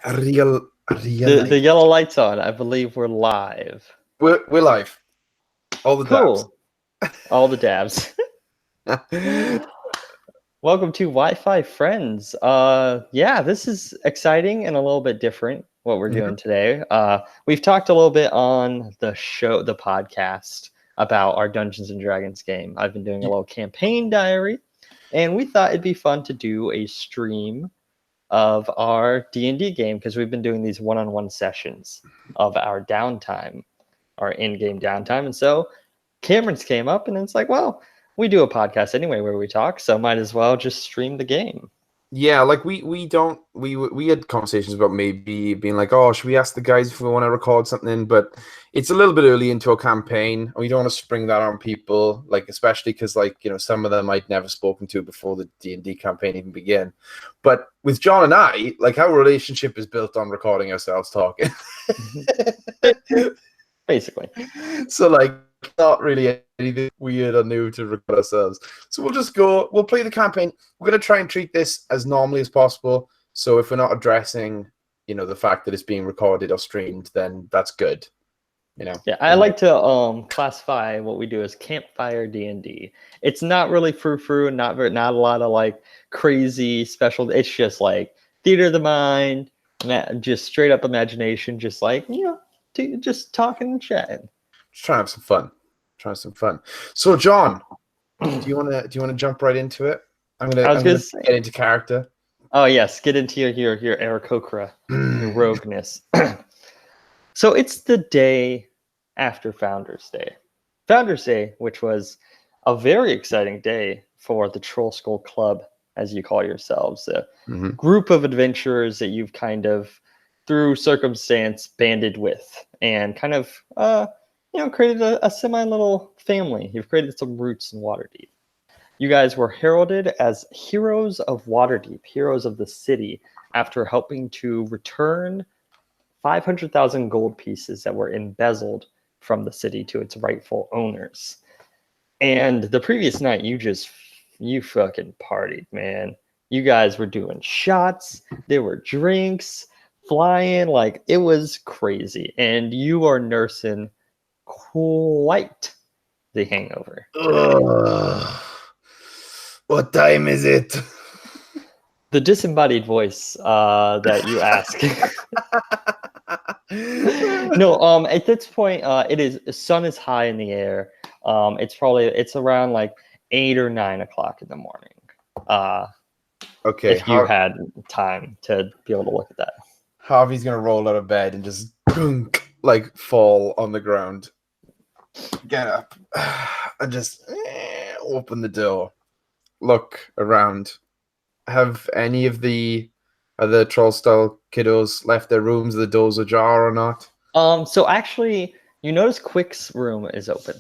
A real The night. yellow light's on. I believe we're live. We're live. All the Cool. All the dabs. dabs. Welcome to Wi-Fi Friends. Yeah, this is exciting and a little bit different what we're doing today. We've talked a little bit on the podcast about our Dungeons and Dragons game. I've been doing a little campaign diary, and we thought it'd be fun to do a stream of our D&D game because we've been doing these one-on-one sessions of our downtime, our in-game downtime. And so Cameron's came up and it's like, well, we do a podcast anyway where we talk, so might as well just stream the game. Yeah, like we had conversations about maybe being like, oh, should we ask the guys if we want to record something? But it's a little bit early into a campaign, and we don't want to spring that on people, like especially because some of them I'd never spoken to before the D&D campaign even began. But with John and I, like our relationship is built on recording ourselves talking. Basically. So like not really anything weird or new to record ourselves. So we'll play the campaign. We're going to try and treat this as normally as possible. So if we're not addressing, the fact that it's being recorded or streamed, then that's good. Yeah, I like to classify what we do as campfire D&D. It's not really frou-frou, not a lot of like crazy special. It's just like theater of the mind, just straight up imagination, just like, just talking and chatting. Just trying to have some fun. So, John, do you want to jump right into it? I'm gonna get into character. Oh yes, get into your Aarakocra, your rogueness. So it's the day after Founders Day. Founders Day, which was a very exciting day for the Troll Skull Club, as you call yourselves, a group of adventurers that you've kind of, through circumstance, banded with, and kind of, created a semi-little family. You've created some roots in Waterdeep. You guys were heralded as heroes of Waterdeep, heroes of the city, after helping to return 500,000 gold pieces that were embezzled from the city to its rightful owners. And the previous night, you fucking partied, man. You guys were doing shots, there were drinks, flying, like it was crazy. And you are nursing quite the hangover. What time is it? The disembodied voice that you ask. No, at this point, the sun is high in the air. It's around like 8 or 9 o'clock in the morning. Okay. If you had time to be able to look at that. Harvey's gonna roll out of bed and just like fall on the ground. Get up and just open the door. Look around. Have any of the other troll style kiddos left their rooms? The doors ajar or not? So actually, you notice Quick's room is open.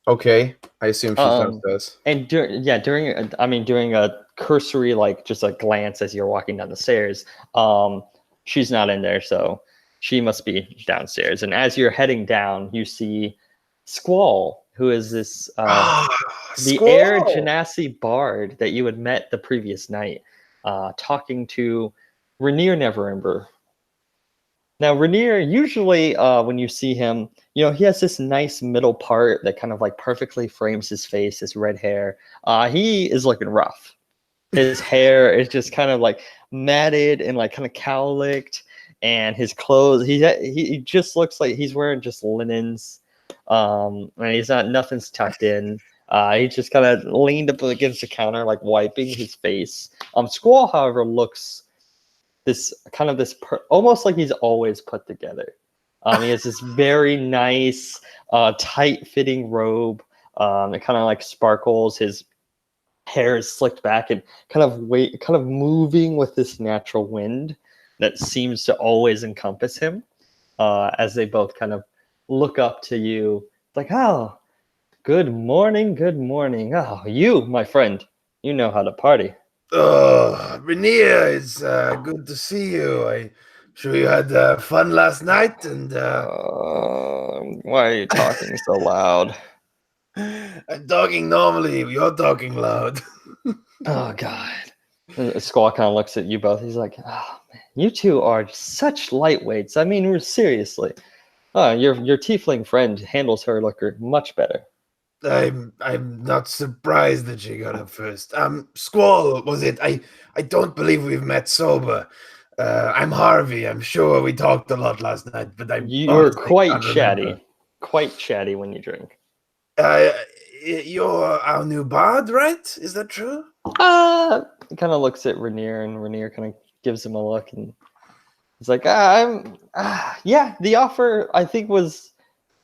Okay, I assume she's downstairs. And during a cursory, like just a glance as you're walking down the stairs, she's not in there, so she must be downstairs. And as you're heading down, you see Squall, who is this the Air Genasi bard that you had met the previous night, talking to Rainier Neverember. Now, Rainier, usually when you see him, he has this nice middle part that kind of like perfectly frames his face, his red hair. He is looking rough. His hair is just kind of like matted and like kind of cowlicked, and his clothes, he just looks like he's wearing just linens. And nothing's tucked in. He's just kind of leaned up against the counter, like wiping his face. Squall, however, looks almost like he's always put together. He has this very nice, tight-fitting robe. It kind of like sparkles. His hair is slicked back and kind of moving with this natural wind that seems to always encompass him. As they both kind of look up to you, like, oh, good morning. Oh, you, my friend, you know how to party. Rainier, it's good to see you. I'm sure you had fun last night. And why are you talking so loud? I'm talking normally. You're talking loud. Oh God. Squall kind of looks at you both. He's like, oh, you two are such lightweights. I mean, seriously. Your tiefling friend handles her liquor much better. I'm not surprised that she got it first. Squall, was it? I don't believe we've met sober. I'm Harvey. I'm sure we talked a lot last night, but I You're honestly quite can't remember. chatty. Quite chatty when you drink. You're our new bard, right? Is that true? Kind of looks at Rainier, and Rainier kind of gives him a look, and he's like, yeah, the offer I think was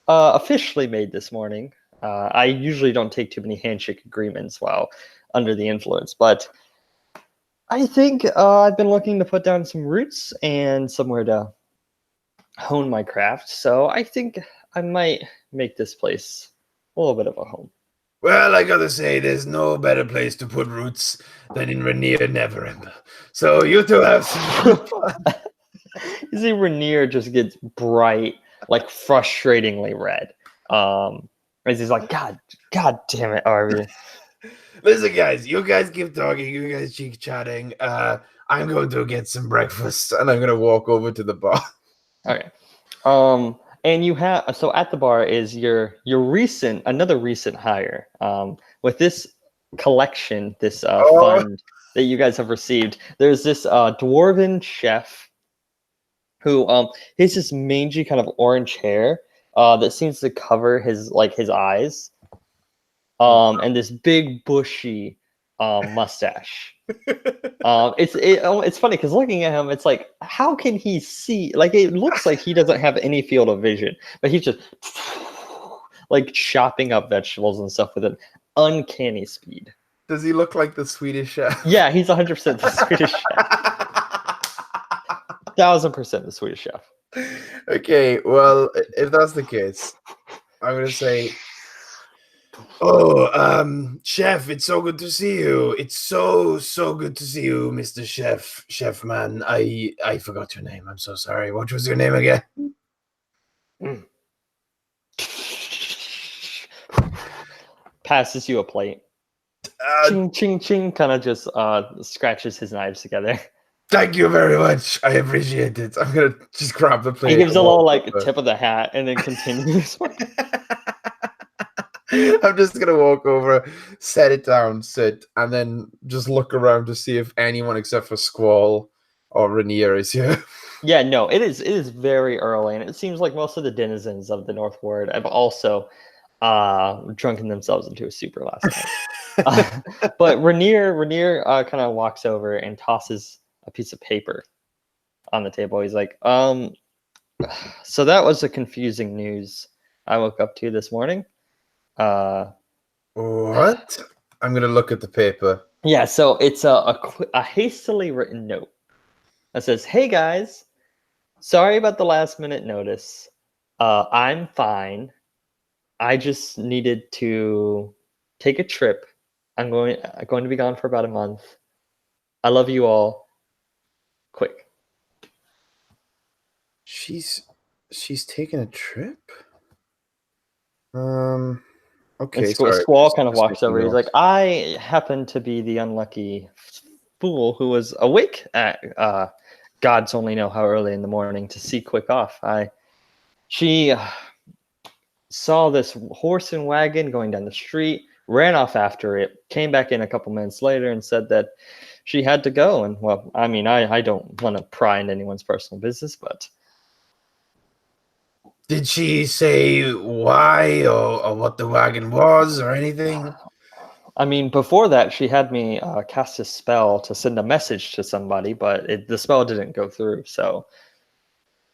officially made this morning. I usually don't take too many handshake agreements while under the influence, but I think I've been looking to put down some roots and somewhere to hone my craft. So I think I might make this place a little bit of a home. Well, I gotta say, there's no better place to put roots than in Rainier Neverember. So you two have some fun. You see, Rainier just gets bright, like frustratingly red. As he's like, God damn it, Harvey. Listen, guys, you guys keep talking, you guys keep chatting. I'm going to get some breakfast, and I'm gonna walk over to the bar. Okay. And you have so at the bar is your another recent hire. With this collection, this fund that you guys have received, there's this dwarven chef who he has this mangy kind of orange hair that seems to cover his eyes, and this big bushy mustache. It's funny because looking at him, it's like, how can he see? Like, it looks like he doesn't have any field of vision, but he's just like chopping up vegetables and stuff with an uncanny speed. Does he look like the Swedish chef? Yeah, he's 100% the Swedish chef. 1000% the Swedish chef. Okay, well, if that's the case, I'm gonna say, Chef, it's so good to see you. It's so good to see you, Mr. Chef man. I forgot your name. I'm so sorry. What was your name again? Passes you a plate. Ching, ching, ching, kind of just scratches his knives together. Thank you very much. I appreciate it. I'm gonna just grab the plate. He gives a little like tip of the hat and then continues. I'm just gonna walk over, set it down, sit, and then just look around to see if anyone except for Squall or Rainier is here. Yeah, no, it is very early, and it seems like most of the denizens of the North Ward have also drunken themselves into a super last night. But Rainier kind of walks over and tosses a piece of paper on the table. He's like, so that was the confusing news I woke up to this morning. What? I'm gonna look at the paper. Yeah, so it's a hastily written note that says, "Hey guys, sorry about the last minute notice. I'm fine. I just needed to take a trip. I'm going to be gone for about a month. I love you all. Quick." She's taking a trip? Okay, And sorry. Squall kind of walks over. He's notes. like, "I happen to be the unlucky fool who was awake at gods only know how early in the morning to see Quick off. She saw this horse and wagon going down the street, ran off after it, came back in a couple minutes later and said that she had to go. And well, I mean, I don't want to pry into anyone's personal business, but..." Did she say why or what the wagon was or anything? I mean, before that, she had me cast a spell to send a message to somebody, but the spell didn't go through. So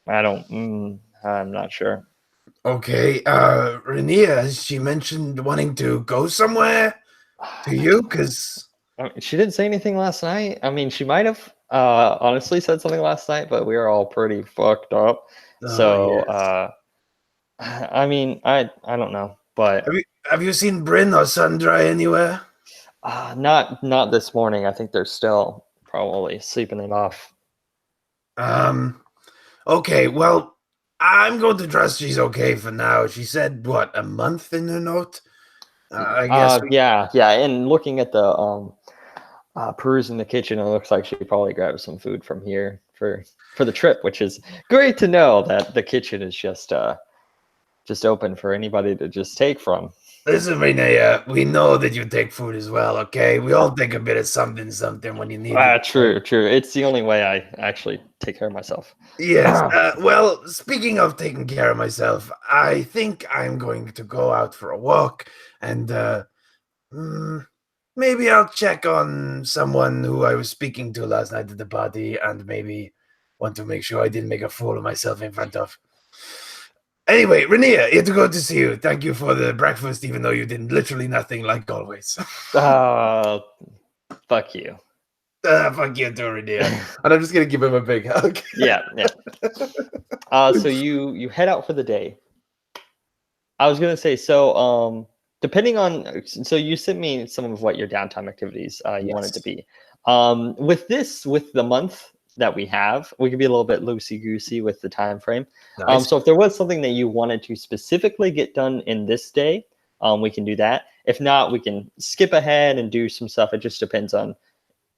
I'm not sure. Okay, Rainier, has she mentioned wanting to go somewhere to you? Because I mean, she didn't say anything last night. I mean, she might have honestly said something last night, but we were all pretty fucked up. So, yes. I mean, I don't know, but Have you seen Bryn or Sundry anywhere? not this morning. I think they're still probably sleeping it off. Okay, well, I'm going to trust she's okay for now. She said, what, a month in her note? I guess. Yeah. And looking at the perusing the kitchen, it looks like she probably grabbed some food from here for the trip, which is great to know that the kitchen is just open for anybody to just take from. Listen, Renee, we know that you take food as well, okay? We all take a bit of something when you need it. True. It's the only way I actually take care of myself. Yes. Well, speaking of taking care of myself, I think I'm going to go out for a walk and maybe I'll check on someone who I was speaking to last night at the party and maybe want to make sure I didn't make a fool of myself in front of. Anyway, Renee, it's good to see you. Thank you for the breakfast, even though you did literally nothing like always. Fuck you. Fuck you too, Renee. And I'm just gonna give him a big hug. Yeah. So you head out for the day. I was gonna say, so depending on, so you sent me some of what your downtime activities you wanted to be. With the month that we have, we could be a little bit loosey-goosey with the time frame. Nice. So if there was something that you wanted to specifically get done in this day, we can do that. If not, we can skip ahead and do some stuff. It just depends on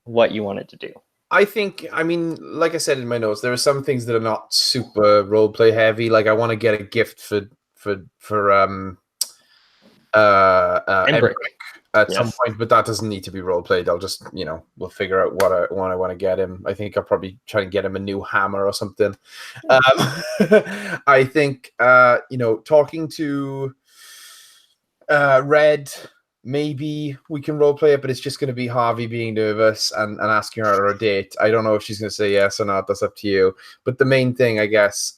what you wanted to do. I think, I mean, like I said in my notes, there are some things that are not super roleplay heavy. Like I want to get a gift for Emmerich at some point, but that doesn't need to be roleplayed. I'll just, we'll figure out what I want to get him. I think I'll probably try and get him a new hammer or something. I think, talking to Red, maybe we can roleplay it, but it's just going to be Harvey being nervous and asking her a date. I don't know if she's going to say yes or not. That's up to you. But the main thing, I guess,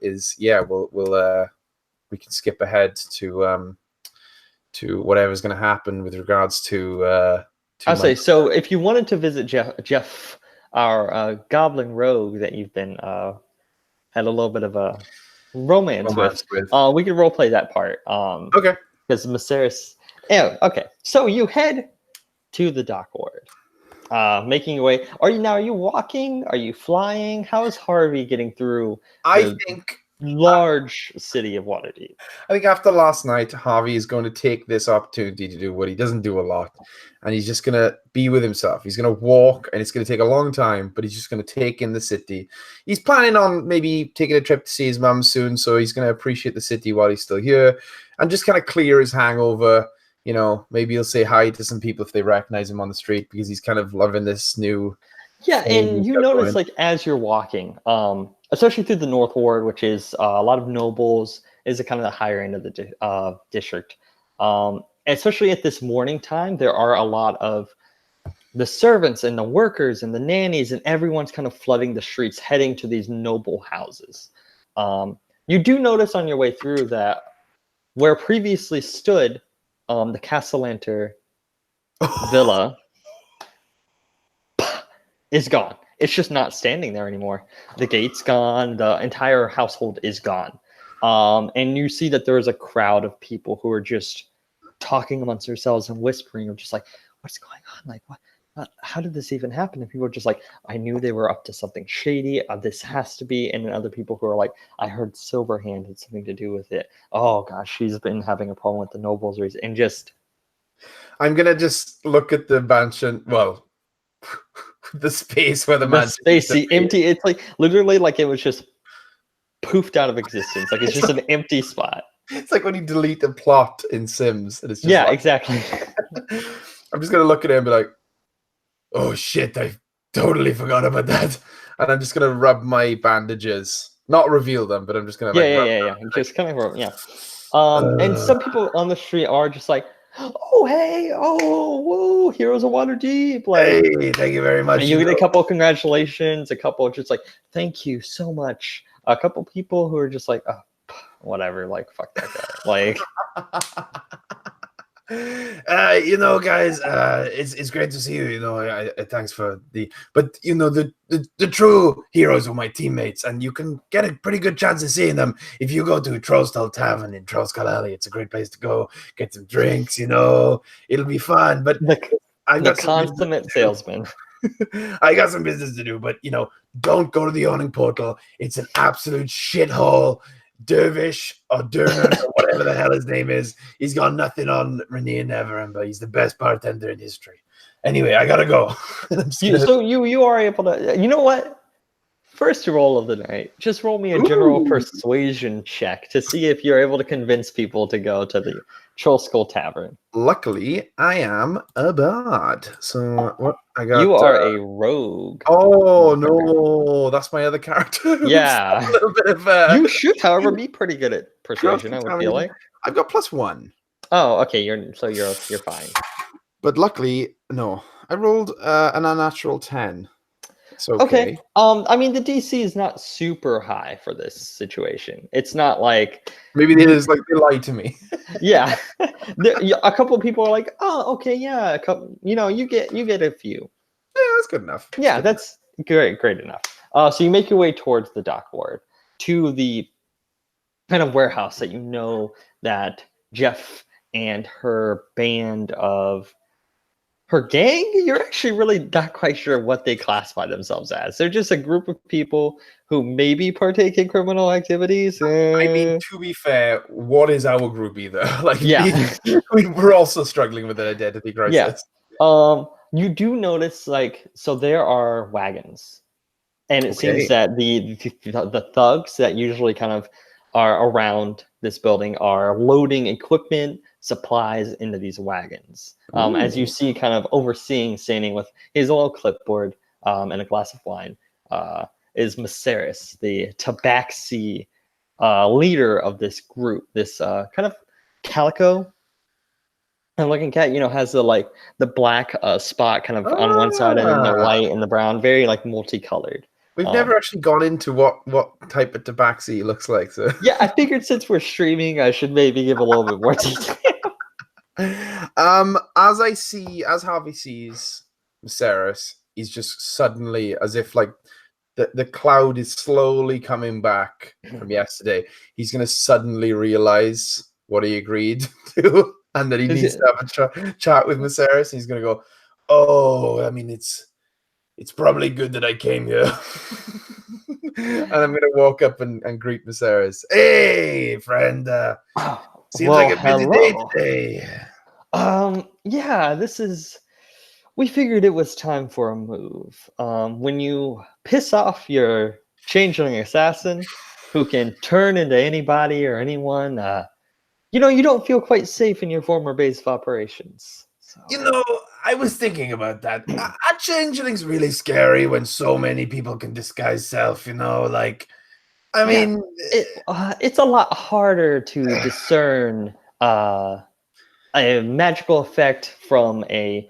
is we can skip ahead to whatever's going to happen with regards to. I'll say, so if you wanted to visit Jeff, our goblin rogue that you've been had a little bit of a romance with. We could roleplay that part. Okay. Because Maceris. Anyway, okay. So you head to the dock ward, making your way. Are you walking? Are you flying? How is Harvey getting through? I think large city of Waterdeep. I think after last night, Harvey is going to take this opportunity to do what he doesn't do a lot, and he's just going to be with himself. He's going to walk, and it's going to take a long time, but he's just going to take in the city. He's planning on maybe taking a trip to see his mum soon, so he's going to appreciate the city while he's still here, and just kind of clear his hangover. Maybe he'll say hi to some people if they recognize him on the street, because he's kind of loving this new. Yeah, and you notice, like, as you're walking, especially through the North Ward, which is a lot of nobles, is kind of the higher end of the district. Especially at this morning time, there are a lot of the servants and the workers and the nannies, and everyone's kind of flooding the streets, heading to these noble houses. You do notice on your way through that where previously stood the Castellanter villa is gone. It's just not standing there anymore. The gate's gone. The entire household is gone. And you see that there is a crowd of people who are just talking amongst themselves and whispering, of just like, what's going on? Like, what? How did this even happen? And people are just like, I knew they were up to something shady. This has to be. And then other people who are like, I heard Silverhand had something to do with it. Oh gosh, she's been having a problem with the nobles. And just, I'm gonna just look at the mansion. Well, the space where the mansion. Space, the empty. It's like literally like it was just poofed out of existence. Like it's just an empty spot. It's like when you delete a plot in Sims, and it's just exactly. I'm just gonna look at it and be like, oh shit, I totally forgot about that. And I'm just gonna rub my bandages, not reveal them, but I'm just gonna just kind of and some people on the street are just like, oh hey, oh whoa, Heroes of Waterdeep, like, hey, thank you very much. And you get a couple of congratulations, a couple just like, thank you so much. A couple people who are just like, oh, whatever, like fuck that guy, like. Guys, it's great to see you. Thanks for but the true heroes are my teammates, and you can get a pretty good chance of seeing them if you go to Trollstall Tavern in Trollskull Alley. It's a great place to go, get some drinks, it'll be fun. But I'm the consummate salesman. I got some business to do, but don't go to the awning portal. It's an absolute shithole. Dervish or Derner or whatever the hell his name is, he's got nothing on Renee Neverin, but he's the best bartender in history. Anyway, I gotta go. So you are able to, you know what? First roll of the night. Just roll me a general Ooh. persuasion check to see if you're able to convince people to go to the Troll Skull Tavern. Luckily, I am a bard. So what I got? You are a rogue. Oh motherfucker. no, that's my other character. who's Yeah. a little bit of You should, however, be pretty good at persuasion, I would feel like. I've got +1. Oh, okay. You're fine. But luckily, no. I rolled an unnatural 10. It's Okay. I mean, the DC is not super high for this situation. It's not like Maybe it is like they lied to me. yeah. A couple of people are like, oh, okay, yeah. You get a few. Yeah, that's good enough. Yeah, that's great enough. So you make your way towards the dock ward to the kind of warehouse that you know that Jeff and her band of her gang, you're actually really not quite sure what they classify themselves as. They're just a group of people who maybe partake in criminal activities. I mean, to be fair, what is our group either? Like, Yeah. we're also struggling with an identity crisis. Yeah. You do notice, so there are wagons, and it seems that the thugs that usually kind of are around this building are loading equipment, supplies into these wagons. As you see, kind of overseeing, standing with his little clipboard and a glass of wine, is Maceris, the tabaxi leader of this group. This kind of calico and looking cat, has the black spot kind of on one side and then the white and the brown, very multicolored. We've never actually gone into what type of tabaxi looks like. So yeah, I figured since we're streaming, I should maybe give a little bit more detail. As Harvey sees Maceris, he's just suddenly, as if the cloud is slowly coming back from yesterday. He's going to suddenly realize what he agreed to, and that he needs to have a chat with Maceris. He's going to go, "Oh, I mean, it's probably good that I came here." And I'm going to walk up and greet Maceris. "Hey, friend. Seems like a busy day today." Yeah, we figured it was time for a move. When you piss off your changeling assassin who can turn into anybody or anyone, you don't feel quite safe in your former base of operations. So. I was thinking about that. Are changelings really scary when so many people can disguise self? I mean, it's a lot harder to discern a magical effect from a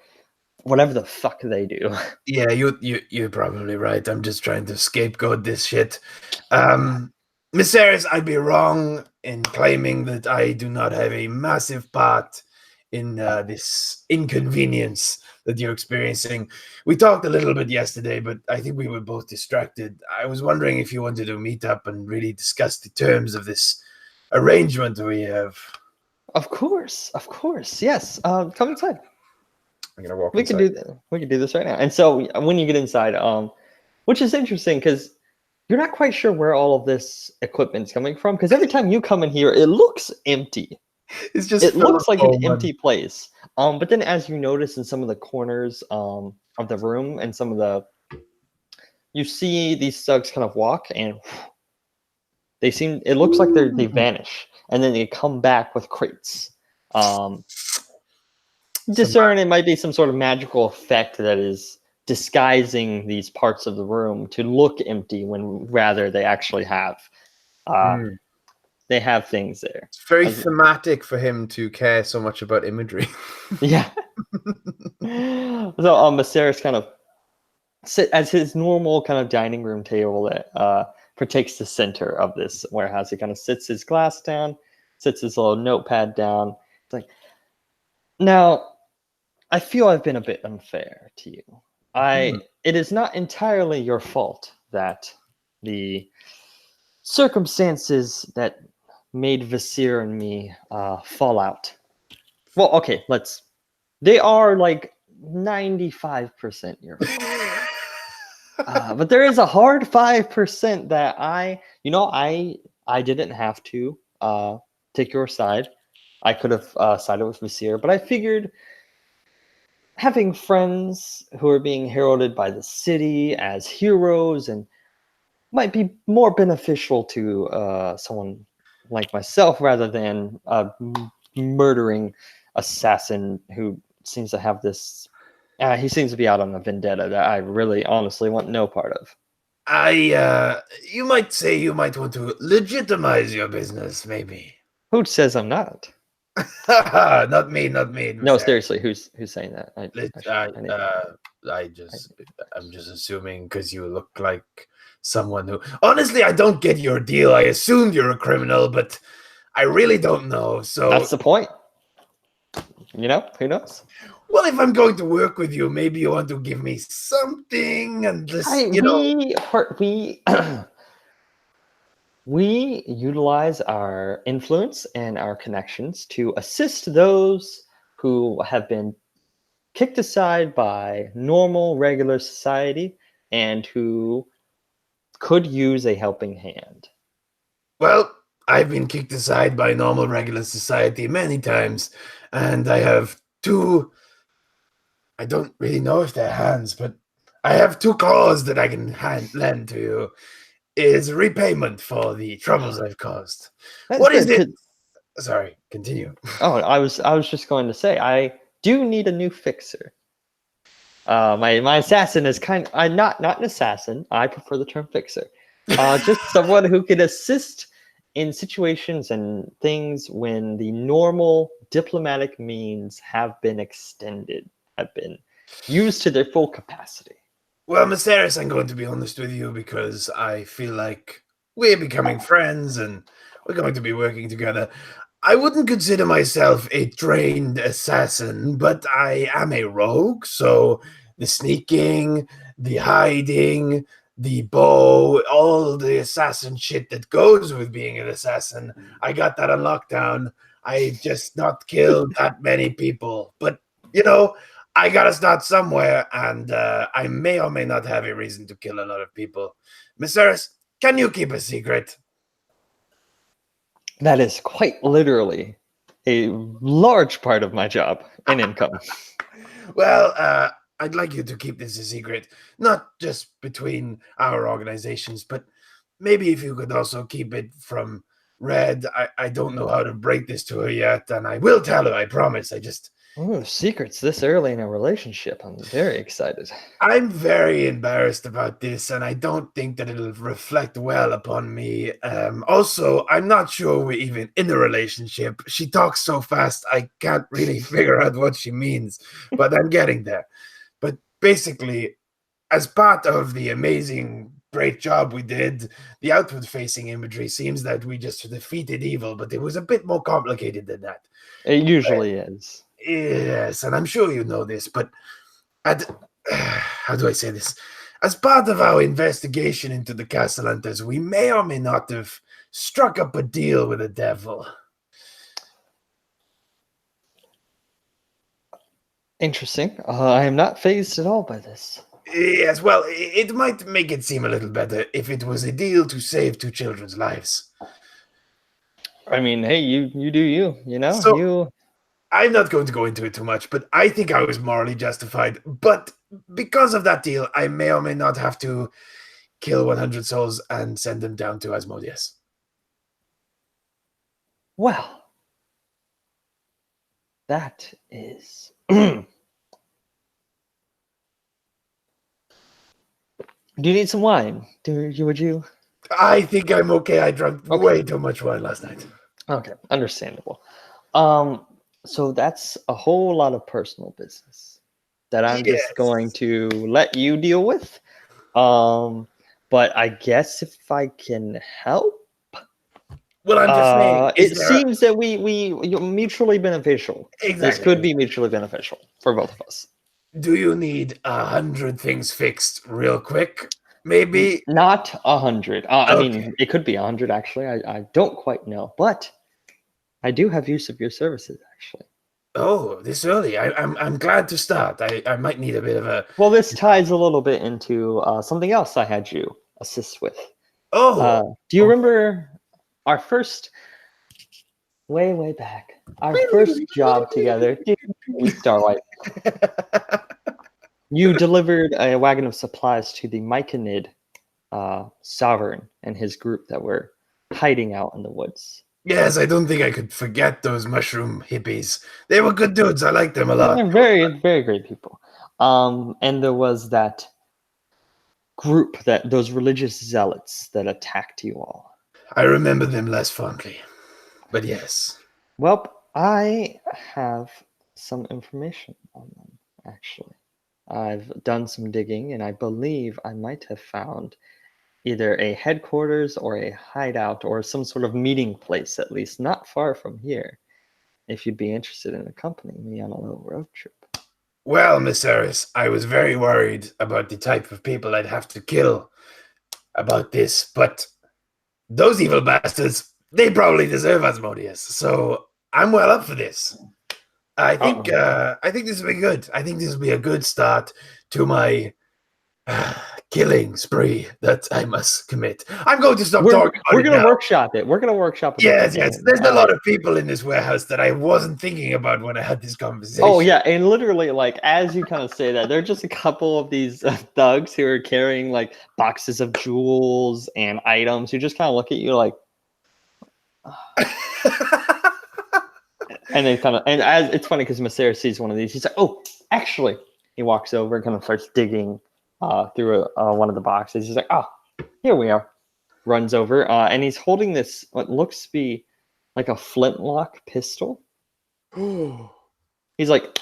whatever the fuck they do. Yeah, you're probably right. I'm just trying to scapegoat this shit. Miss Harris, I'd be wrong in claiming that I do not have a massive part in this inconvenience that you're experiencing. We talked a little bit yesterday, but I think we were both distracted. I was wondering if you wanted to meet up and really discuss the terms of this arrangement we have. Of course, yes. Come inside. I'm gonna walk. We can do that. We can do this right now. And so when you get inside, which is interesting because you're not quite sure where all of this equipment's coming from. Because every time you come in here, it looks empty. It looks like an empty place. But then as you notice in some of the corners of the room and you see these thugs kind of walk and it looks like they vanish and then they come back with crates. Discern it might be some sort of magical effect that is disguising these parts of the room to look empty when rather they actually have they have things there. It's very thematic for him to care so much about imagery. Yeah. So Maceris kind of sit as his normal kind of dining room table that partakes the center of this warehouse. He kind of sits his glass down, sits his little notepad down. It's like, now, I feel I've been a bit unfair to you. It is not entirely your fault that the circumstances that made Vasir and me fall out. Well, okay, they are 95% your fault. But there is a hard 5% that I didn't have to take your side. I could have sided with Vasir, but I figured having friends who are being heralded by the city as heroes and might be more beneficial to someone like myself rather than a murdering assassin who seems to have this. He seems to be out on a vendetta that I really, honestly want no part of. You might say you might want to legitimize your business, maybe. Who says I'm not? Not me, not me. No, Mister. seriously, who's saying that? I'm just assuming because you look like someone who. Honestly, I don't get your deal. I assumed you're a criminal, but I really don't know. So That's the point. You know, who knows? well, if I'm going to work with you, maybe you want to give me something, and this, we utilize our influence and our connections to assist those who have been kicked aside by normal, regular society and who could use a helping hand. Well, I've been kicked aside by normal, regular society many times, and I have two. I don't really know if they're hands, but I have two claws that I can lend to you. Is repayment for the troubles I've caused. What is it? Sorry, continue. Oh, I was just going to say I do need a new fixer. My assassin is I'm not an assassin. I prefer the term fixer. Just someone who can assist in situations and things when the normal diplomatic means have been extended, have been used to their full capacity. Well, Mysteris, I'm going to be honest with you because I feel like we're becoming friends and we're going to be working together. I wouldn't consider myself a trained assassin, but I am a rogue, so the sneaking, the hiding, the bow, all the assassin shit that goes with being an assassin, I got that on lockdown. I just not killed that many people, but I gotta start somewhere, and I may or may not have a reason to kill a lot of people. Mysteris, can you keep a secret? That is quite literally a large part of my job and income. Well, I'd like you to keep this a secret, not just between our organizations, but maybe if you could also keep it from Red. I don't know how to break this to her yet, and I will tell her, I promise. Ooh, secrets this early in a relationship. I'm very excited. I'm very embarrassed about this, and I don't think that it'll reflect well upon me. Also, I'm not sure we're even in a relationship. She talks so fast, I can't really figure out what she means, but I'm getting there. But basically, as part of the amazing, great job we did, the outward-facing imagery seems that we just defeated evil, but it was a bit more complicated than that. It usually is. Yes, and I'm sure you know this, but how do I say this? As part of our investigation into the Castellantes, we may or may not have struck up a deal with the devil. Interesting. I am not fazed at all by this. Yes, well, it might make it seem a little better if it was a deal to save two children's lives. I mean, hey, you do you know? So, I'm not going to go into it too much, but I think I was morally justified. But because of that deal, I may or may not have to kill 100 souls and send them down to Asmodeus. Well, that is... Do you need some wine? Would you? I think I'm okay. I drank way too much wine last night. Okay, understandable. So that's a whole lot of personal business that I'm just going to let you deal with. But I guess if I can help. Well, I'm just saying. It seems that you're mutually beneficial. Exactly. This could be mutually beneficial for both of us. Do you need 100 things fixed real quick? Maybe not 100. I mean, it could be 100 actually. I don't quite know, but I do have use of your services actually. Oh, this early. I'm glad to start. I might need a bit of a. Well, this ties a little bit into something else I had you assist with. Oh, do you remember our first way back? Our first job together, Starlight. You delivered a wagon of supplies to the Myconid Sovereign and his group that were hiding out in the woods. Yes, I don't think I could forget those mushroom hippies. They were good dudes. I liked them a lot. They're very, very great people. And there was that group, that those religious zealots that attacked you all. I remember them less fondly. But yes. Well, I have some information on them, actually. I've done some digging, and I believe I might have found either a headquarters or a hideout or some sort of meeting place, at least not far from here, if you'd be interested in accompanying me on a little road trip. Well, Miss Harris, I was very worried about the type of people I'd have to kill about this, but those evil bastards, they probably deserve Asmodeus, so I'm well up for this. I think this will be good. I think this will be a good start to my killing spree that I must commit. I'm going to stop talking about We're it going to now. workshop it. We're going to workshop it. Yes. There's a lot of people in this warehouse that I wasn't thinking about when I had this conversation. Oh, yeah. And literally, like, as you kind of say that, there are just a couple of these thugs who are carrying, like, boxes of jewels and items who just kind of look at you like, and they kind of, and as it's funny because Masera sees one of these, he's like, oh, actually, he walks over and kind of starts digging through one of the boxes. He's like, oh, here we are. Runs over, and he's holding this, what looks to be like a flintlock pistol. He's like,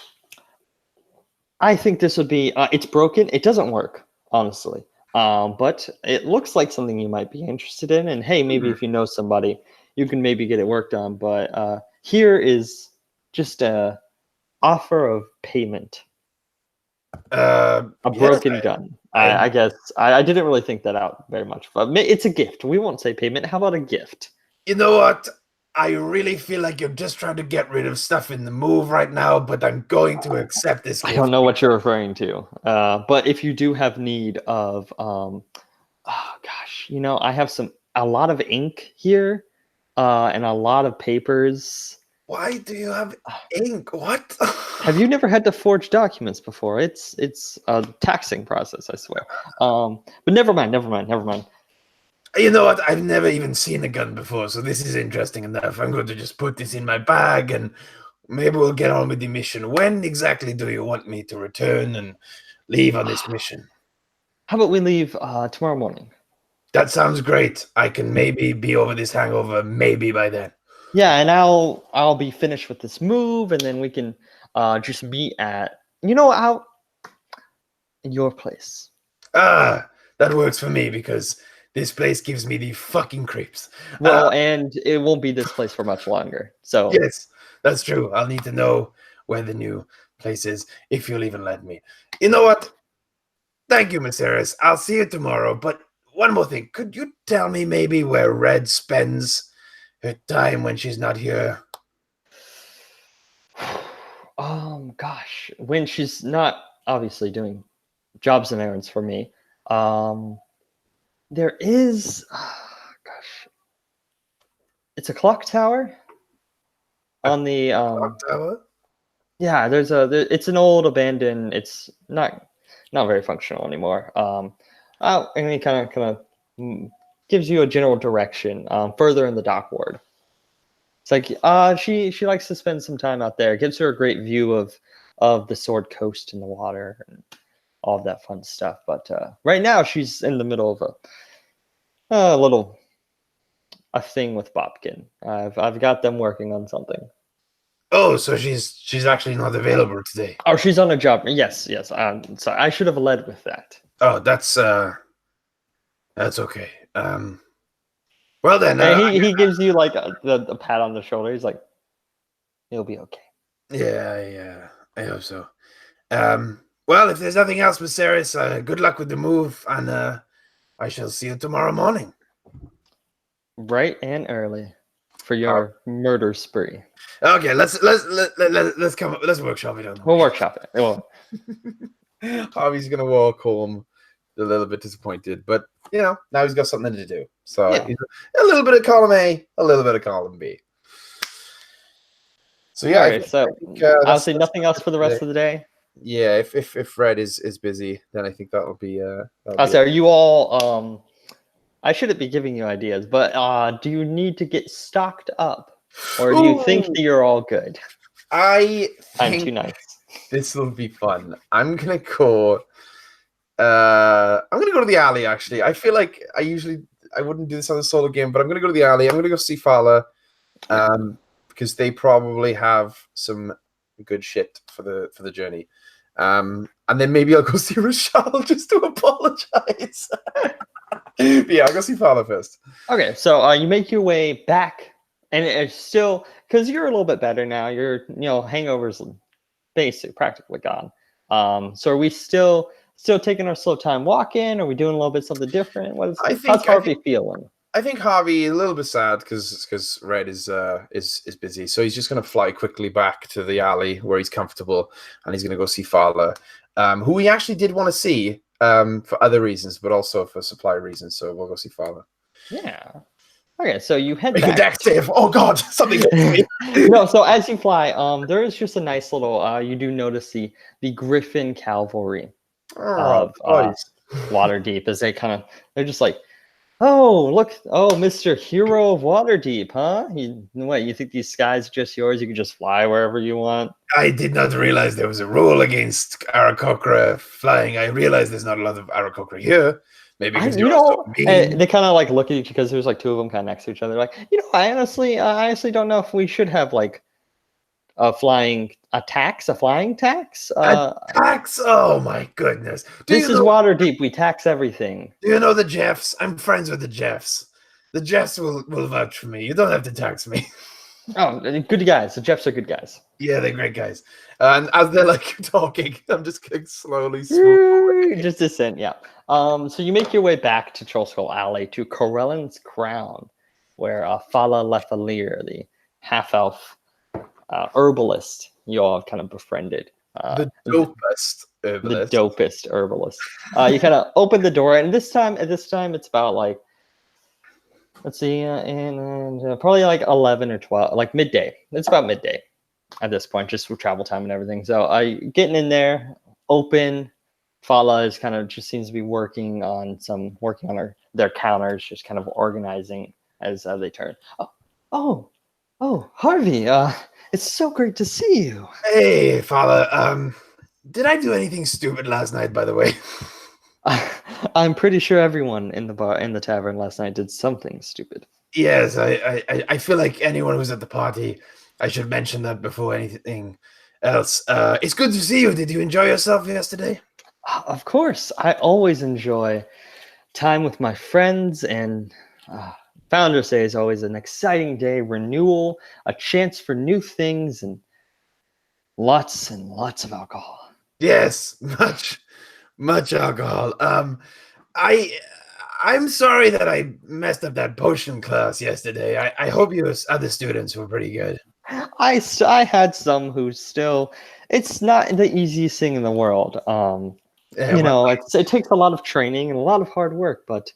I think this would be, it's broken. It doesn't work, honestly. But it looks like something you might be interested in. And hey, maybe if you know somebody, you can maybe get it worked on. But here is just a offer of payment. A broken gun. I guess I didn't really think that out very much, but it's a gift. We won't say payment. How about a gift? You know what? I really feel like you're just trying to get rid of stuff in the move right now, but I'm going to accept this gift. I don't know what you're referring to, but if you do have need of, oh gosh, you know, I have a lot of ink here, and a lot of papers. Why do you have ink? What? Have you never had to forge documents before? It's a taxing process, I swear. But never mind. You know what? I've never even seen a gun before, so this is interesting enough. I'm going to just put this in my bag, and maybe we'll get on with the mission. When exactly do you want me to return and leave on this mission? How about we leave tomorrow morning? That sounds great. I can maybe be over this hangover maybe by then. Yeah, and I'll be finished with this move, and then we can just meet at, out in your place. That works for me because this place gives me the fucking creeps. Well, and it won't be this place for much longer. So yes, that's true. I'll need to know where the new place is, if you'll even let me. You know what? Thank you, Miss Harris. I'll see you tomorrow. But one more thing. Could you tell me maybe where Red spends her time when she's not here? Gosh, when she's not obviously doing jobs and errands for me, there is, gosh, it's a clock tower on the Clock tower? Yeah, it's an old abandoned, it's not very functional anymore. And it kind of gives you a general direction further in the dock ward. It's like she likes to spend some time out there. It gives her a great view of the Sword Coast and the water and all of that fun stuff. But right now she's in the middle of a thing with Bobkin. I've got them working on something. Oh, so she's actually not available today. Oh, she's on a job. Yes. Sorry, I should have led with that. Oh, that's okay. Well then, he gives you like a pat on the shoulder. He's like, "It'll be okay." Yeah, I hope so. Well, if there's nothing else, Miss Harris, good luck with the move, and I shall see you tomorrow morning. Bright and early for your murder spree. Okay, let's workshop it on. We'll workshop it. Well, Harvey's gonna walk home a little bit disappointed, but now he's got something to do. So he's a little bit of column A, a little bit of column B. So yeah, right, I'll say nothing else for the rest of the day. Yeah, if Fred is busy, then I think that will be. I'll say, are you all I shouldn't be giving you ideas, but do you need to get stocked up, or do you think Ooh, that you're all good? I I'm too think nice. this will be fun. I'm gonna go. I'm gonna go to the alley. Actually, I feel like I wouldn't do this on a solo game, but I'm gonna go to the alley. I'm gonna go see Fala, because they probably have some good shit for the journey. And then maybe I'll go see Rochelle just to apologize. But yeah, I'll go see Fala first. Okay, so you make your way back, and it's still because you're a little bit better now. Your hangovers basically practically gone. So are we still taking our slow time walking? Are we doing a little bit something different? How's Harvey feeling? I think Harvey a little bit sad because Red is busy, so he's just gonna fly quickly back to the alley where he's comfortable, and he's gonna go see Fala, who he actually did want to see for other reasons, but also for supply reasons. So we'll go see Fala. Yeah. Okay, so you head Make a back. deck save. Oh God, something hits me. No, so as you fly, there is just a nice little. You do notice the Griffin cavalry Oh, of boys. Waterdeep as they're just like, oh look, oh Mr. Hero of Waterdeep, huh? You think these skies are just yours? You can just fly wherever you want. I did not realize there was a rule against Aarakocra flying. I realized there's not a lot of Aarakocra here. Maybe because you're so mean. They kind of like look at each because there's like two of them kind of next to each other. Like, I honestly don't know if we should have like a flying tax. Tax? Oh my goodness! This is Waterdeep. We tax everything. Do you know the Jeffs? I'm friends with the Jeffs. The Jeffs will vouch for me. You don't have to tax me. Oh, good guys. The Jeffs are good guys. Yeah, they're great guys. And as they're like talking, I'm just going slowly swoop away. Just descent, yeah. So you make your way back to Trollskull Alley to Corellin's Crown, where Fala Lethalier, the half-elf herbalist, you all have kind of befriended. The dopest herbalist. The dopest herbalist. You kind of open the door, and this time it's about like, let's see, and probably like 11 or 12, like midday. It's about midday at this point, just for travel time and everything. So getting in there, open. Fala is kind of just seems to be working on their counters, just kind of organizing as they turn. Oh, Harvey, it's so great to see you. Hey, Fala. Did I do anything stupid last night, by the way? I'm pretty sure everyone in the tavern last night did something stupid. Yes, I feel like anyone who's at the party, I should mention that before anything else. It's good to see you. Did you enjoy yourself yesterday? Of course. I always enjoy time with my friends, and Founders Day is always an exciting day, renewal, a chance for new things, and lots of alcohol. Yes, much alcohol. I'm sorry that I messed up that potion class yesterday. I hope your other students were pretty good. I had some who still. It's not the easiest thing in the world. It takes a lot of training and a lot of hard work, but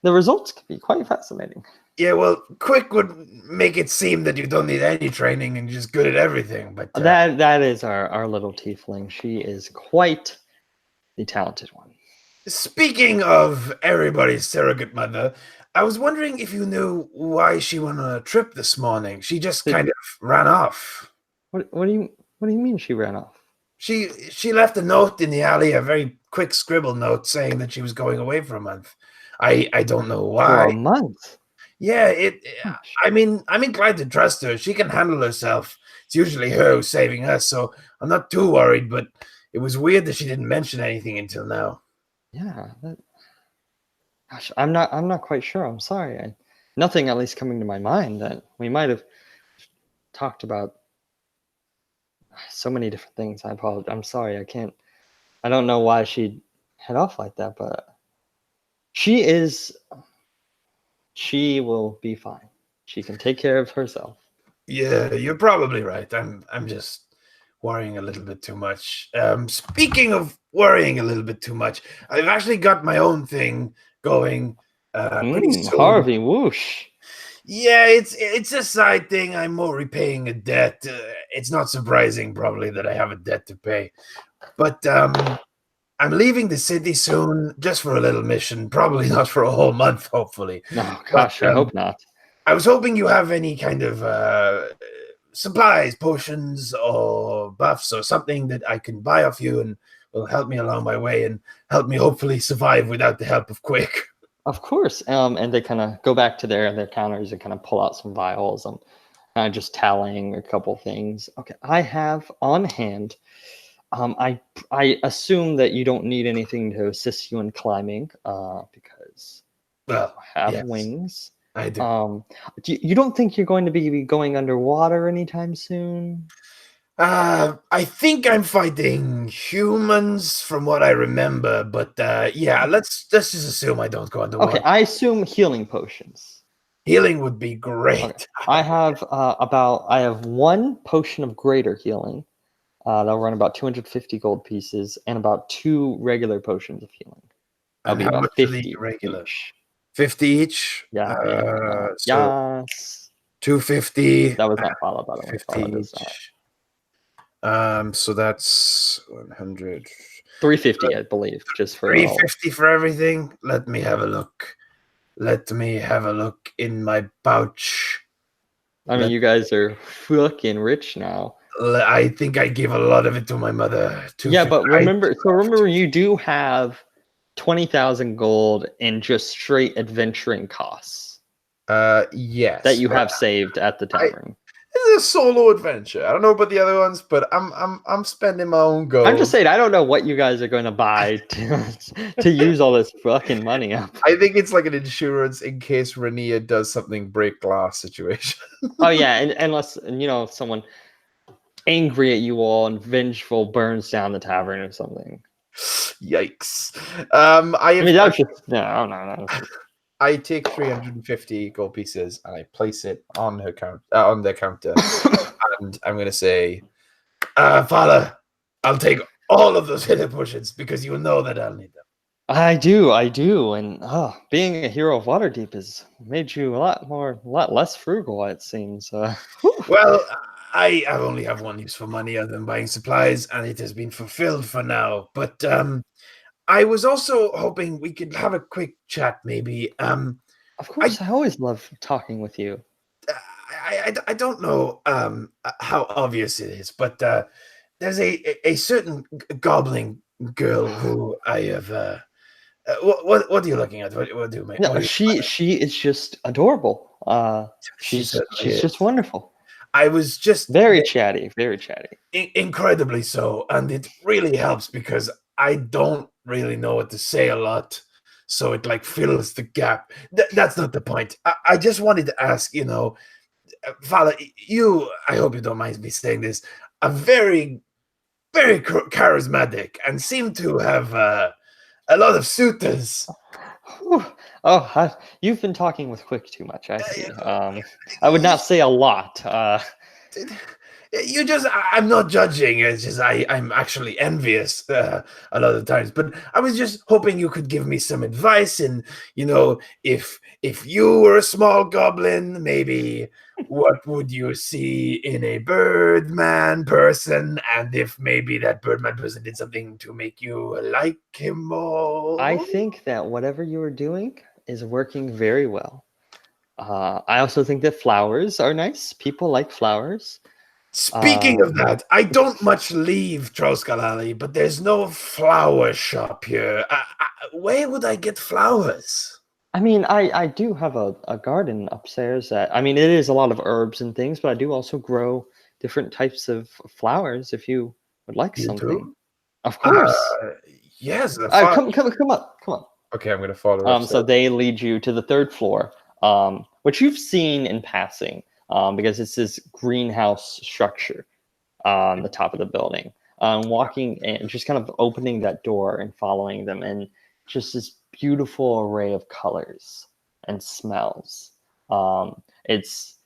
the results can be quite fascinating. Yeah, well, Quick would make it seem that you don't need any training and you're just good at everything. But that is our little tiefling. She is quite the talented one. Speaking of everybody's surrogate mother, I was wondering if you knew why she went on a trip this morning. She just kind of ran off. What do you mean she ran off? She left a note in the alley, a very quick scribble note saying that she was going away for a month. I don't know why. For a month? Yeah, I'm inclined to trust her. She can handle herself. It's usually her who's saving us, so I'm not too worried, but it was weird that she didn't mention anything until now. Yeah. Gosh, I'm not quite sure. I'm sorry. Nothing at least coming to my mind that we might have talked about so many different things. I apologize. I'm sorry. I don't know why she'd head off like that, but she will be fine. She can take care of herself. Yeah, you're probably right. I'm just worrying a little bit too much. Speaking of worrying a little bit too much, I've actually got my own thing going pretty soon. Harvey, whoosh. Yeah, it's a side thing. I'm more repaying a debt. It's not surprising, probably, that I have a debt to pay. But I'm leaving the city soon, just for a little mission. Probably not for a whole month, hopefully. No, But gosh, I hope not. I was hoping you have any kind of supplies, potions, or buffs, or something that I can buy off you and will help me along my way and help me hopefully survive without the help of Quick. Of course. And they kind of go back to their counters and kind of pull out some vials. I'm kind of just tallying a couple things. Okay, I have on hand. I assume that you don't need anything to assist you in climbing, because Well, I have yes, wings. I do. You don't think you're going to be going underwater anytime soon? I think I'm fighting humans from what I remember, but yeah, let's just assume I don't go underwater. Okay, I assume healing potions. Healing would be great. Okay. I have one potion of greater healing. That'll run about 250 gold pieces, and about 2 regular potions of healing. That'll And be how about much are the 50 regular? each. 50 each? Yeah. So Yes. 250. That was not followed, by the way. 50 Followed is each. So that's 100. 350, I believe, just for all. 350 for everything. Let me have a look. Let me have a look in my pouch. I mean, you guys are fucking rich now. I think I gave a lot of it to my mother. Yeah, but remember, you do have 20,000 gold in just straight adventuring costs Yes. that you have saved at the tavern. It's a solo adventure. I don't know about the other ones, but I'm spending my own gold. I'm just saying, I don't know what you guys are going to buy to use all this fucking money up. I think it's like an insurance in case Rania does something break glass situation. Oh yeah, and unless someone angry at you all and vengeful burns down the tavern or something. Yikes. I mean, that's just no. I take 350 gold pieces and I place it on her on the counter, and I'm gonna say, Father, I'll take all of those hidden potions because you know that I'll need them. I do, and being a hero of Waterdeep has made you a lot less frugal, it seems. Well, I only have one use for money other than buying supplies, and it has been fulfilled for now. But I was also hoping we could have a quick chat, maybe. Of course, I always love talking with you. I don't know how obvious it is, but there's a certain goblin girl who I have. What are you looking at? What do you make? No, she is just adorable. She's just wonderful. I was just very chatty, incredibly so, and it really helps because I don't really know what to say a lot, so it like fills the gap. That's not the point. I just wanted to ask, Vala, I hope you don't mind me saying this, are very, very charismatic and seem to have a lot of suitors. Oh, you've been talking with Quick too much, I see. I would not say a lot. I'm not judging. It's just I'm actually envious a lot of times. But I was just hoping you could give me some advice. And if you were a small goblin, maybe what would you see in a birdman person? And if maybe that birdman person did something to make you like him more. I think that whatever you are doing is working very well. I also think that flowers are nice. People like flowers. Speaking of that, I don't much leave Troskalali, but there's no flower shop here. Where would I get flowers? I mean, I do have a garden upstairs. It is a lot of herbs and things, but I do also grow different types of flowers if you would like something. Do? Of course. Yes. Come on. Okay, I'm going to follow. So they lead you to the 3rd floor, which you've seen in passing. Because it's this greenhouse structure on the top of the building. Walking and just kind of opening that door and following them, and just this beautiful array of colors and smells. It's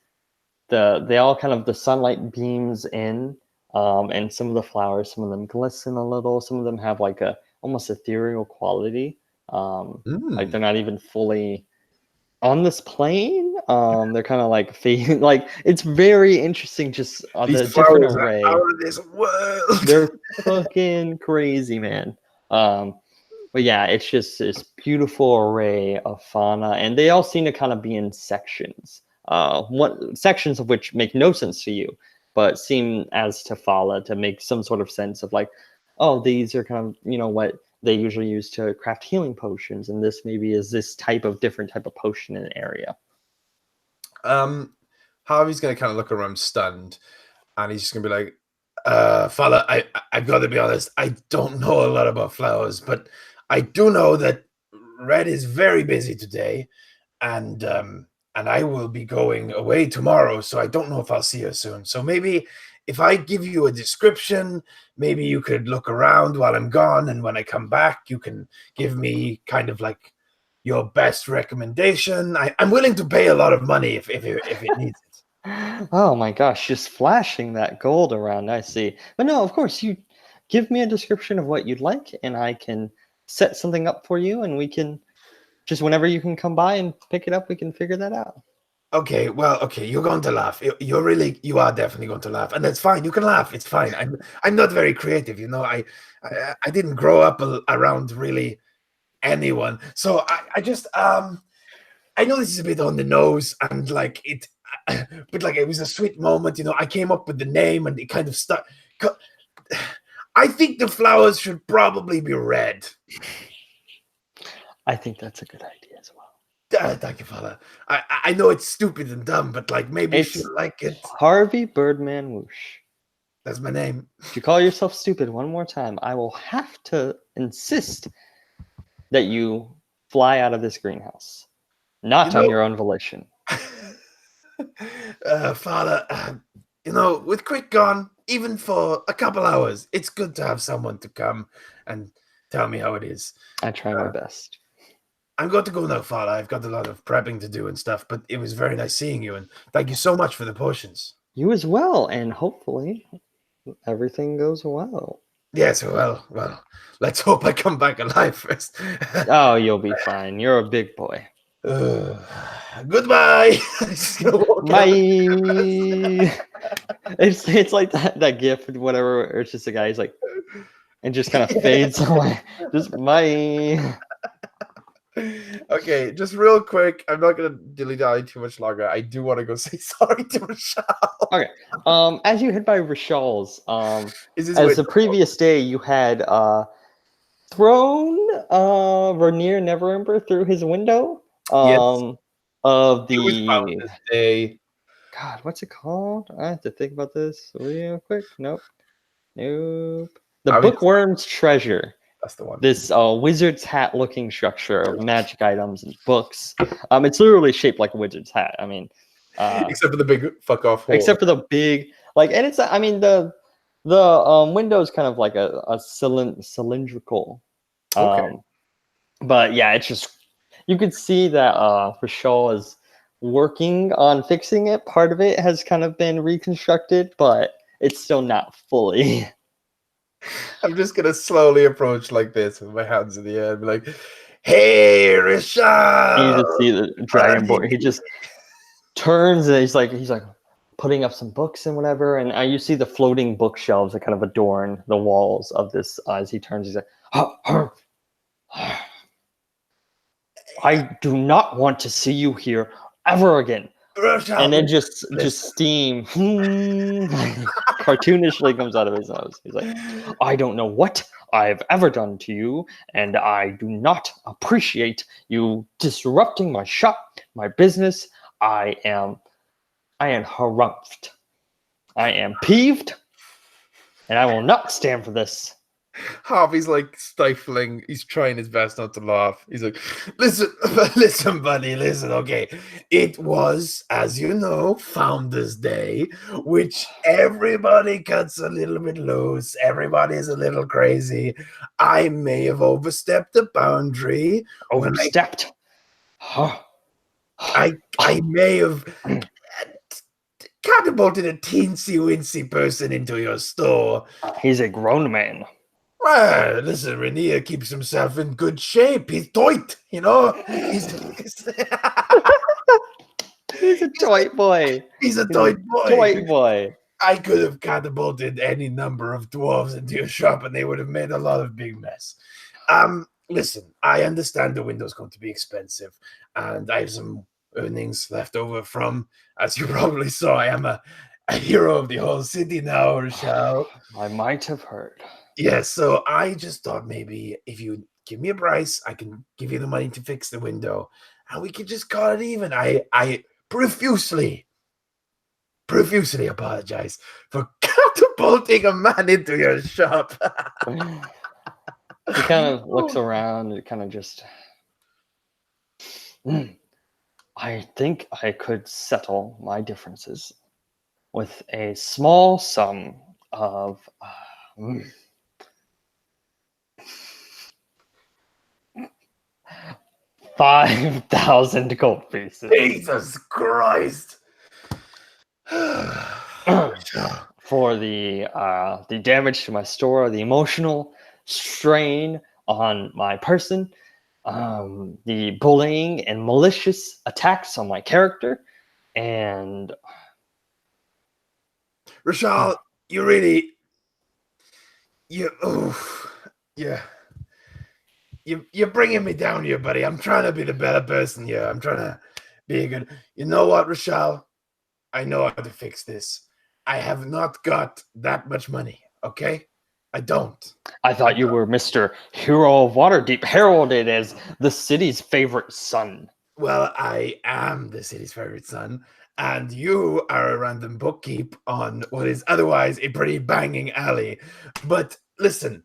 they all kind of, the sunlight beams in, and some of the flowers, some of them glisten a little, some of them have like a almost ethereal quality. Like they're not even fully on this plane. They're kind of like fading. Like, it's very interesting, just the different array. Out of this world. They're fucking crazy, man. But yeah, it's just this beautiful array of fauna, and they all seem to kind of be in sections. What sections of which make no sense to you, but seem as to Fala to make some sort of sense of like, oh, these are kind of what they usually use to craft healing potions, and this maybe is this different type of potion in an area. Harvey's gonna kind of look around stunned, and he's just gonna be like, fella, I've got to be honest, I don't know a lot about flowers, but I do know that Red is very busy today, and I will be going away tomorrow, so I don't know if I'll see her soon. So maybe if I give you a description, maybe you could look around while I'm gone, and when I come back, you can give me kind of like your best recommendation. I'm willing to pay a lot of money if it needs it. Oh my gosh, just flashing that gold around. I see. But no, of course, you give me a description of what you'd like, and I can set something up for you, and we can just whenever you can come by and pick it up, we can figure that out. Okay, well, okay, you're going to laugh. You are definitely going to laugh, and that's fine. You can laugh. It's fine. I'm not very creative, I didn't grow up around really anyone, so I just I know this is a bit on the nose, and like it, but like it was a sweet moment. I came up with the name, and it kind of stuck. I think the flowers should probably be red. I think that's a good idea as well. Thank you, fella. I know it's stupid and dumb, but like maybe It's she'll like it. Harvey Birdman Whoosh. That's my name. If you call yourself stupid one more time, I will have to insist that you fly out of this greenhouse, not on your own volition. Father, with Quick gone, even for a couple hours, it's good to have someone to come and tell me how it is. I try my best. I'm going to go now, Father. I've got a lot of prepping to do and stuff, but it was very nice seeing you, and thank you so much for the potions. You as well, and hopefully everything goes well. Yes, well, let's hope I come back alive first. Oh, you'll be fine. You're a big boy. Goodbye. Bye. It's like that gif, whatever. It's just a guy. He's like, and just kind of fades away. Just bye. Okay, just real quick. I'm not gonna dilly-dally too much longer. I do want to go say sorry to Rochelle. Okay. As you head by Rochelle's, as the previous day, you had thrown Vernier Neverember through his window. Yes. Of It was found the this day. God, what's it called? I have to think about this real quick. Nope. The Bookworm's Treasure. That's the one. This wizard's hat looking structure of magic items and books. It's literally shaped like a wizard's hat. I mean, except for the big fuck off hole. Except for the big, like, and it's, I mean, the window is kind of like a cylindrical. Okay. But yeah, it's just, you could see that Rochelle is working on fixing it. Part of it has kind of been reconstructed, but it's still not fully. I'm just gonna slowly approach like this with my hands in the air and be like, "Hey, Rochelle!" You just see the dragonborn. He just turns and he's like putting up some books and whatever, and you see the floating bookshelves that kind of adorn the walls of this. As he turns, he's like, I do not want to see you here ever again. Rochelle, and then just steam cartoonishly comes out of his nose. He's like, I don't know what I've ever done to you, and I do not appreciate you disrupting my shop, my business. I am harumphed. I am peeved, and I will not stand for this. Harvey's like stifling. He's trying his best not to laugh. He's like, listen, buddy, listen. Okay, it was, as you know, Founders Day, which everybody cuts a little bit loose. Everybody's a little crazy. I may have overstepped the boundary. Overstepped? I may have catapulted a teensy-wincy person into your store. He's a grown man. Well, listen, Rainier keeps himself in good shape. He's tight, you know. He's a toy boy. He's a toy boy. Toy boy. I could have catapulted any number of dwarves into your shop, and they would have made a lot of big mess. Listen, I understand the window's going to be expensive, and I have some earnings left over from, as you probably saw, I am a hero of the whole city now, Rochelle. I might have heard. Yes, so I just thought maybe if you give me a price, I can give you the money to fix the window, and we could just call it even. I profusely apologize for catapulting a man into your shop. He kind of looks around and kind of just. I think I could settle my differences with a small sum of 5,000 gold pieces. Jesus Christ! For the damage to my store, the emotional strain on my person, the bullying and malicious attacks on my character, and Rashal, you're bringing me down here, buddy. I'm trying to be the better person here. I'm trying to be a good. You know what, Rashal? I know how to fix this. I have not got that much money. Okay, I don't. I thought you were Mr. Hero of Waterdeep, heralded as the city's favorite son. Well, I am the city's favorite son, and you are a random bookkeep on what is otherwise a pretty banging alley. But listen,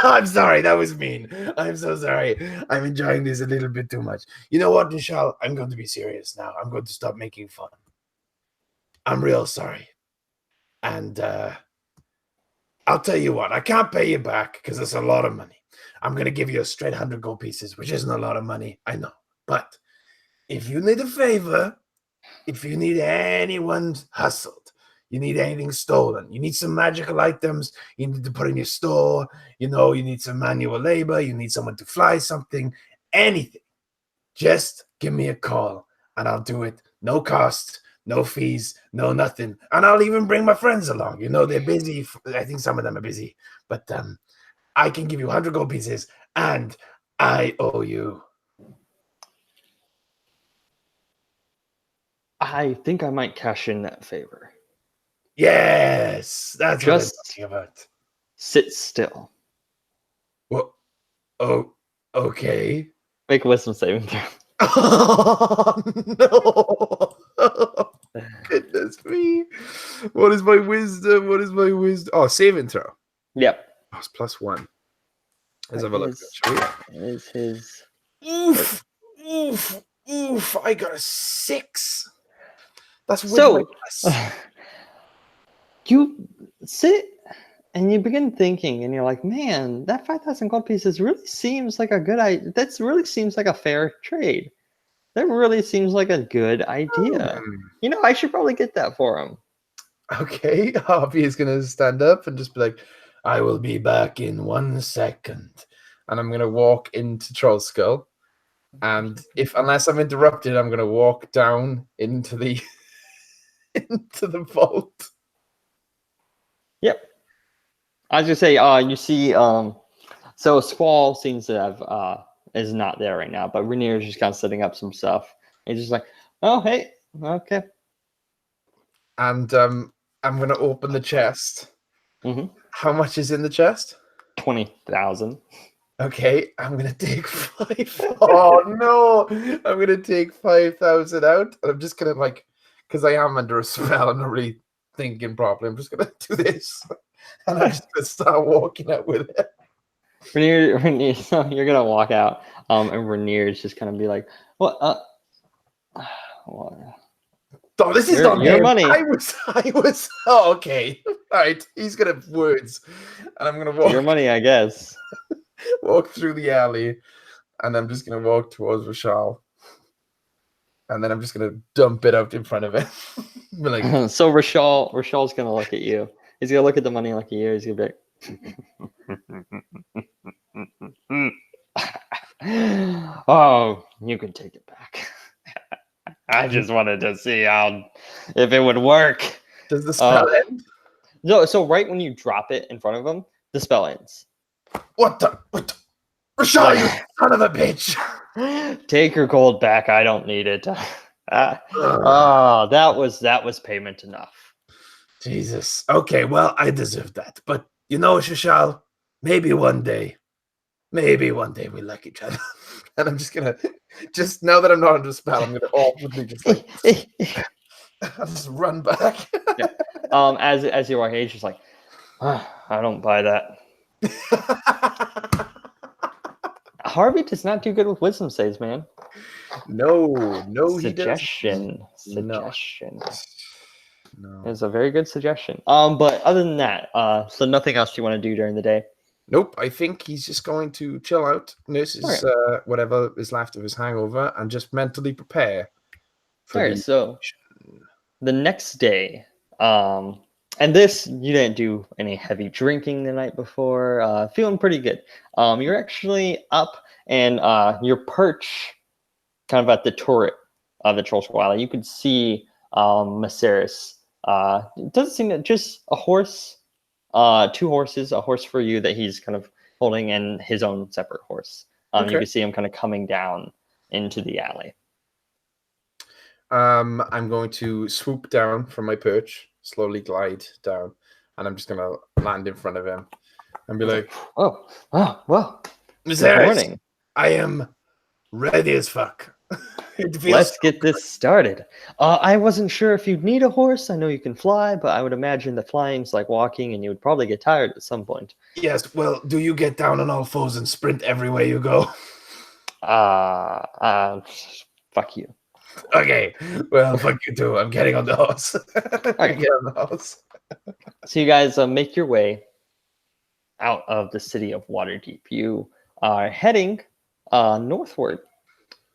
I'm sorry, that was mean. I'm so sorry. I'm enjoying this a little bit too much. You know what, Michelle? I'm going to be serious now. I'm going to stop making fun. I'm real sorry. And I'll tell you what, I can't pay you back because it's a lot of money. I'm going to give you a straight 100 gold pieces, which isn't a lot of money, I know. But if you need a favor, if you need anyone hustled, you need anything stolen, you need some magical items, you need to put in your store, you need some manual labor, you need someone to fly something, anything, just give me a call and I'll do it. No cost, no fees, no nothing. And I'll even bring my friends along. They're busy. I think some of them are busy. But I can give you 100 gold pieces and I owe you. I think I might cash in that favor. Yes, that's Just what I'm talking about. sit still. Well, oh, okay. Make a wisdom saving throw. Oh, no. Oh, goodness me. What is my wisdom? Oh, saving throw. Yep. Oh, it's +1. Let's That have a look. is his. Oof. I got a 6. That's with So, my you sit and you begin thinking, and you're like, man, that 5,000 gold pieces really seems like a good idea. That really seems like a fair trade. That really seems like a good idea. I should probably get that for him. Okay, Harvey is going to stand up and just be like, I will be back in 1 second. And I'm going to walk into Troll Skull. And unless I'm interrupted, I'm going to walk down into the vault. Yep. I was gonna say, you see, so Squall seems to have is not there right now, but Rainier's just kind of setting up some stuff. He's just like, oh hey, okay. And I'm gonna open the chest. Mm-hmm. How much is in the chest? 20,000. Okay, I'm gonna take 5. Oh no! I'm gonna take 5,000 out, and I'm just gonna because I am under a spell. I'm not really thinking properly. I'm just gonna do this, and I'm just gonna start walking out with it. Rainier, so you're gonna walk out, and Rainier's just kind of be like, what? What? Oh, this is Your him. money. I was. Oh, okay. All right. He's gonna have words, and I'm gonna walk. Your money, I guess. Walk through the alley, and I'm just gonna walk towards Rashal, and then I'm just gonna dump it out in front of it. So Rashal's gonna look at you. He's gonna look at the money like you. He's gonna be like, oh, you can take it back. I just wanted to see if it would work. Does the spell end? No, so right when you drop it in front of him, the spell ends. What the? Rashad, you son of a bitch! Take your gold back. I don't need it. That was payment enough. Jesus. Okay, well, I deserve that. But you know, Shishal, maybe one day we like each other. And I'm just gonna, just now that I'm not under spell, I'm gonna awkwardly just like, I'll just run back. Yeah. As you are, he's just like, I don't buy that. Harvey does not do good with wisdom saves, man. No, he does. Suggestion. No. It's a very good suggestion. But other than that, so nothing else you want to do during the day? Nope. I think he's just going to chill out, nurse his whatever is left of his hangover, and just mentally prepare for All right. So the next day, and this you didn't do any heavy drinking the night before. Feeling pretty good. You're actually up, and your perch, kind of at the turret of the Trollswala. You could see Maceris. It doesn't seem that just a horse, 2 horses, a horse for you that he's kind of holding, and his own separate horse. Okay. You can see him kind of coming down into the alley. I'm going to swoop down from my perch, slowly glide down, and I'm just gonna land in front of him and be like, "Oh, well, Good morning. I am ready as fuck. Let's get this started. I wasn't sure if you'd need a horse. I know you can fly, but I would imagine that flying's like walking, and you would probably get tired at some point." Yes, well, do you get down on all fours and sprint everywhere you go? Fuck you. Okay, well, fuck you too. I'm getting on the horse. Okay. Get on the horse. So you guys make your way out of the city of Waterdeep. You are heading northward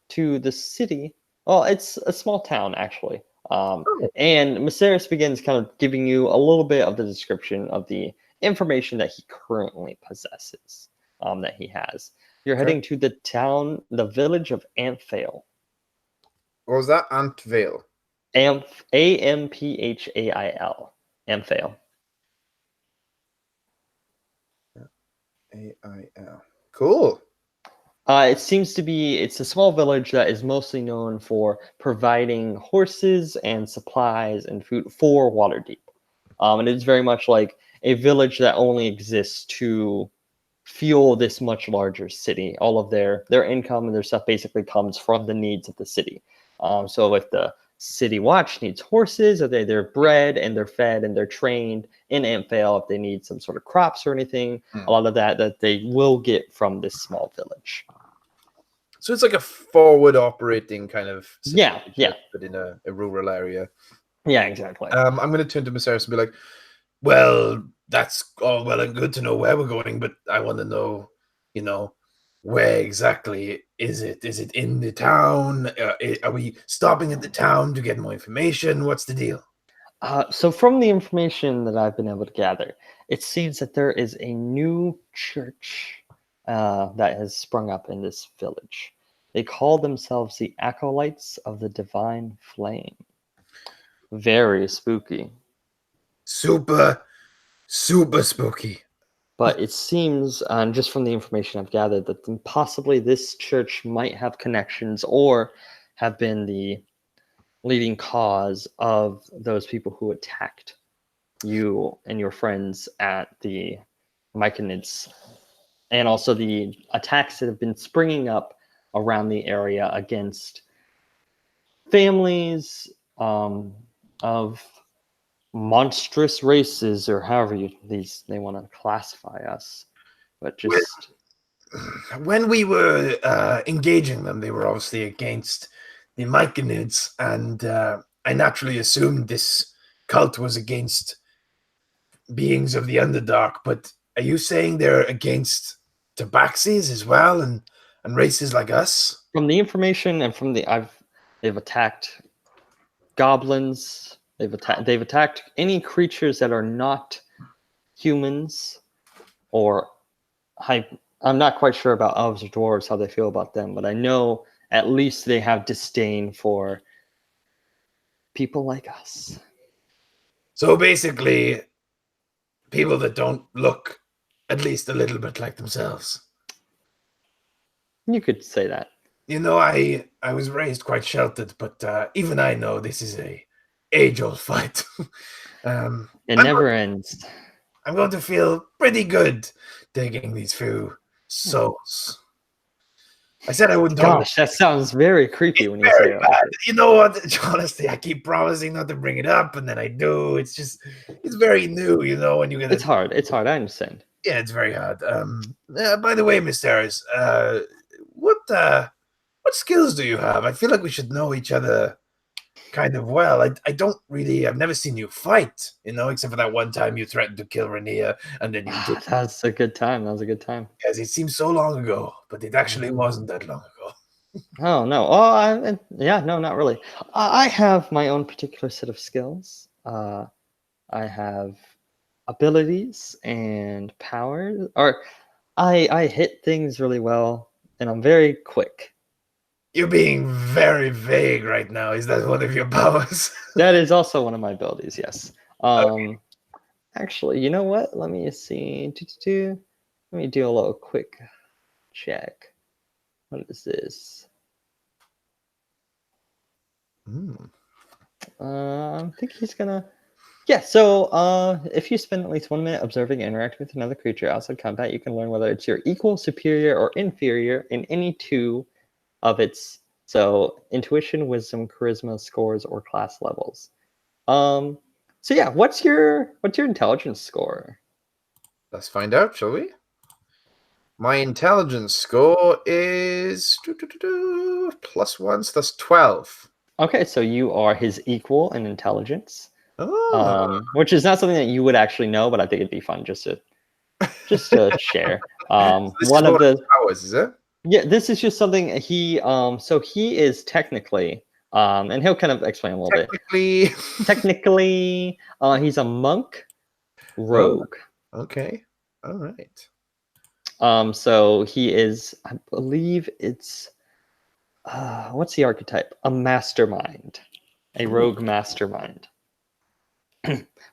to the city. Well, it's a small town, actually. And Maceris begins kind of giving you a little bit of the description of the information that he currently possesses, that he has. You're heading to the village of Amphale. what was that? Antvale. Amphail. Amphale. AIL. Cool. It seems to be, it's a small village that is mostly known for providing horses and supplies and food for Waterdeep. And it's very much like a village that only exists to fuel this much larger city. All of their income and their stuff basically comes from the needs of the city. So if the City Watch needs horses, or they're bred and they're fed and they're trained in Amphale, if they need some sort of crops or anything, a lot of that they will get from this small village. So it's like a forward operating kind of Yeah, but in a rural area. Yeah, exactly. I'm going to turn to Maceris and be like, Well, that's all well and good to know where we're going, but I want to know, where exactly is it? Is it in the town? Are we stopping at the town to get more information? What's the deal? So from the information that I've been able to gather, it seems that there is a new church that has sprung up in this village. They call themselves the Acolytes of the Divine Flame. Very spooky. Super spooky. But it seems, just from the information I've gathered, that possibly this church might have connections or have been the leading cause of those people who attacked you and your friends at the Myconids, and also the attacks that have been springing up around the area against families of monstrous races, or however they want to classify us. But just when we were engaging them, they were obviously against the Myconids, and I naturally assumed this cult was against beings of the Underdark. But are you saying they're against Tabaxis as well, and races like us? from the information and from they've attacked goblins. They've attacked any creatures that are not humans, or I'm not quite sure about elves or dwarves, how they feel about them, but I know at least they have disdain for people like us. So basically, people that don't look at least a little bit like themselves. You could say that. You know, I was raised quite sheltered, but even I know this is a age-old fight. It never ends. I'm going to feel pretty good taking these few souls. I said I wouldn't talk. Gosh, that sounds very creepy when you say Very it. bad. You know what? Honestly, I keep promising not to bring it up, and then I do. It's very new, you know. When you get It's hard. It's hard. I understand. yeah, it's very hard. By the way, Miss Harris, what skills do you have? I feel like we should know each other kind of well. I don't really. I've never seen you fight, you know, except for that one time you threatened to kill Rainier, and then you did. That's a good time. That was a good time. Yes, it seems so long ago, but it actually wasn't that long ago. Oh no! Oh, yeah, no, not really. I have my own particular set of skills. I have abilities and powers. Or I hit things really well, and I'm very quick. You're being very vague right now. Is that one of your powers? That is also one of my abilities. Yes. Okay. Actually, you know what? Let me see. Let me do a little quick check. What is this? I think he's gonna. Yeah. So, if you spend at least 1 minute observing and interacting with another creature outside combat, you can learn whether it's your equal, superior, or inferior in any two of its intuition, wisdom, charisma scores, or class levels. So yeah, what's your intelligence score? Let's find out, shall we? My intelligence score is +1, so that's 12. Okay, so you are his equal in intelligence. Oh. Which is not something that you would actually know, but I think it'd be fun just to share. This One is of the powers, is it? yeah, this is just something he so he is technically and he'll kind of explain a little bit. Technically, he's a monk rogue. Oh, okay. All right. So he is, I believe it's what's the archetype? A mastermind, a rogue mastermind.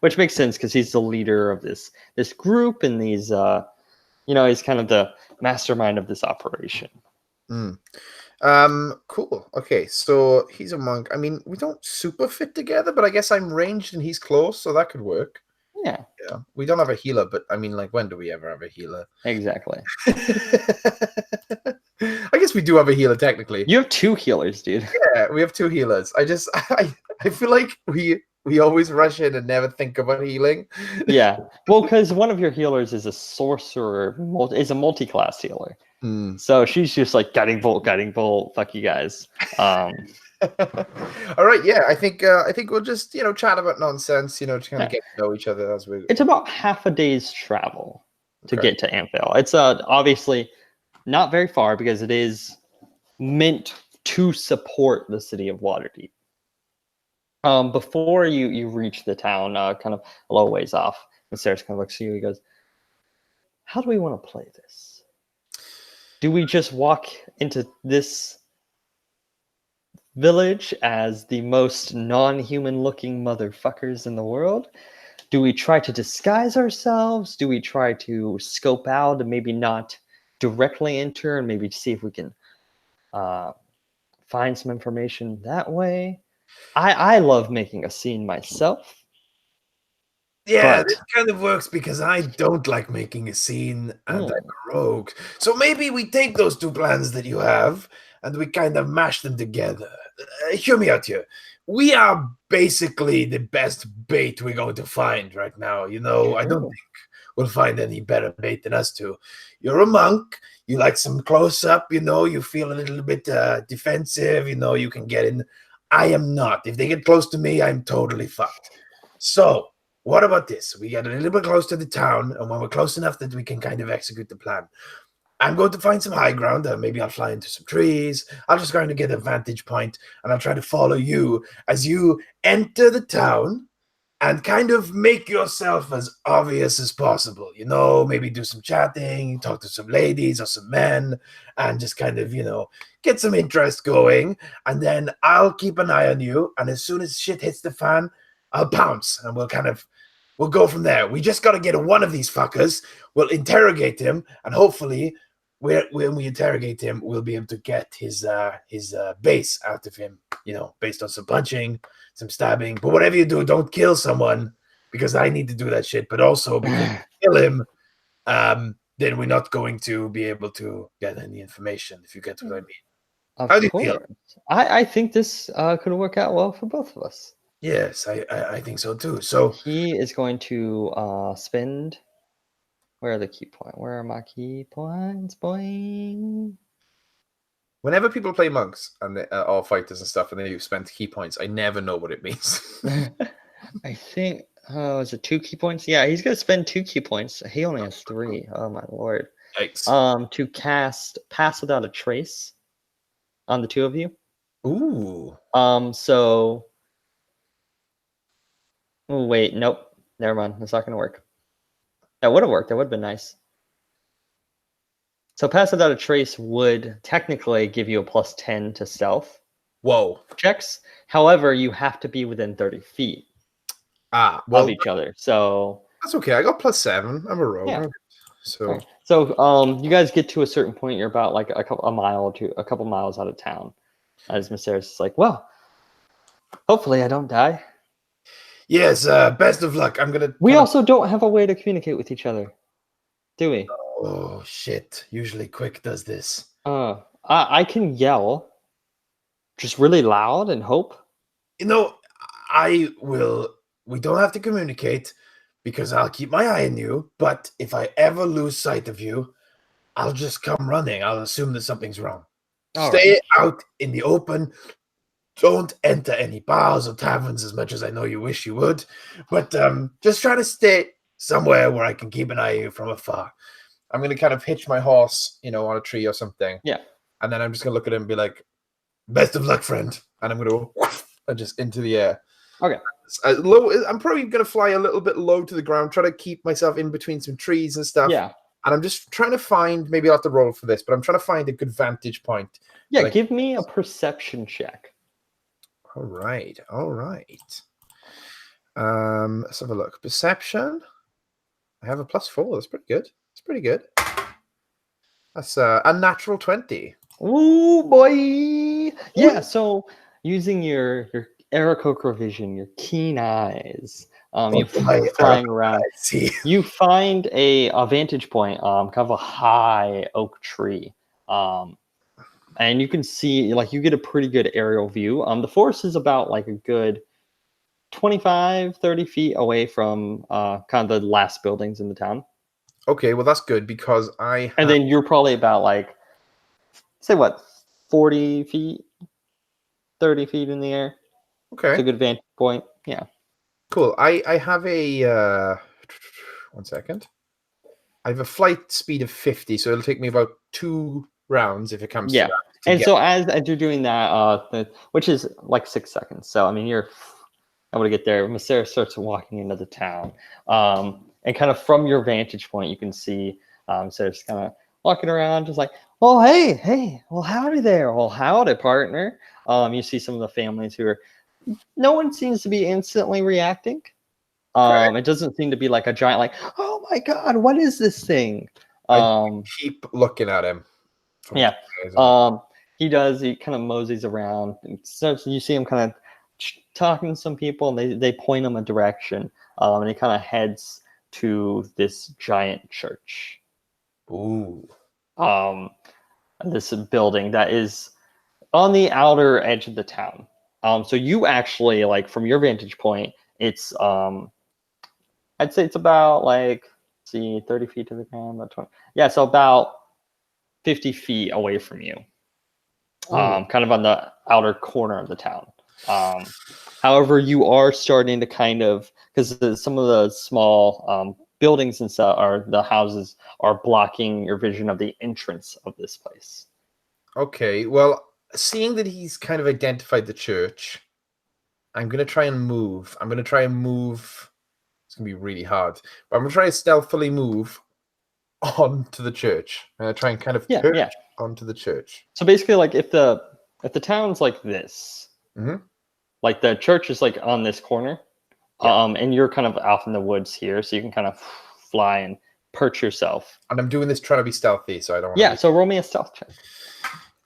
Which makes sense because he's the leader of this group and these he's kind of the mastermind of this operation. Cool. Okay, so he's a monk. I mean, we don't super fit together, but I guess I'm ranged and he's close, so that could work. Yeah. We don't have a healer, but I mean, like, when do we ever have a healer? Exactly. I guess we do have a healer technically. You have 2 healers, dude. Yeah, we have 2 healers. I feel like we always rush in and never think about healing. Yeah. Well, because one of your healers is a sorcerer, is a multi-class healer. So she's just like guiding bolt, fuck you guys. All right, yeah, I think we'll just chat about nonsense, just kind of get to know each other as we. It's about half a day's travel to get to Amphill. It's obviously not very far because it is meant to support the city of Waterdeep. Before you reach the town, kind of a little ways off, and Sarah's kind of looks at you. He goes, "How do we want to play this? Do we just walk into this village as the most non-human looking motherfuckers in the world? Do we try to disguise ourselves? Do we try to scope out and maybe not directly enter and maybe see if we can find some information that way?" I love making a scene myself. Yeah, this kind of works because I don't like making a scene and I'm a rogue. So maybe we take those 2 plans that you have and we kind of mash them together. Hear me out here. We are basically the best bait we're going to find right now. I don't think we'll find any better bait than us 2. You're a monk. You like some close up, you feel a little bit defensive, you can get in. I am not. If they get close to me, I'm totally fucked. So what about this? We get a little bit close to the town, and when we're close enough that we can kind of execute the plan, I'm going to find some high ground. Maybe I'll fly into some trees. I'll just going to get a vantage point, and I'll try to follow you as you enter the town and kind of make yourself as obvious as possible. Maybe do some chatting, talk to some ladies or some men, and just kind of, get some interest going. And then I'll keep an eye on you, and as soon as shit hits the fan, I'll pounce, and we'll go from there. We just got to get one of these fuckers. We'll interrogate him, and hopefully, when we interrogate him, we'll be able to get his base out of him. You know, based on some punching, some stabbing. But whatever you do, don't kill someone because I need to do that shit. But also because if you kill him, then we're not going to be able to get any information. If you get what I mean. Of How do you course. feel? I think this could work out well for both of us. Yes, I think so too. So He is going to spend. Where are the key points? Where are my key points? Boing. Whenever people play monks and or fighters and stuff, and they spend key points, I never know what it means. I think. Oh, is it 2 key points? Yeah, he's gonna spend 2 key points. He only has 3. Oh my lord. Yikes. To cast Pass Without a Trace on the 2 of you. Ooh. So. Oh wait, nope. Never mind. That's not gonna work. That would have worked. That would have been nice. So Pass Without a Trace would technically give you a +10 to stealth Whoa. checks. However, you have to be within 30 feet Well, of each other. So that's okay. I got +7. I'm a rogue. Yeah. So okay. So you guys get to a certain point. You're about like a couple miles out of town. As Mysteris is like, well, hopefully I don't die. yes, best of luck. I'm gonna. We also don't have a way to communicate with each other, do we? Oh shit! Usually, Quick does this. I can yell, just really loud, and hope. You know, I will. We don't have to communicate because I'll keep my eye on you. But if I ever lose sight of you, I'll just come running. I'll assume that something's wrong. Stay out in the open. Don't enter any bars or taverns as much as I know you wish you would. But just try to stay somewhere where I can keep an eye on you from afar. I'm gonna kind of hitch my horse, on a tree or something. Yeah. And then I'm just gonna look at him and be like, best of luck, friend. And I'm gonna go and just into the air. Okay. I'm probably gonna fly a little bit low to the ground, try to keep myself in between some trees and stuff. Yeah. And I'm just trying to find, maybe I'll have to roll for this, but I'm trying to find a good vantage point. Yeah, give me a perception check. All right. Let's have a look. Perception. I have a +4. That's pretty good. It's pretty good. That's a natural 20. Ooh, boy. Yeah, so using your Aarakocra vision, your keen eyes, you're flying around. You find a vantage point, kind of a high oak tree. And you can see, like, you get a pretty good aerial view. The forest is about like a good 25, 30 feet away from kind of the last buildings in the town. Okay, well, that's good because And then you're probably about like, say what, 40 feet, 30 feet in the air. Okay. It's a good vantage point. Yeah. Cool. I have a, 1 second. I have a flight speed of 50, so it'll take me about 2 rounds if it comes to that. And so as you're doing that, which is like 6 seconds. So, I mean, you're able to get there. Mysteris starts walking into the town. And kind of from your vantage point, you can see Mysteris kind of walking around just like, oh, hey, well, howdy there. Well, howdy, partner. You see some of the families who are, no one seems to be instantly reacting. It doesn't seem to be like a giant, like, oh my God, what is this thing? I keep looking at him. Yeah. He does. He kind of moseys around. And so you see him kind of talking to some people, and they point him a direction. And he kind of heads to this giant church. Ooh. This building that is on the outer edge of the town. So you actually, like, from your vantage point, it's I'd say it's about like 30 feet to the ground, about 20. Yeah, so about 50 feet away from you. Kind of on the outer corner of the town. However, you are starting to kind of, because some of the small buildings and stuff, the houses are blocking your vision of the entrance of this place. Okay, well, seeing that he's kind of identified the church, I'm going to try and move. It's going to be really hard. But I'm going to try and stealthily move onto the church. I'm going to try and kind of perch onto the church. So basically, like, if the town's like this, mm-hmm. like the church is like on this corner, Yeah. And you're kind of off in the woods here, so you can kind of fly and perch yourself. And I'm doing this trying to be stealthy, so I don't want Yeah, so roll me a stealth check.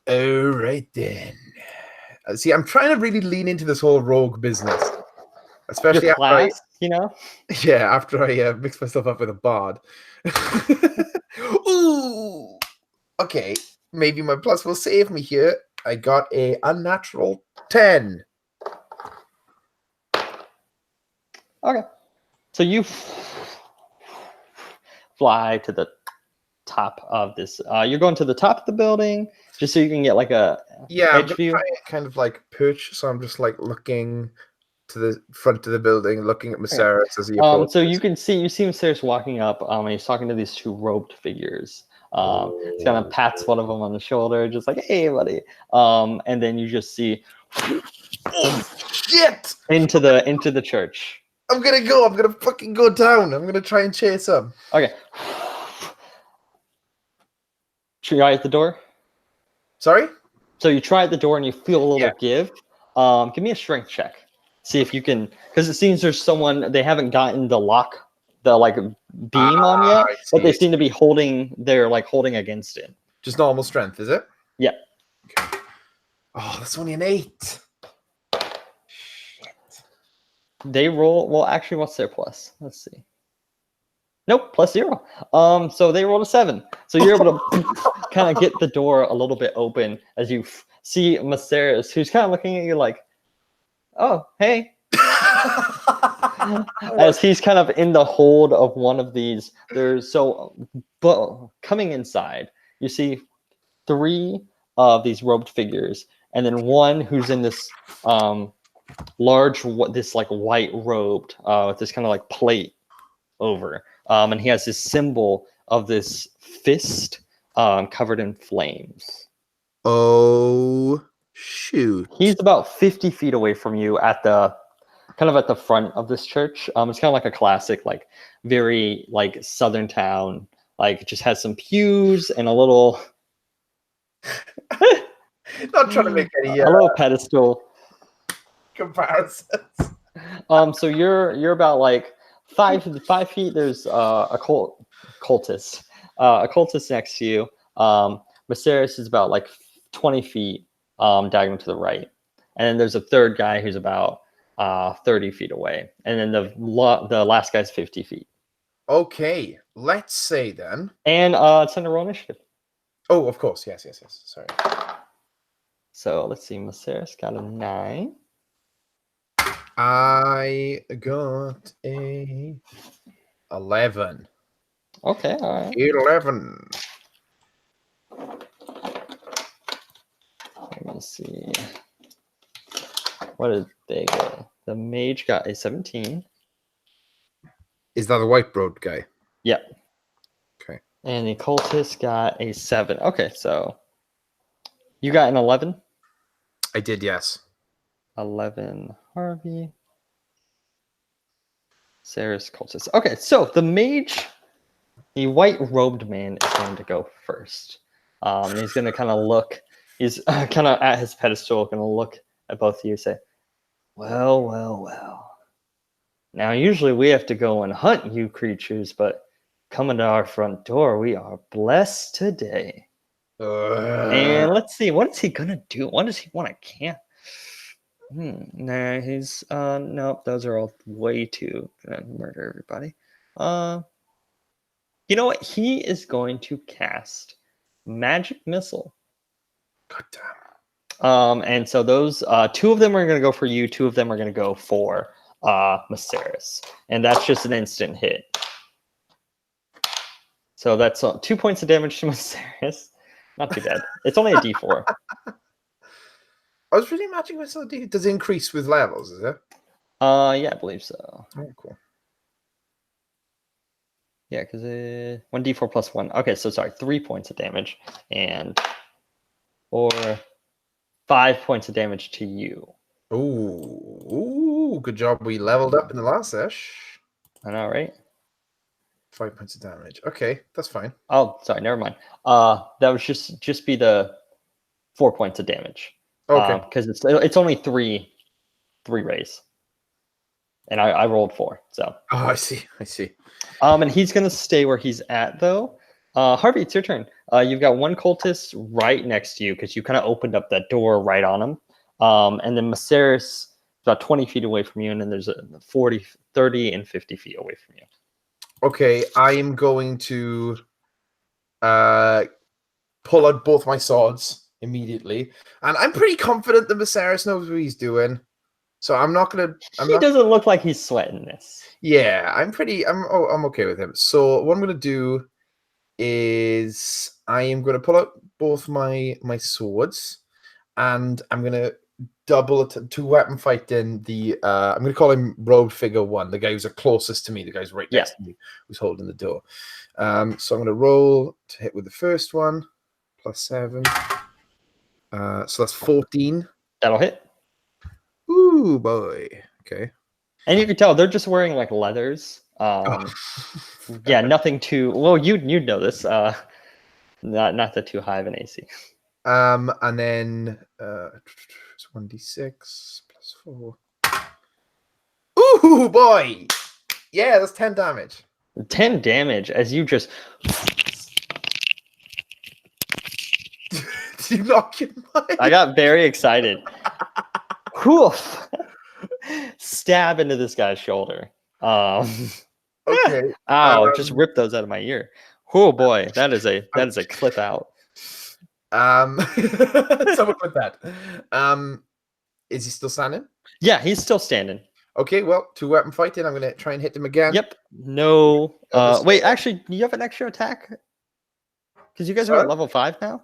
All right then. See, I'm trying to really lean into this whole rogue business, especially Your after I, class, you know? yeah, after I mix myself up with a bard. Ooh. Okay, maybe my plus will save me here. I got a unnatural 10. Okay. So you fly to the top of this. You're going to the top of the building just so you can get like a Yeah, I'm edge gonna view. try and kind of like perch, so I'm just like looking to the front of the building, looking at Maceres as he approaches. So you see Maceres walking up, and he's talking to these two robed figures. He kind of pats one of them on the shoulder, just like, "Hey, buddy." And then you just see Oh shit! into the church. I'm gonna go. I'm gonna fucking go down. I'm gonna try and chase him. Okay. Try at the door. Sorry? So you try at the door and you feel a little Yeah. give. Give me a strength check. See if you can, because it seems there's someone they haven't gotten the lock, the like beam on yet, I but they see. seem to be holding. They're like holding against it. Just normal strength, is it? Yeah. Okay. Oh, that's only an 8. They roll. Well, actually, what's their plus? Let's see. Nope, +0. So they rolled a 7. So you're able to kind of get the door a little bit open as you see Maceres, who's kind of looking at you like, "Oh, hey." As he's kind of in the hold of one of these, but coming inside, you see 3 of these robed figures, and then one who's in this large, this like white robed with this kind of like plate over, and he has this symbol of this fist covered in flames. Oh, shoot. He's about 50 feet away from you at the front of this church. It's kind of like a classic, like very like southern town, like it just has some pews and a little Not trying to make any a little pedestal. comparisons. So you're about like 5 feet. There's a cultist. A cultist next to you. Maceres is about like 20 feet diagonal to the right. And then there's a third guy who's about 30 feet away. And then the last guy's 50 feet. Okay, let's say then. And it's under roll initiative. Oh, of course. Yes. Sorry. So let's see. Maceres got a 9. I got a 11. Okay, all right. 11. Let me see. What did they get? The mage got a 17. Is that the white road guy? Yep. Okay. And the cultist got a 7. Okay, so you got an 11? I did, yes. 11 Harvey. Sarah's cultist. Okay, so the mage, the white robed man, is going to go first. And he's going to kind of look, he's kind of at his pedestal, going to look at both of you and say, well. Now, usually we have to go and hunt you creatures, but coming to our front door, we are blessed today. And let's see, what is he going to do? What does he want to camp? Nah, he's nope, those are all way too gonna murder everybody. You know what? He is going to cast Magic Missile. God damn. And so those 2 of them are gonna go for you, 2 of them are gonna go for Maceres. And that's just an instant hit. So that's 2 points of damage to Maceres. Not too bad. It's only a D4. I was really matching myself. Does it increase with levels, is it? Yeah, I believe so. Oh, cool. Yeah, because 1d4 plus 1. Okay, so sorry, 3 points of damage and or 5 points of damage to you. Ooh, good job. We leveled up in the last sesh. I know, right? 5 points of damage. Okay, that's fine. Oh, sorry, never mind. That would just be the 4 points of damage. Okay. Because it's only three rays. and I rolled 4. So. Oh, I see. I see. And he's gonna stay where he's at though. Harvey, it's your turn. You've got one cultist right next to you because you kind of opened up that door right on him. And then Maceris about 20 feet away from you, and then there's a 40, 30, and 50 feet away from you. Okay, I am going to pull out both my swords immediately, and I'm pretty confident that Viserys knows what he's doing. So I'm not gonna. He doesn't look like he's sweating this. Yeah, I'm okay with him. So what I'm gonna do is I am gonna pull out both my swords, and I'm gonna double it to weapon fighting the I'm gonna call him road figure 1, the guy who's the closest to me, the guy's right next to me who's holding the door. So I'm gonna roll to hit with the first one, +7. So that's 14. That'll hit. Ooh boy. Okay. And you can tell they're just wearing like leathers. Yeah, nothing too well. You'd know this. Not too high of an AC. And then it's 1d6 +4. Ooh boy! Yeah, that's 10 damage. 10 damage as you just. Did you knock your mind? I got very excited. Whew. Stab into this guy's shoulder. Okay. Ow! Just ripped those out of my ear. Oh boy, that is a clip out. Someone put that. Is he still standing? Yeah, he's still standing. Okay, well, 2 weapon fighting. I'm gonna try and hit him again. Yep. No. Wait, actually, do you have an extra attack? Because you guys are at level 5 now.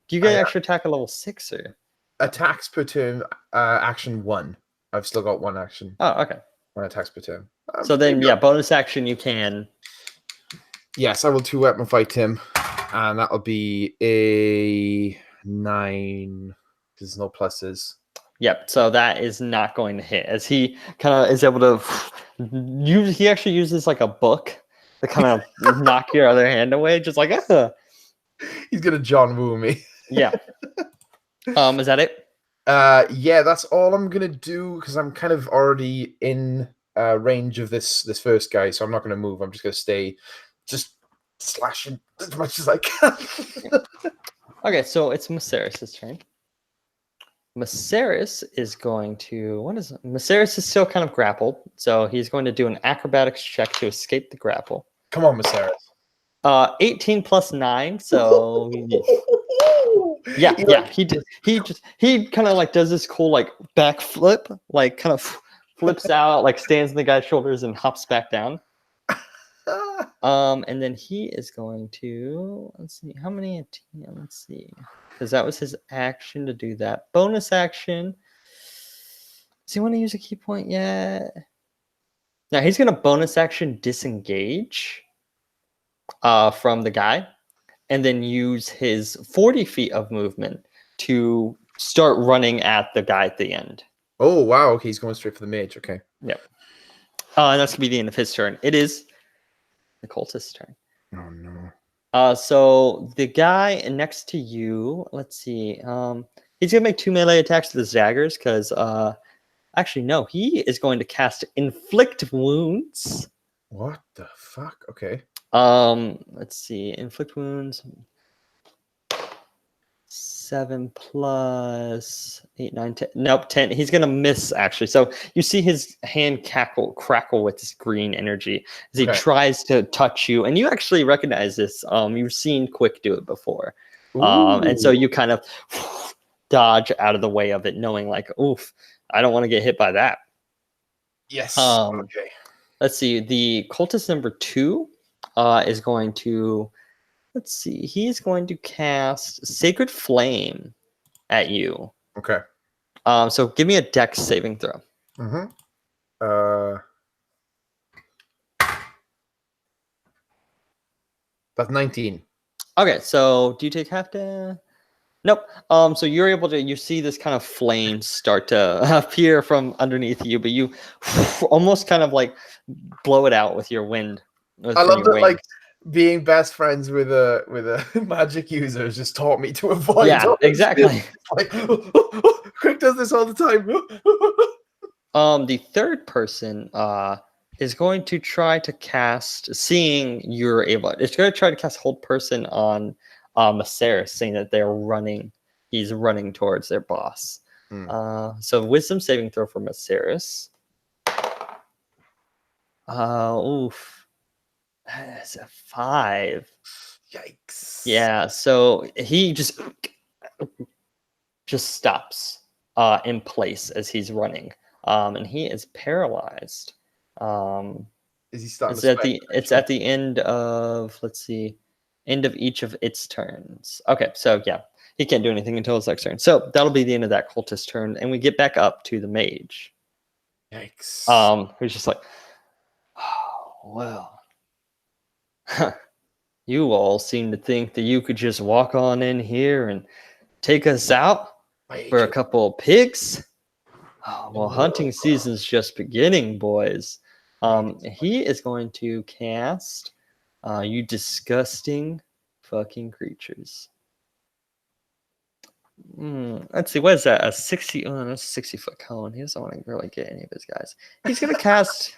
Do you get extra attack at level 6 or attacks per turn? Action 1. I've still got 1 action. Oh, okay. 1 attacks per turn. So then, yeah, bonus action you can. Yes, I will 2 weapon fight him, and that'll be a 9. There's no pluses. Yep. So that is not going to hit, as he kind of is able to use. He actually uses like a book to kind of knock your other hand away, just like. He's gonna John Woo me. Yeah. Is that it? Yeah, that's all I'm gonna do because I'm kind of already in range of this first guy, so I'm not gonna move. I'm just gonna stay, just slashing as much as I can. Okay, so it's Maceris' turn. Maceris is going to. What is it? Maceris is still kind of grappled, so he's going to do an acrobatics check to escape the grapple. Come on, Maceris. 18 plus 9, so yeah. He kind of like does this cool like backflip, like kind of flips out, like stands on the guy's shoulders and hops back down. And then he is going to, let's see, how many, let's see, because that was his action to do that. Bonus action. Does he want to use a key point yet? Now he's going to bonus action disengage from the guy, and then use his 40 feet of movement to start running at the guy at the end. Oh, wow. Okay, he's going straight for the mage. Okay. Yep. And that's going to be the end of his turn. It is the cultist's turn. Oh, no. So the guy next to you, let's see. He's going to make 2 melee attacks with his daggers because, actually, no, he is going to cast Inflict Wounds. What the fuck? Okay. Let's see. Inflict Wounds. 7 plus 8, 9, 10. Nope, 10. He's gonna miss actually. So you see his hand crackle with this green energy as he tries to touch you, and you actually recognize this. You've seen Quick do it before, and so you kind of dodge out of the way of it, knowing like, oof, I don't want to get hit by that. Yes. Okay. Let's see. The cultist number 2 is going to. Let's see. He's going to cast Sacred Flame at you. Okay. So give me a Dex saving throw. Mm-hmm. That's 19. Okay. So do you take half damage? Nope. So you're able to. You see this kind of flame start to appear from underneath you, but you almost kind of like blow it out with your wind. I love that. Like. Being best friends with a magic user has just taught me to avoid. Yeah, exactly. Like, Quick does this all the time. The third person is going to try to cast, seeing you're able, it's going to try to cast hold person on Maceris, saying that they're running. He's running towards their boss. So wisdom saving throw for Maceris. Oof. That's a 5. Yikes. Yeah, so he just stops in place as he's running. And he is paralyzed. Is he starting It's at the end of, let's see, end of each of its turns. Okay, so yeah, he can't do anything until his next turn. So that'll be the end of that cultist turn, and we get back up to the mage. Yikes. Who's just like, oh, well, you all seem to think that you could just walk on in here and take us out for a couple of pigs. Oh, well, hunting season's just beginning, boys. He is going to cast you disgusting fucking creatures. Let's see, what is that? A 60? Oh, that's a 60-foot cone. He doesn't want to really get any of his guys. He's gonna cast.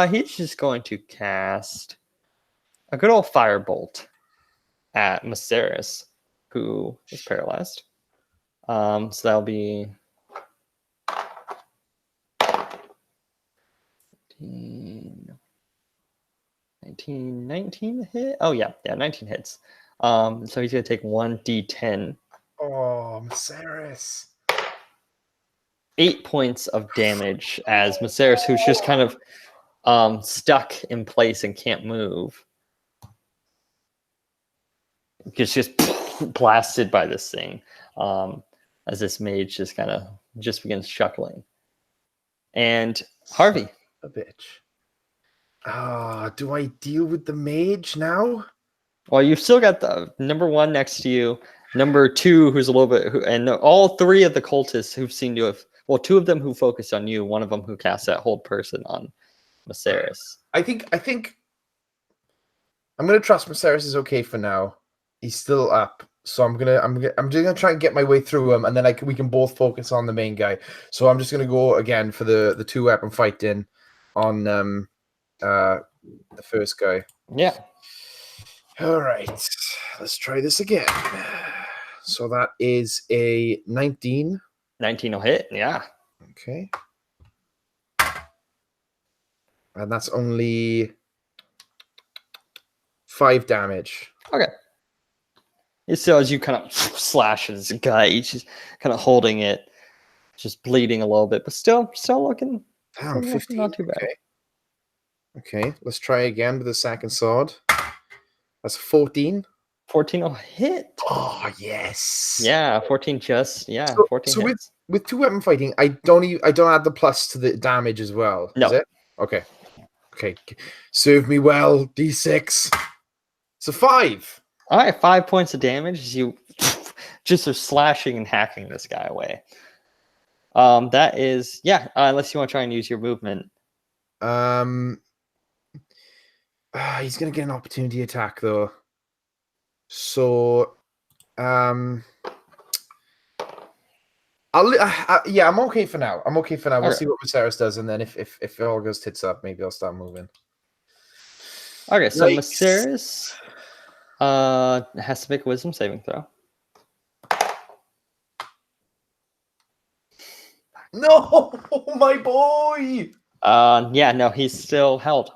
He's just going to cast a good old firebolt at Maceris, who is paralyzed. So that'll be 19 hit. Oh yeah, 19 hits. So he's gonna take 1d10. Oh, Maceris. 8 points of damage as Maceris, who's just kind of stuck in place and can't move, gets just blasted by this thing. As this mage just begins chuckling. And Harvey. A bitch. Do I deal with the mage now? Well, you've still got the number 1 next to you, number 2 who's a little bit, and all 3 of the cultists who've seen you have, well, 2 of them who focused on you, 1 of them who cast that hold person on Maceris. I think I'm gonna trust Maceris is okay for now. He's still up, so I'm just gonna try and get my way through him, and then we can both focus on the main guy. So I'm just gonna go again for the 2-weapon fighting on the first guy. Yeah. All right, let's try this again. So that is a 19. 19 will hit, yeah. Okay. And that's only 5 damage. Okay. So as you kind of slash his gut, he's just kind of holding it, just bleeding a little bit, but still looking, Damn, 15. not too bad. Okay, let's try again with the second sword. That's 14. 14 will hit. Oh, yes. Yeah, 14 just, yeah, So, 14 so hits. with 2-weapon fighting, I don't add the plus to the damage as well. No. Is it? Okay. Serve me well, D6. It's a 5. All right, 5 points of damage as you just are slashing and hacking this guy away. That is, unless you want to try and use your movement. He's gonna get an opportunity attack though. So, I'm okay for now. We'll see what Maceris does, and then if it all goes tits up, maybe I'll start moving. Okay, so Yikes. Maceris has to make a wisdom saving throw. No, my boy. No, he's still held.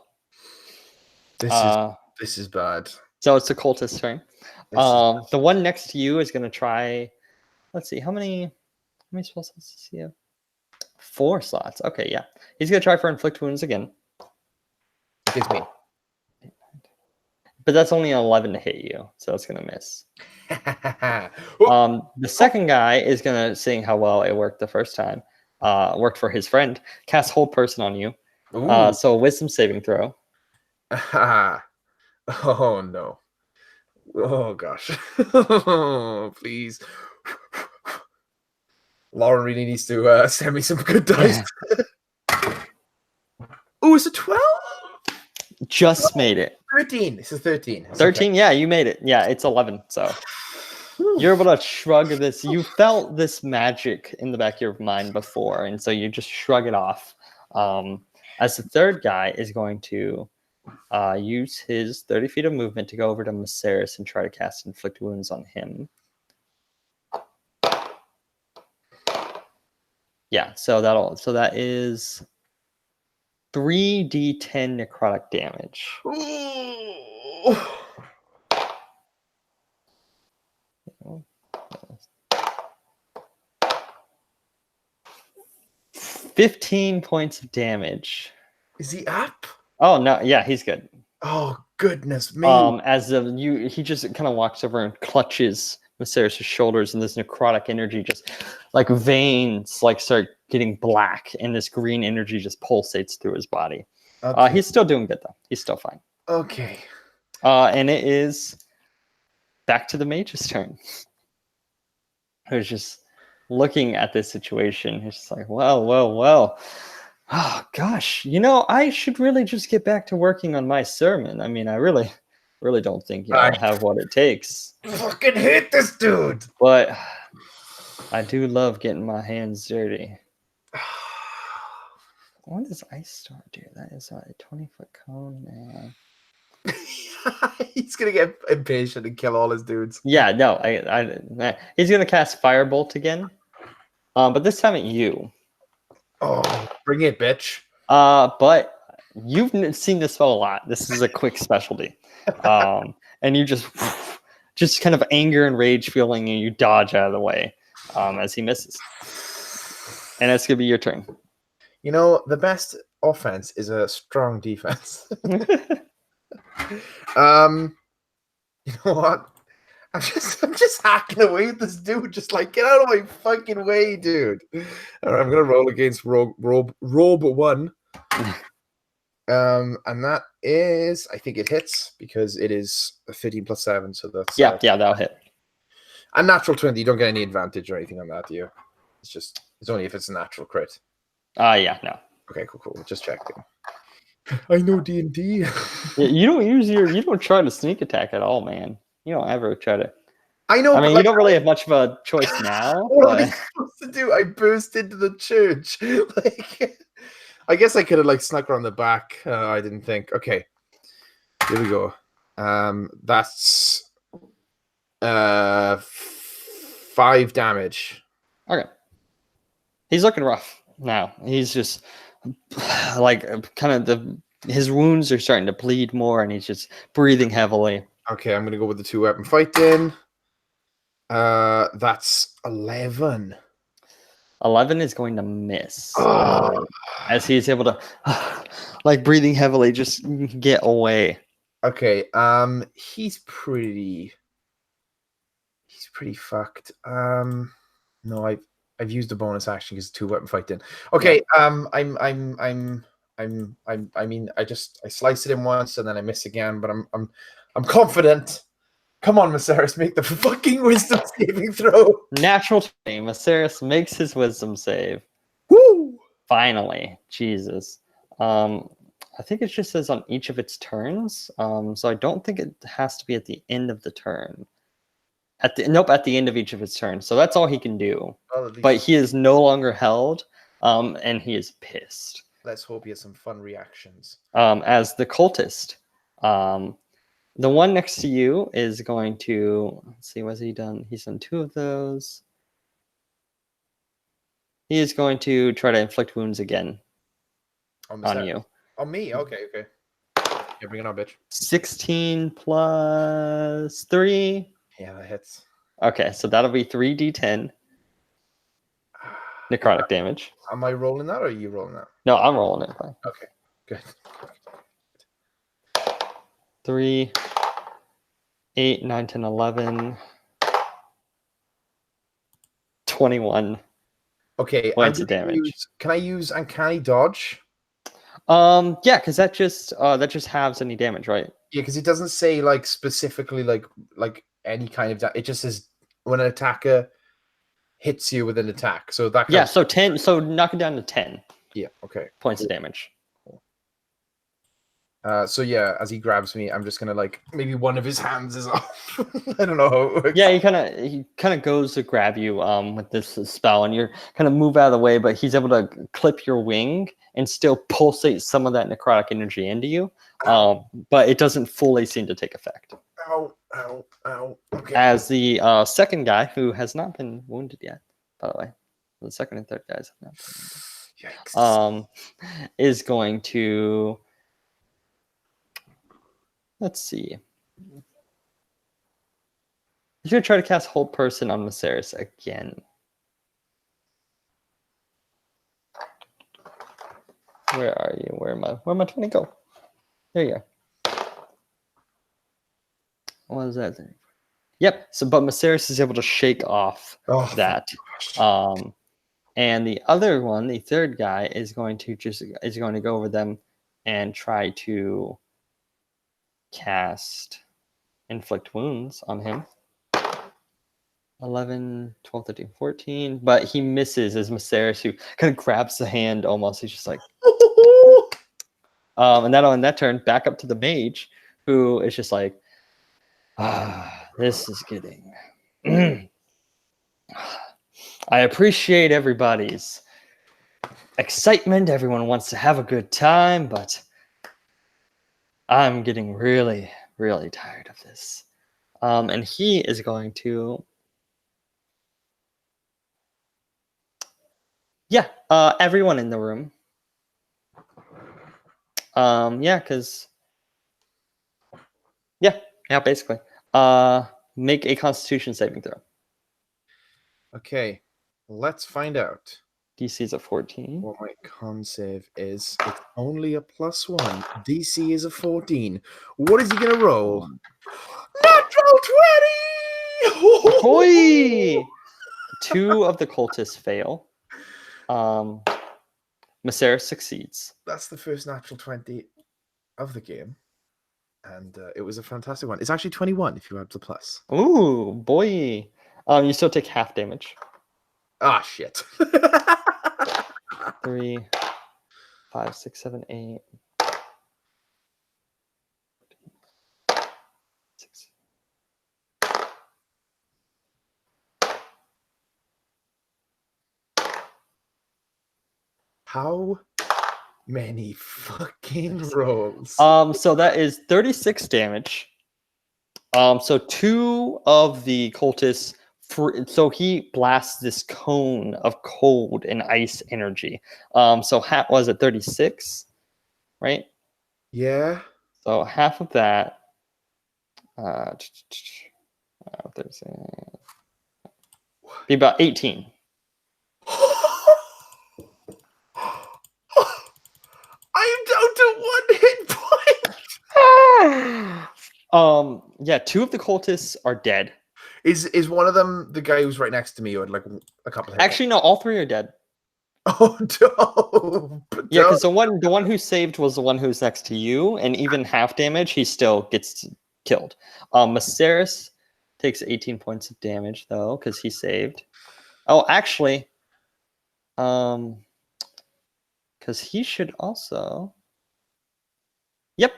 This is bad. So it's the cultist's turn. The one next to you is going to try. Let's see, how many spell slots does he have? 4 slots. Okay, yeah. He's going to try for inflict wounds again. It's me. But that's only an 11 to hit you, so it's going to miss. The second guy is going to, seeing how well it worked the first time, worked for his friend, cast hold person on you. So a wisdom saving throw. Oh no. Oh gosh. Please. Lauren really needs to send me some good dice. Oh, it's a 12? Just made it. 13. This is 13. 13? Okay. Yeah, you made it. Yeah, it's 11. So. You're able to shrug this. You felt this magic in the back of your mind before, and so you just shrug it off. As the third guy is going to use his 30 feet of movement to go over to Maceris and try to cast Inflict Wounds on him. Yeah, so that is 3d10 necrotic damage. 15 points of damage. Is he up? Oh no, yeah, he's good. Oh goodness me! He just kind of walks over and clutches Maceris' shoulders, and this necrotic energy just like veins like start getting black, and this green energy just pulsates through his body. Okay. He's still doing good though. He's still fine. Okay. And it is back to the mage's turn. Who's just looking at this situation. He's just like, well. Oh gosh, I should really just get back to working on my sermon. I mean, I really don't think I have what it takes. Fucking hate this dude. But I do love getting my hands dirty. What does Ice Star do? That is a 20-foot cone. He's gonna get impatient and kill all his dudes. Yeah, no, he's gonna cast Firebolt again, but this time at you. Oh, bring it, bitch. But you've seen this spell a lot. This is a quick specialty. And you just kind of anger and rage feeling, and you dodge out of the way as he misses. And it's going to be your turn. The best offense is a strong defense. You know what? I'm just hacking away at this dude, just like, get out of my fucking way, dude. All right, I'm gonna roll against Robe 1. And that is, I think it hits because it is a 15 plus 7, so that's yeah, that'll hit. A natural 20. You don't get any advantage or anything on that, do you? It's only if it's a natural crit. Yeah, no. Okay, cool. Just checking. I know D&D. Yeah, you don't try to sneak attack at all, man. You don't ever try to. I know. I mean, you don't really have much of a choice now. What am I supposed to do? I burst into the church. I guess I could have snuck around the back. I didn't think. Okay, here we go. That's 5 damage. Okay. He's looking rough now. He's just his wounds are starting to bleed more, and he's just breathing heavily. Okay, I'm gonna go with the 2-weapon fighting. That's 11. 11 is going to miss. As he's able to, breathing heavily, just get away. Okay, he's pretty fucked. No, I've used a bonus action because 2-weapon fighting. Okay, yeah. I mean, I slice it in once and then I miss again, but I'm confident. Come on, Maceris, make the fucking wisdom saving throw. Natural 20. Maceris makes his wisdom save. Woo! Finally, Jesus. I think it just says on each of its turns. So I don't think it has to be at the end of the turn. At the end of each of its turns. So that's all he can do. Well, but he is no longer held, and he is pissed. Let's hope he has some fun reactions. As the cultist, the one next to you is going to, let's see, what's he done? He's done 2 of those. He is going to try to inflict wounds again on you. On me? Okay. Yeah, bring it on, bitch. 16 plus 3. Yeah, that hits. Okay, so that'll be 3d10 necrotic damage. Am I rolling that or are you rolling that? No, I'm rolling it. Fine. Okay, good. 3, 8, 9, 10, 11, 21 okay, points of damage. Can I use Uncanny Dodge? Yeah, because that just halves any damage, right? Yeah, because it doesn't say specifically like any kind of it just says when an attacker hits you with an attack. So that so 10. So knock it down to 10. Yeah. Okay. Points of damage. So yeah, as he grabs me, I'm just gonna like maybe one of his hands is off. I don't know how it works. Yeah, he kind of goes to grab you with this spell, and you're kind of move out of the way, but he's able to clip your wing and still pulsate some of that necrotic energy into you. But it doesn't fully seem to take effect. Ow, ow, ow. Okay. As the second guy, who has not been wounded yet, by the way, the second and third guys have not been wounded, is going to, let's see. He's going to try to cast Hold Person on Viserys again. Where are you? Where am I trying to go? There you are. What is that thing? Yep. So, but Viserys is able to shake off that. And the other one, the third guy, is going to go over them and try to cast Inflict Wounds on him. 11, 12, 13, 14. But he misses as Viserys, who kind of grabs the hand almost. He's just like... and that'll end that turn. Back up to the mage, who is just like, this is getting... I appreciate everybody's excitement. Everyone wants to have a good time, but I'm getting really, really tired of this. And he is going to... Yeah, everyone in the room. Yeah, because... Yeah, basically. Make a Constitution saving throw. Okay, let's find out. DC is a 14. What my con save is. It's only a +1. DC is a 14. What is he gonna roll? Natural 20! Boy! 2 of the cultists fail. Viserys succeeds. That's the first natural 20 of the game. And it was a fantastic one. It's actually 21 if you add the plus. Ooh, boy. You still take half damage. Ah, shit. 3, 5, 6, 7, 8. 6. How many fucking rolls? So that is 36 damage. So 2 of the cultists, so he blasts this cone of cold and ice energy. So was it 36, right? Yeah. So half of that. be about 18. I am down to 1 hit point. Yeah, 2 of the cultists are dead. Is one of them the guy who's right next to me, or like a couple? Actually, no, all 3 are dead. Oh no! Yeah, because the one who saved was the one who's next to you, and even half damage, he still gets killed. Viserys takes 18 points of damage though, because he saved. Oh, actually, because he should also. Yep.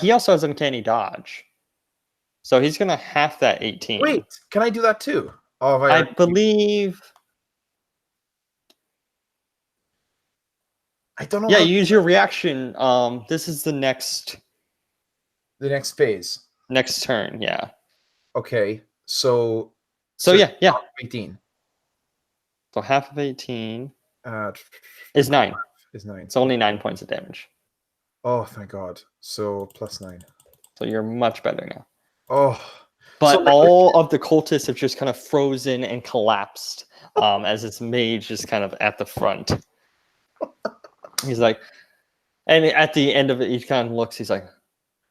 He also has uncanny dodge, so he's gonna half that 18. Wait, can I do that too? Oh, I believe. I don't know. Yeah, use your reaction. This is the next phase. Next turn. Yeah. Okay, so yeah. 18. So half of 18 is 9. Is 9. It's only 9 points of damage. Oh, thank God. So +9. So you're much better now. Oh. But so all of the cultists have just kind of frozen and collapsed as this mage is kind of at the front. He's like, and at the end of it, he kind of looks, he's like,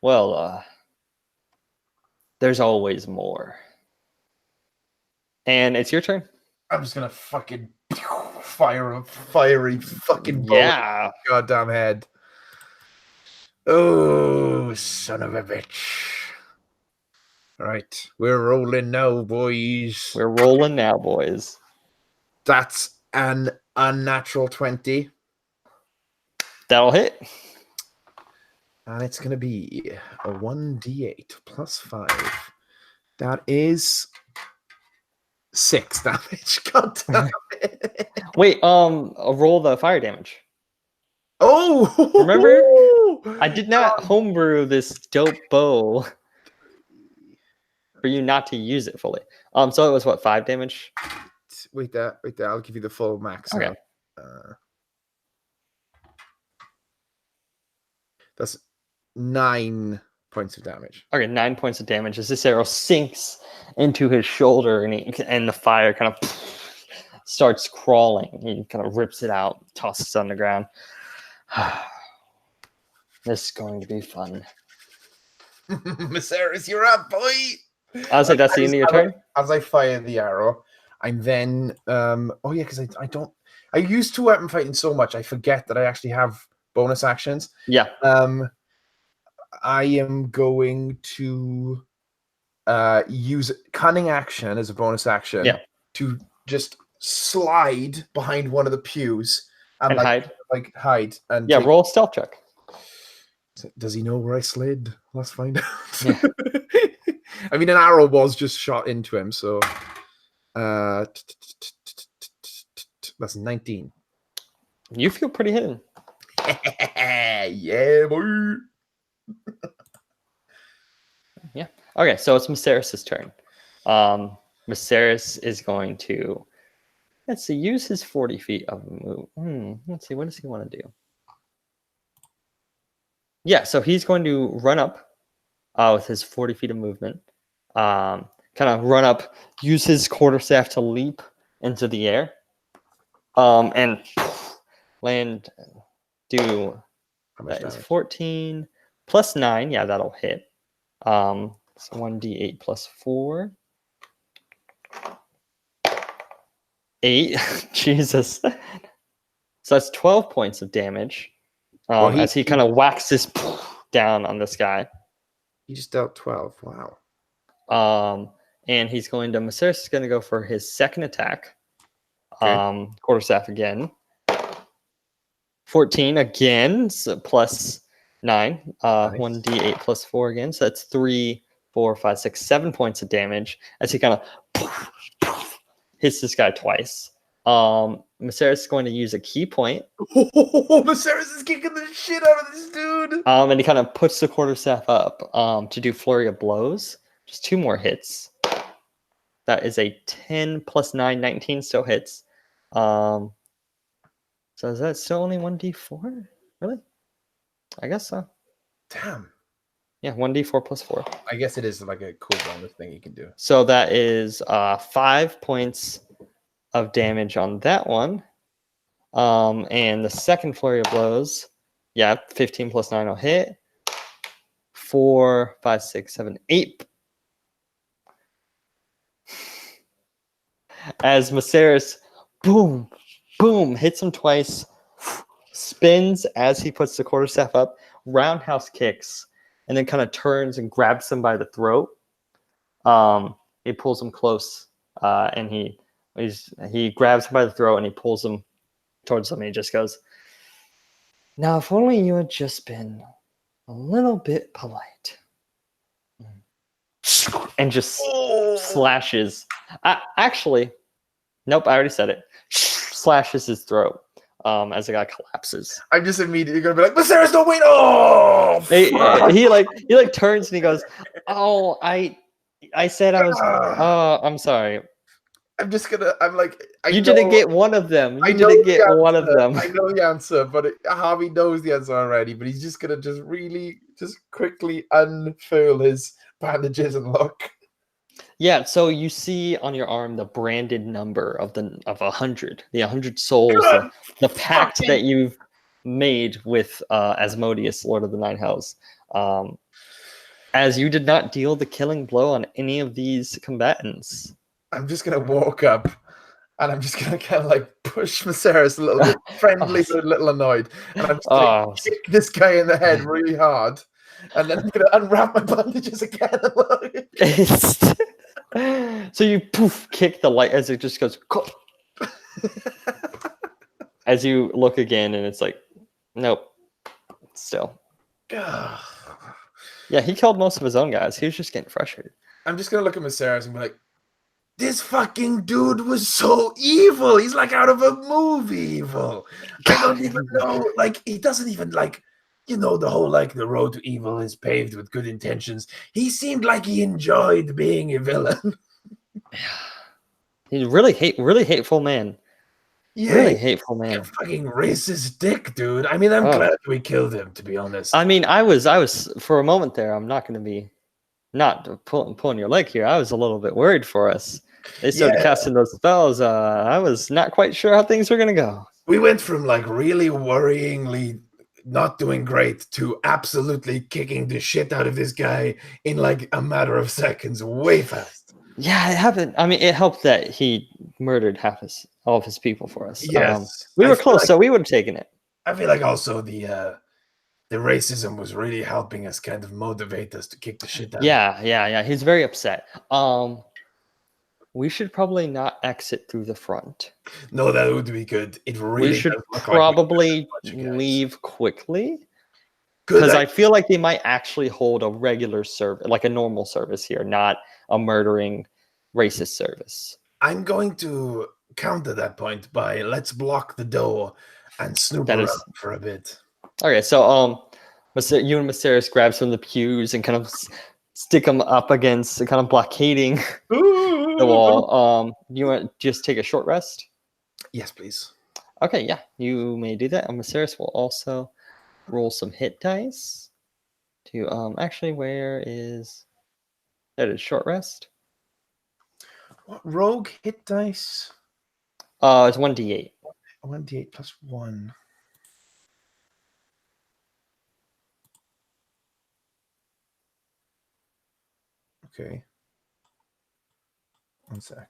well, there's always more. And it's your turn. I'm just gonna fucking fire a fiery fucking bullet. Yeah. Goddamn head. Oh, son of a bitch. Right, we're rolling now, boys. We're rolling now, boys. That's an unnatural 20. That'll hit. And it's going to be a 1d8 plus 5. That is 6 damage. God damn it. Wait, roll the fire damage. Oh! Remember? I did not homebrew this dope bow for you not to use it fully. So it was what, 5 damage? Wait there. I'll give you the full max Okay. now. That's 9 points of damage. Okay, 9 points of damage as this arrow sinks into his shoulder, and the fire kind of starts crawling. He kind of rips it out, tosses it on the ground. This is going to be fun. Viserys, you're up, boy. I was like, that's the end of your turn? As I fire the arrow, I'm then oh yeah, because I use 2 weapon fighting so much I forget that I actually have bonus actions. Yeah. I am going to use cunning action as a bonus action to just slide behind one of the pews and hide. Like hide and roll a stealth check. Does he know where I slid? Let's find out. Yeah. I mean, an arrow was just shot into him, so that's 19. You feel pretty hidden. Yeah, boy. Yeah. Okay, so it's Viserys' turn. Viserys is going to, let's see, use his 40 feet of move. Let's see, what does he want to do? Yeah, so he's going to run up with his 40 feet of movement. Kind of run up, use his quarterstaff to leap into the air. And land, do, that is 14 plus 9. Yeah, that'll hit. So 1d8 plus 4. 8. Jesus. So that's 12 points of damage. As he kind of whacks this down on this guy. He just dealt 12. Wow. And he's going to, Viserys is going to go for his second attack. Okay. Quarterstaff again. 14 again, so plus 9. Nice. 1d8 plus 4 again. So that's 3, 4, 5, 6, 7 points of damage as he kind of hits this guy twice. Viserys is going to use a key point. Oh, Viserys is kicking the shit out of this dude. And he kind of puts the quarterstaff up to do flurry of blows. Just 2 more hits. That is a 10 plus 9, 19, still hits. So is that still only 1d4? Really? I guess so. Damn. Yeah, 1d4 plus 4. I guess it is like a cool bonus thing you can do. So that is 5 points of damage on that one. And the second flurry of blows, 15 plus 9 will hit. 4, 5, 6, 7, 8. As Viserys, boom, boom, hits him twice, spins as he puts the quarterstaff up, roundhouse kicks, and then kind of turns and grabs him by the throat. He pulls him close, and he grabs him by the throat and he pulls him towards him. And he just goes, "Now, if only you had just been a little bit polite." And just slashes. Actually, nope, I already said it. Slashes his throat as the guy collapses. I'm just immediately gonna be like, Viserys, don't wait! Oh, he turns and he goes, "Oh, I said I was. Oh, I'm sorry. I'm just gonna. I'm like, You didn't get one of them. You didn't get one of them. I know the answer, but Harvey knows the answer already. But he's just gonna just quickly unfurl his bandages and look. Yeah, so you see on your arm the branded number of 100, the 100 souls, the pact that you've made with Asmodeus, Lord of the Nine Hells. As you did not deal the killing blow on any of these combatants. I'm just gonna walk up and I'm just gonna kind of like push Viserys a little bit, friendly but a little annoyed, and I'm just gonna kick this guy in the head really hard, and then I'm gonna unwrap my bandages again. So you kick the light as it just goes. As you look again, and it's like, nope, still. Yeah, he killed most of his own guys. He was just getting frustrated. I'm just gonna look at Viserys and be like, this fucking dude was so evil. He's like out of a movie evil. I don't even know. Like, he doesn't even like, the whole like the road to evil is paved with good intentions. He seemed like he enjoyed being a villain. He's really hateful man. Yeah, Really hateful a man. fucking racist dick, dude. I mean, I'm glad we killed him, to be honest. I mean, I was for a moment there. I'm not going to be not pulling your leg here. I was a little bit worried for us. They started casting those spells. I was not quite sure how things were going to go. We went from like really worryingly not doing great to absolutely kicking the shit out of this guy in like a matter of seconds, way fast. Yeah, it happened. I mean, it helped that he murdered all of his people for us. Yes, we were close, so we would have taken it. I feel like also the racism was really helping us kind of motivate us to kick the shit out. Yeah. He's very upset. We should probably not exit through the front. No, that would be good. It really we should probably leave quickly. Because I feel like they might actually hold a regular service, like a normal service here, not a murdering racist service. I'm going to counter that point by let's block the door and snoop around for a bit. Okay, so you and Viserys grab some of the pews and kind of stick them up against, kind of blockading the wall. You want to just take a short rest? Yes, please. Okay, yeah, you may do that. And Viserys will also roll some hit dice to actually, where is that? Is short rest? What rogue hit dice? It's 1d8. 1d8 plus 1. Okay. 1 sec.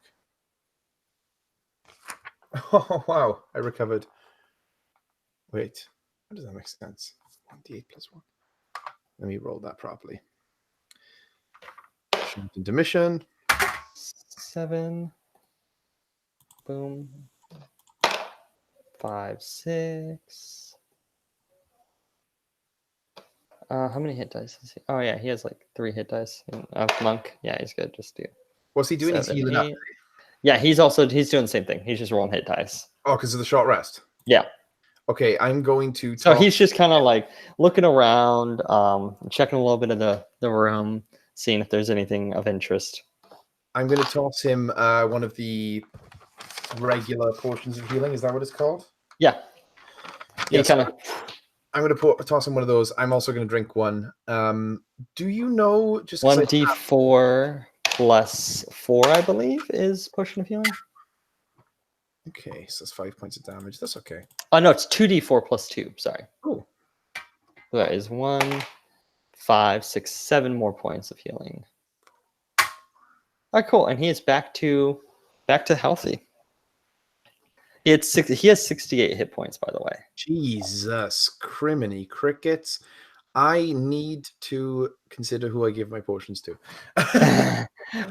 Oh wow, I recovered. Wait, how does that make sense? 1d8 plus 1. Let me roll that properly. Short intermission. 7. Boom. 5, 6. How many hit dice is he? Oh yeah, he has like 3 hit dice. Monk. Yeah, he's good. Just do. What's he doing? 7, he's healing up. Yeah, he's doing the same thing. He's just rolling hit dice. Oh, because of the short rest. Yeah. Okay, I'm going to. So he's just kind of like looking around, checking a little bit of the room, seeing if there's anything of interest. I'm going to toss him one of the regular portions of healing. Is that what it's called? Yeah. Yeah. I'm going to toss him one of those. I'm also going to drink one. Do you know just 1d4 plus 4, I believe, is potion of healing. Okay, so that's 5 points of damage. That's okay. Oh no, it's 2d4 plus 2. Sorry. Cool. So that is 1, 5, 6, 7 more points of healing. All right, cool. And he is back to healthy. He has 68 hit points, by the way. Jesus, criminy crickets. I need to consider who I give my potions to.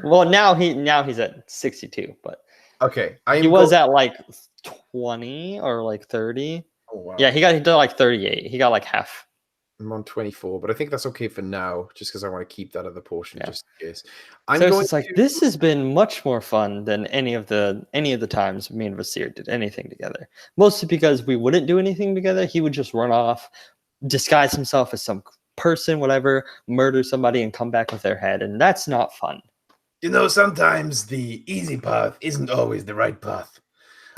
Well, now he's at 62, but okay. He was at like 20 or like 30. Oh wow. Yeah, he did like 38. He got like half. I'm on 24, but I think that's okay for now, just because I want to keep that other portion just in case. This has been much more fun than any of the times me and Vasir did anything together. Mostly because we wouldn't do anything together. He would just run off, disguise himself as some person, whatever, murder somebody, and come back with their head, and that's not fun. Sometimes the easy path isn't always the right path.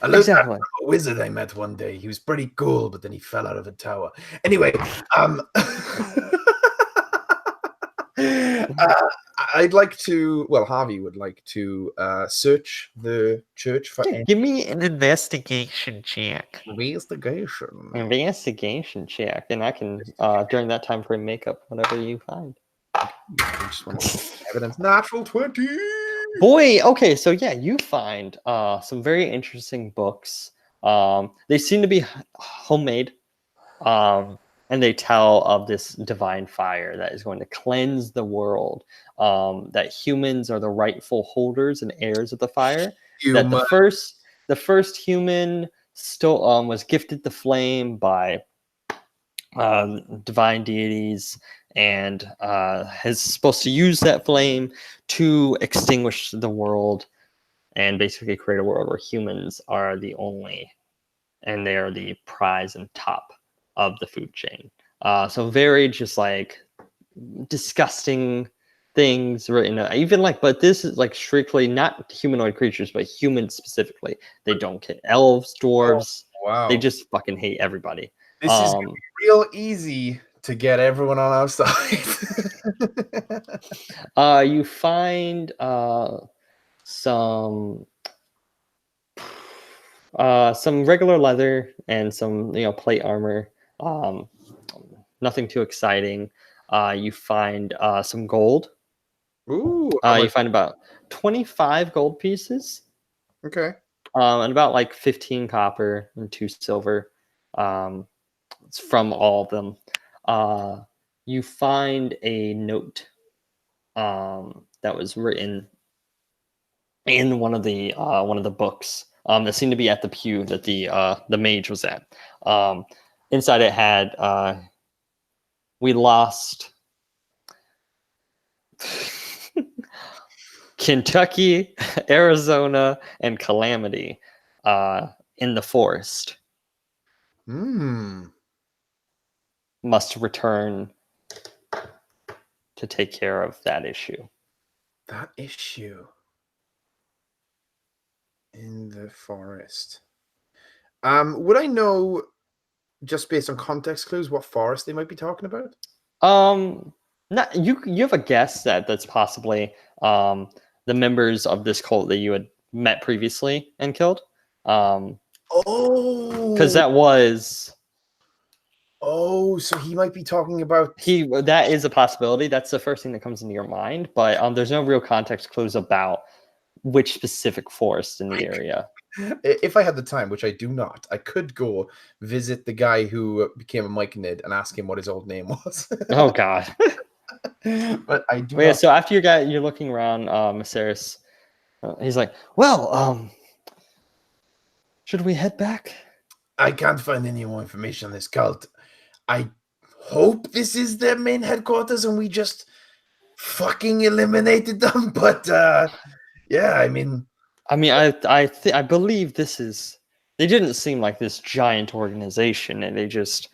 I learned that from a wizard I met one day. He was pretty cool, but then he fell out of a tower. Anyway, I'd like to. Well, Harvey would like to search the church for. Give me an investigation check. Investigation check, and I can during that time frame make up whatever you find. Evidence. Natural 20. Boy, okay, so yeah, you find some very interesting books. They seem to be homemade, and they tell of this divine fire that is going to cleanse the world. That humans are the rightful holders and heirs of the fire. That the first human still was gifted the flame by divine deities, and is supposed to use that flame to extinguish the world and basically create a world where humans are the only, and they are the prize and top of the food chain. So very just like disgusting things written, even like, but this is like strictly not humanoid creatures, but humans specifically. They don't get elves, dwarves. Wow. They just fucking hate everybody. This is gonna be real easy to get everyone on our side. You find some regular leather and some plate armor. Nothing too exciting. You find some gold. Ooh. You find about 25 gold pieces. Okay. And about like 15 copper and 2 silver. It's from all of them. You find a note that was written in one of the books that seemed to be at the pew that the mage was at. Inside it had we lost Kentucky, Arizona, and Calamity in the forest. Must return to take care of that issue. That issue in the forest. Would I know, just based on context clues, what forest they might be talking about? Not you have a guess that's possibly the members of this cult that you had met previously and killed. Because that was. Oh, so he might be talking about that is a possibility. That's the first thing that comes into your mind, but there's no real context clues about which specific forest in the area. If I had the time, which I do not, I could go visit the guy who became a myconid and ask him what his old name was. Oh God. But I do. Yeah, so after you're looking around, Maceris, he's like, "Well, should we head back?" I can't find any more information on this cult. I hope this is their main headquarters and we just fucking eliminated them. But yeah, I mean, I believe this is. They didn't seem like this giant organization, and they just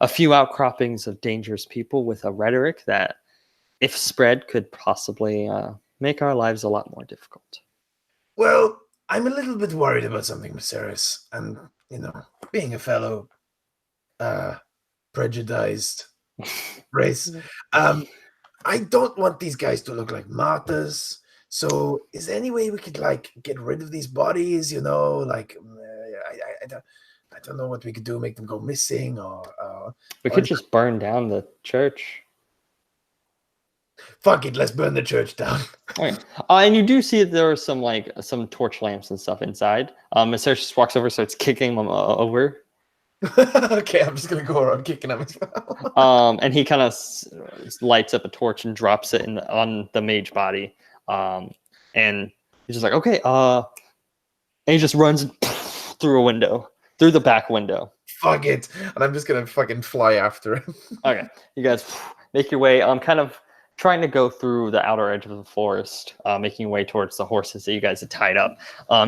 a few outcroppings of dangerous people with a rhetoric that, if spread, could possibly make our lives a lot more difficult. Well, I'm a little bit worried about something, Maceris, and being a fellow prejudiced race, I don't want these guys to look like martyrs. So, is there any way we could get rid of these bodies? I don't know what we could do. Make them go missing, or we could just burn down the church. Fuck it, let's burn the church down. Okay. And you do see that there are some torch lamps and stuff inside. Maceris just walks over, starts kicking them over. Okay, I'm just gonna go around kicking them as well. And he kind of lights up a torch and drops it on the mage body. And he's just like, okay. And he just runs through the back window. Fuck it, and I'm just gonna fucking fly after him. Okay, you guys make your way. Kind of trying to go through the outer edge of the forest, making your way towards the horses that you guys had tied up.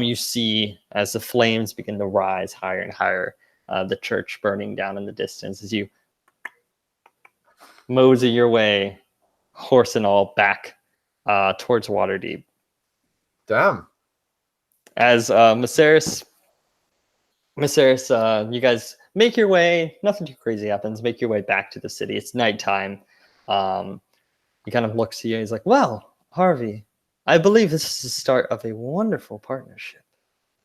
You see as the flames begin to rise higher and higher, the church burning down in the distance as you mosey your way, horse and all, back towards Waterdeep. Damn. As Maceris, you guys make your way. Nothing too crazy happens. Make your way back to the city. It's nighttime. He kind of looks at you. He's like, "Well, Harvey, I believe this is the start of a wonderful partnership."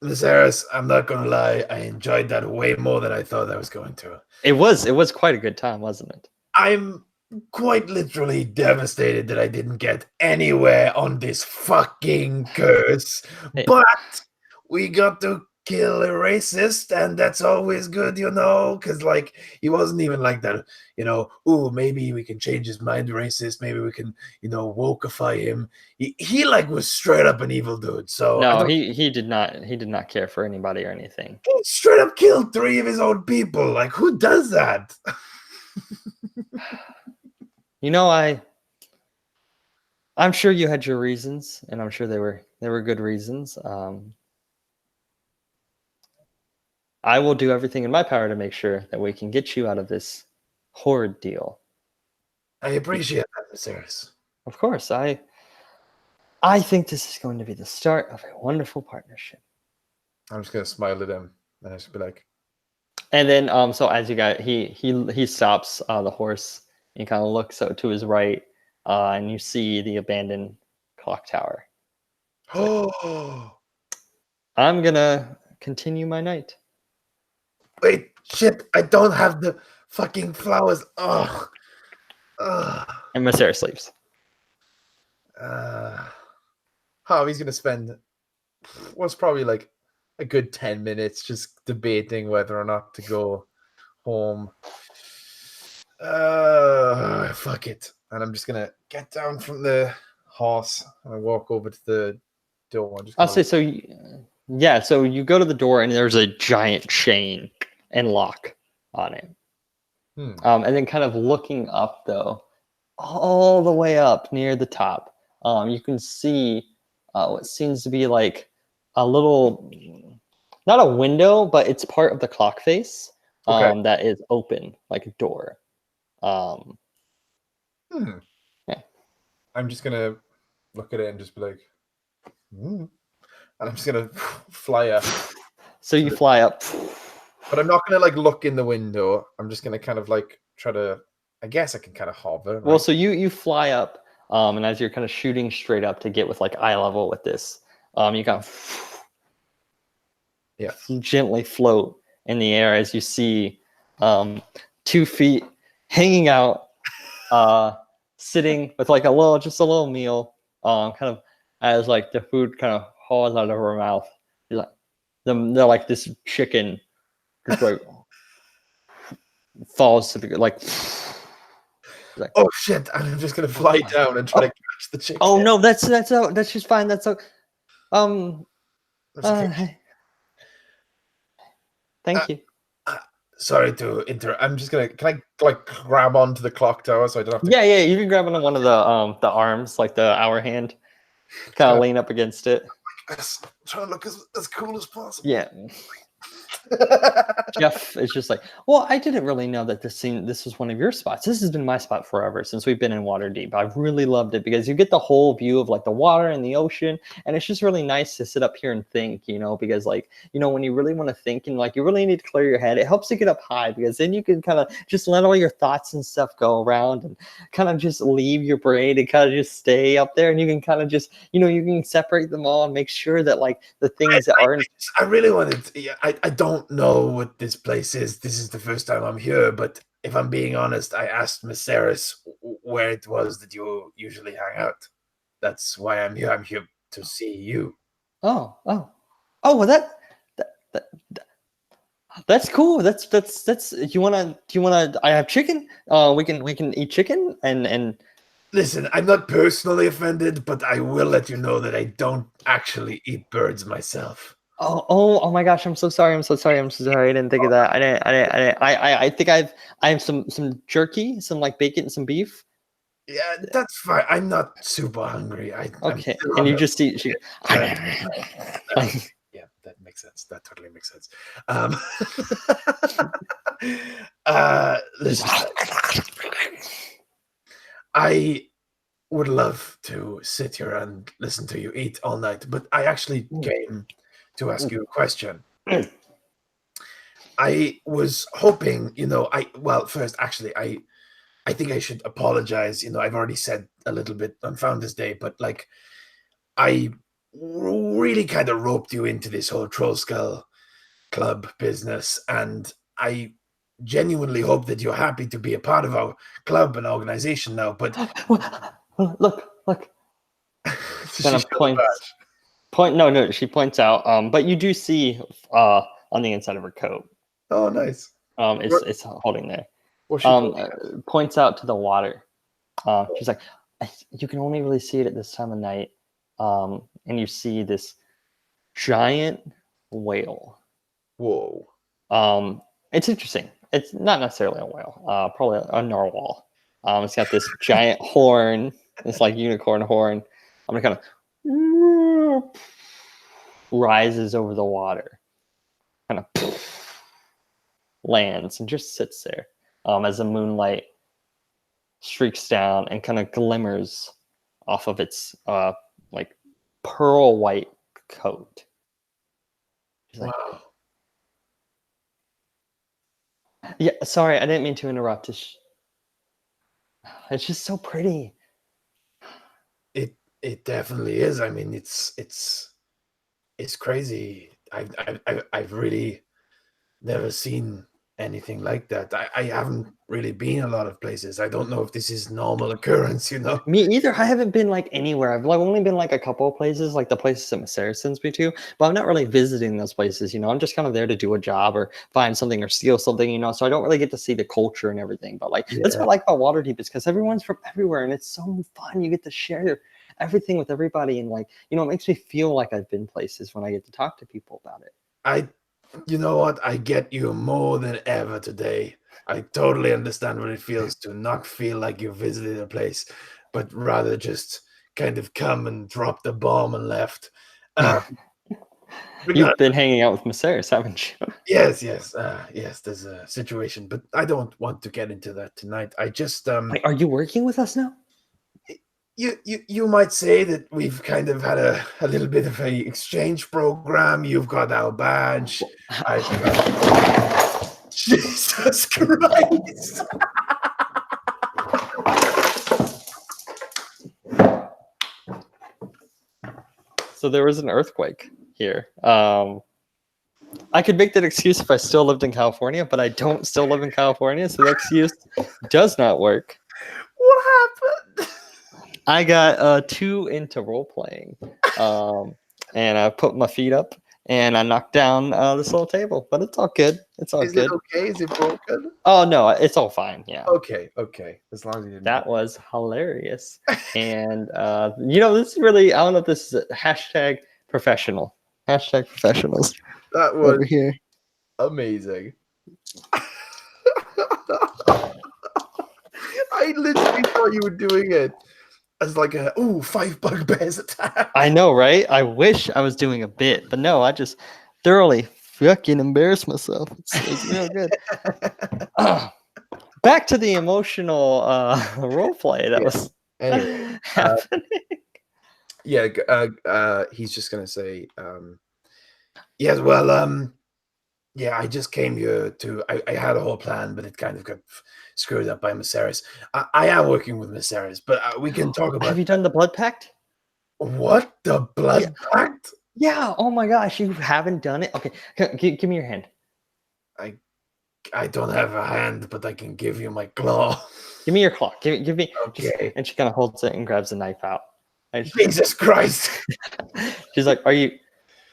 Maceris, I'm not gonna lie, I enjoyed that way more than I thought I was going to. It was quite a good time, wasn't it? I'm quite literally devastated that I didn't get anywhere on this fucking curse. Hey. But we got to kill a racist, and that's always good, because he wasn't even like that, ooh, maybe we can change his mind racist, maybe we can, wokeify him. He was straight up an evil dude. So no, he did not care for anybody or anything. He straight up killed 3 of his own people. Who does that? You know, I'm sure you had your reasons, and I'm sure they were good reasons. I will do everything in my power to make sure that we can get you out of this horrid deal. I appreciate that, Viserys. Of course, I think this is going to be the start of a wonderful partnership. I'm just gonna smile at him and I just be like, And then, so as you got, he stops the horse and kind of looks out to his right, and you see the abandoned clock tower. Oh, I'm gonna continue my night. wait, shit! I don't have the fucking flowers. Oh, And Masera sleeps. Harvey's gonna spend what's probably like a good 10 minutes just debating whether or not to go home. Fuck it. And I'm just gonna get down from the horse and I walk over to the door. I'll say so. Yeah, so you go to the door and there's a giant chain and lock on it. And then kind of looking up though, all the way up near the top, you can see what seems to be like a little, not a window, but it's part of the clock face that is open, like a door. Yeah. I'm just gonna look at it and just be like, and I'm just gonna fly up. So you fly up. But I'm not gonna like look in the window. I'm just gonna kind of like try to. I guess I can kind of hover. Right? Well, so you fly up, and as you're kind of shooting straight up to get with like eye level with this, you kind of gently float in the air as you see 2 feet hanging out, sitting with like just a little meal, kind of as like the food kind of falls out of her mouth. She's like, they're like this chicken, just like falls to the like. oh shit! I'm just gonna fly down and try to catch the chicken. Oh no, that's just fine. That's okay. Thank you. Sorry to interrupt. I'm just gonna. Can I like grab onto the clock tower so I don't have to? Yeah, you can grab onto one of the arms, like the hour hand, kind of lean up against it. Try to look as cool as possible. Yeah. Jeff is just like, well, I didn't really know that this was one of your spots. This has been my spot forever since we've been in Waterdeep. I've really loved it because you get the whole view of like the water and the ocean, and it's just really nice to sit up here and think, because like, when you really want to think and like you really need to clear your head, it helps you get up high because then you can kind of just let all your thoughts and stuff go around and kind of just leave your brain and kind of just stay up there, and you can kind of just, you can separate them all and make sure that like the things that aren't. I really wanted to, I don't know what this place is. This is the first time I'm here, but if I'm being honest, I asked Viserys where it was that you usually hang out. That's why I'm here. I'm here to see you. Oh, well that's cool. That's you wanna I have chicken. We can eat chicken and listen, I'm not personally offended, but I will let you know that I don't actually eat birds myself. Oh my gosh, I'm so sorry. I didn't think of that. I think I have some jerky, some like bacon, some beef. Yeah, that's fine. I'm not super hungry. Okay, and you just eat. Yeah, that makes sense. That totally makes sense. Listen, I would love to sit here and listen to you eat all night, but I actually came to ask you a question. I was hoping, first, actually, I think I should apologize. I've already said a little bit on Founders Day, but like, I really kind of roped you into this whole Troll Skull Club business, and I genuinely hope that you're happy to be a part of our club and organization now. But look. Kind of no, she points out. But you do see on the inside of her coat. Oh, nice. It's holding there. Points out to the water. She's like, you can only really see it at this time of night. And you see this giant whale. Whoa. It's interesting. It's not necessarily a whale. Probably a narwhal. It's got this giant horn, this like unicorn horn. I'm gonna kind of rises over the water, kind of lands and just sits there as the moonlight streaks down and kind of glimmers off of its like pearl white coat. She's like, Wow. yeah, sorry, I didn't mean to interrupt. It's just so pretty. It definitely is. I mean, it's crazy. I've really never seen anything like that. I haven't really been a lot of places. I don't know if this is normal occurrence, you know. Me either. I haven't been like anywhere. I've like only been like a couple of places, like the places that Masera sends me to, but I'm not really visiting those places, you know. I'm just kind of there to do a job or find something or steal something, you know. So I don't really get to see the culture and everything. But like that's what I like about Waterdeep is because everyone's from everywhere and it's so fun. You get to share everything with everybody and like, you know, it makes me feel like I've been places when I get to talk to people about it. You know what? I get you more than ever today. I totally understand what it feels to not feel like you visited a place, but rather just kind of come and drop the bomb and left. You've been hanging out with Maceres, haven't you? Yes. There's a situation, but I don't want to get into that tonight. I just Wait, are you working with us now? you might say that we've kind of had a little bit of a exchange program. You've got our badge. I've got Jesus Christ. So there was an earthquake here. I could make that excuse if I still lived in California, but I don't still live in California, so that excuse does not work. What happened? I got too into role playing, and I put my feet up and I knocked down this little table, but it's all good. It's all Is good. it okay? Is it broken? Oh no, it's all fine. Yeah. Okay. As long as you didn't. That was hilarious. And you know, this is really, I don't know if this is a hashtag professional. Hashtag professionals. That was Over here. amazing. I literally thought you were doing it as like a 5 bugbears attack. I know, right? I wish I was doing a bit, but no, I just thoroughly fucking embarrassed myself. It's real good. Back to the emotional role play that was Anyway, happening. he's just gonna say, yes. Well, yeah. I just came here to. I had a whole plan, but it kind of got screwed up by Maceres. I am working with Maceres, but we can talk about. Have you done the blood pact? What, the blood pact? Yeah. Oh my gosh, you haven't done it. Okay, give me your hand. I don't have a hand, but I can give you my claw. Give me your claw. Give me. Okay. And she kind of holds it and grabs the knife out. Jesus Christ. She's like, "Are you?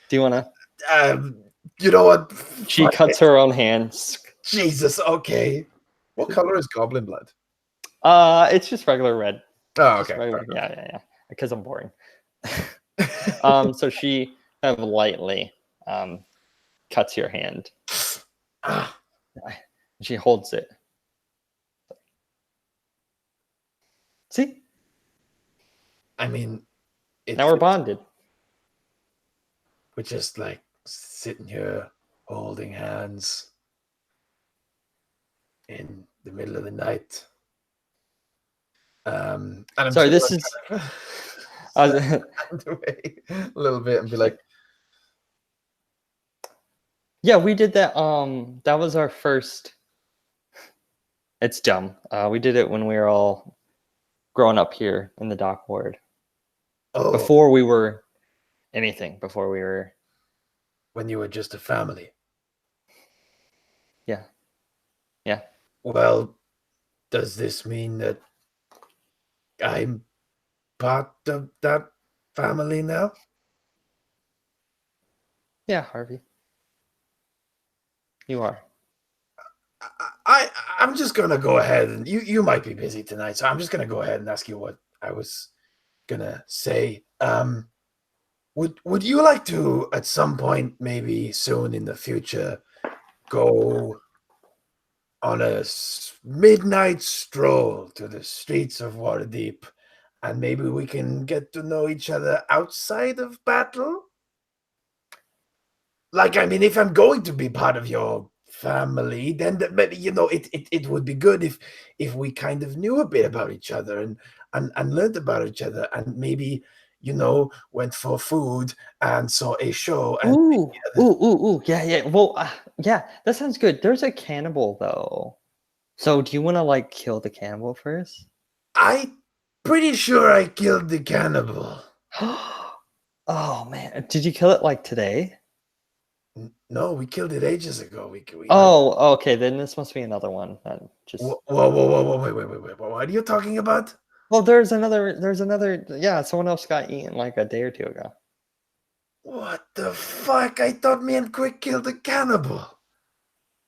Do you want to?" You know what? She cuts her own hands. Jesus. Okay. What color is goblin blood? It's just regular red. Oh, okay. Regular, yeah. Because I'm boring. So she kind of lightly cuts your hand. She holds it. See? I mean, Now we're bonded. We're just like sitting here holding hands in the middle of the night. And I'm sorry, this is away a little bit and be like, yeah, we did that. That was our first. It's dumb. We did it when we were all growing up here in the dock ward. oh, Before we were anything. Before we were. when you were just a family. Yeah. Well, does this mean that I'm part of that family now? Yeah, Harvey. You are. I'm just gonna go ahead and you might be busy tonight, so I'm just gonna go ahead and ask you what I was gonna say. Would you like to at some point, maybe soon in the future, go on a midnight stroll to the streets of Waterdeep, and maybe we can get to know each other outside of battle. Like, I mean, if I'm going to be part of your family, then maybe, it would be good if we kind of knew a bit about each other and learned about each other, and maybe, went for food and saw a show. And Ooh, yeah. Well, yeah, that sounds good. There's a cannibal though. So do you want to like kill the cannibal first? I'm pretty sure I killed the cannibal. Oh man, did you kill it like today? No, we killed it ages ago. Oh, okay. Then this must be another one. Whoa, wait. What are you talking about? Well, there's another. Yeah, someone else got eaten like a day or two ago. What the fuck? I thought me and Quick killed a cannibal.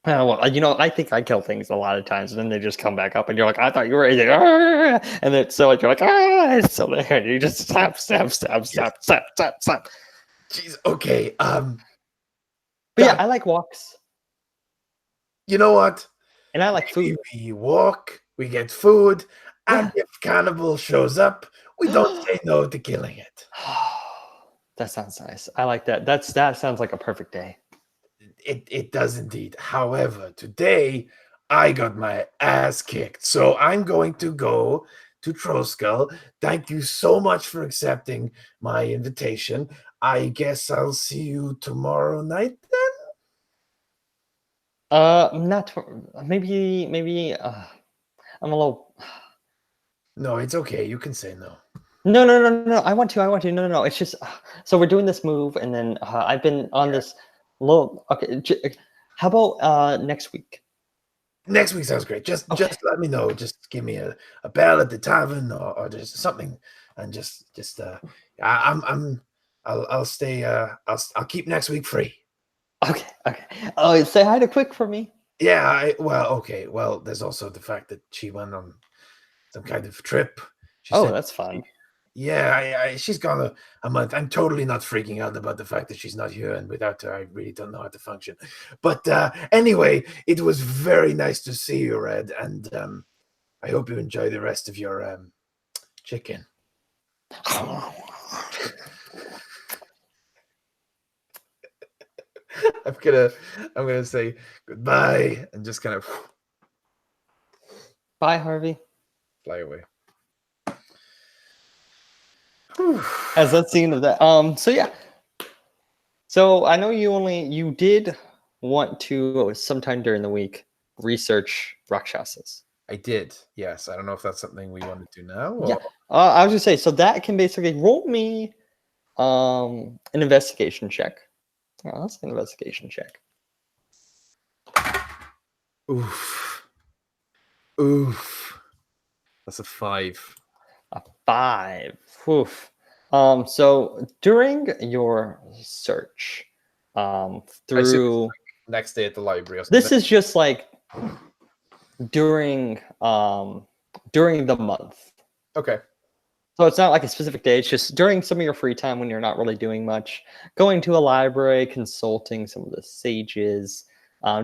Well, I think I kill things a lot of times, and then they just come back up, and you're like, I thought you were eating, and then so like you're like, it's still there, and you just stab. Jeez. Okay. But yeah, I like walks, You know what? and I like food. We walk, we get food, and if cannibal shows up, we don't say no to killing it. That sounds nice. I like that. That sounds like a perfect day. It does indeed. However, today I got my ass kicked, so I'm going to go to Trollskull. Thank you so much for accepting my invitation. I guess I'll see you tomorrow night then. Not maybe. I'm a little. No, it's okay. You can say no. No. I want to. No. It's just so we're doing this move, and then I've been on this little. Okay, how about next week? Next week sounds great. Just let me know. Just give me a bell at the tavern or just something, and I'll stay. I'll keep next week free. Okay. Oh, say hi to Quick for me. Yeah. Okay. Well, there's also the fact that she went on some kind of trip. She said, That's fun. Yeah, she's gone a month. I'm totally not freaking out about the fact that she's not here, and without her, I really don't know how to function. But anyway, it was very nice to see you, Red, and I hope you enjoy the rest of your chicken. I'm gonna say goodbye and just kind of Bye, Harvey. Fly away. As that scene of that. So yeah. So I know you did want to sometime during the week research Rakshasas. I did. Yes. I don't know if that's something we want to do now. Or... Yeah. I was gonna say, so that can basically roll me an investigation check. Oh, that's an investigation check. Oof. That's a 5. A 5. Oof. So during your search, through next day at the library or something. This is just like during the month. Okay. So it's not like a specific day. It's just during some of your free time when you're not really doing much, going to a library, consulting some of the sages,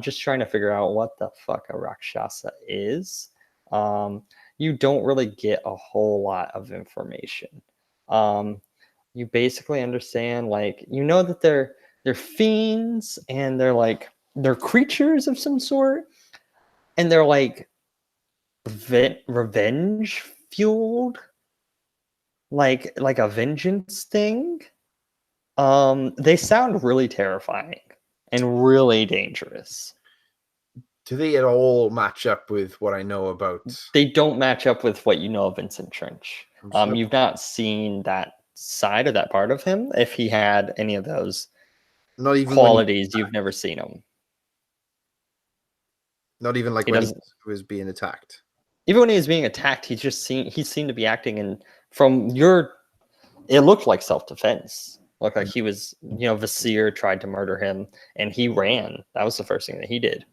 just trying to figure out what the fuck a Rakshasa is. You don't really get a whole lot of information. You basically understand, like, that they're fiends and they're creatures of some sort, and they're like revenge fueled, like a vengeance thing. They sound really terrifying and really dangerous. Do they at all match up with what I know about? They don't match up with what you know of Vincent Trench. You've not seen that side of that part of him. If he had any of those not even qualities, you've never seen him. Not even like when he was being attacked. Even when he was being attacked, he seemed to be acting it looked like self-defense. Looked like he was, Vasir tried to murder him and he ran. That was the first thing that he did.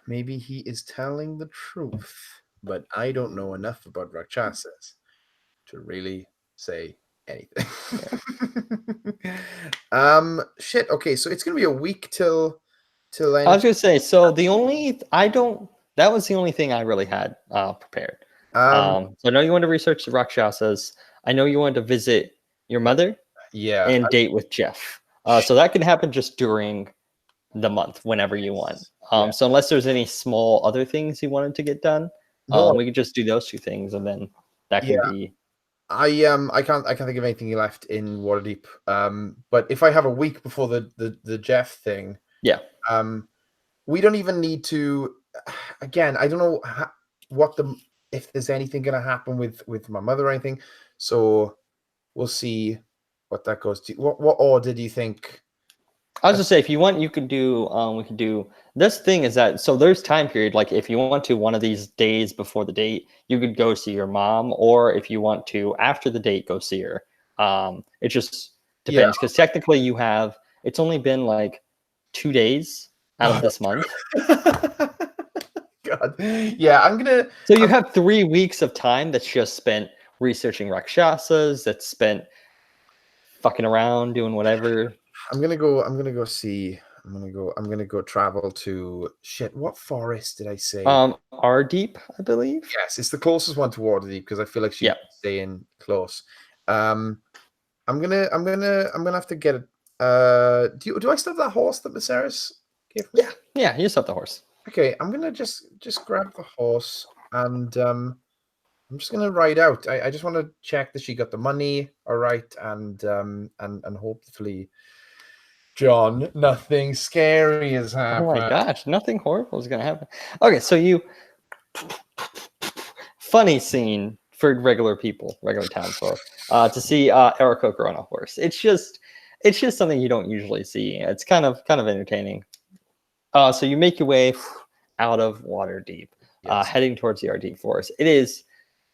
Maybe he is telling the truth, but I don't know enough about Rakshasas to really say anything. Shit. Okay, so it's gonna be a week till I was gonna say, so the only I don't that was the only thing I really had prepared. Um, So I know you want to research the Rakshasas. I know you wanted to visit your mother yeah. and date with Jeff. So that can happen just during the month, whenever you want. Yeah. So unless there's any small other things you wanted to get done, No. we could just do those 2 things, and then that can be. I can't think of anything left in Waterdeep. But if I have a week before the Jeff thing, Yeah. We don't even need to. Again, I don't know if there's anything going to happen with my mother or anything. So we'll see what that goes to. What order do you think? I was just say, if you want, you could do. We could do. This thing is that so there's time period. Like if you want to, one of these days before the date, you could go see your mom, or if you want to, after the date, go see her. It just depends because technically you have. It's only been like 2 days out of this month. God, yeah, So you have 3 weeks of time that's just spent researching Rakshasas. That's spent fucking around doing whatever. I'm gonna go travel to shit. What forest did I say? Ardeep, I believe. Yes, it's the closest one to Waterdeep because I feel like she's staying close. I'm gonna have to get it. Do I still have that horse that Viserys gave me? Yeah, you still have the horse. Okay, I'm gonna just grab the horse and I'm just gonna ride out. I just want to check that she got the money all right, and hopefully, John, nothing scary has happened. Oh my gosh, nothing horrible is gonna happen. Okay, so you funny scene for regular people, regular townsfolk, to see Eric Coker on a horse. It's just something you don't usually see. It's kind of entertaining. So you make your way out of Waterdeep, heading towards the Ardeep Forest. It is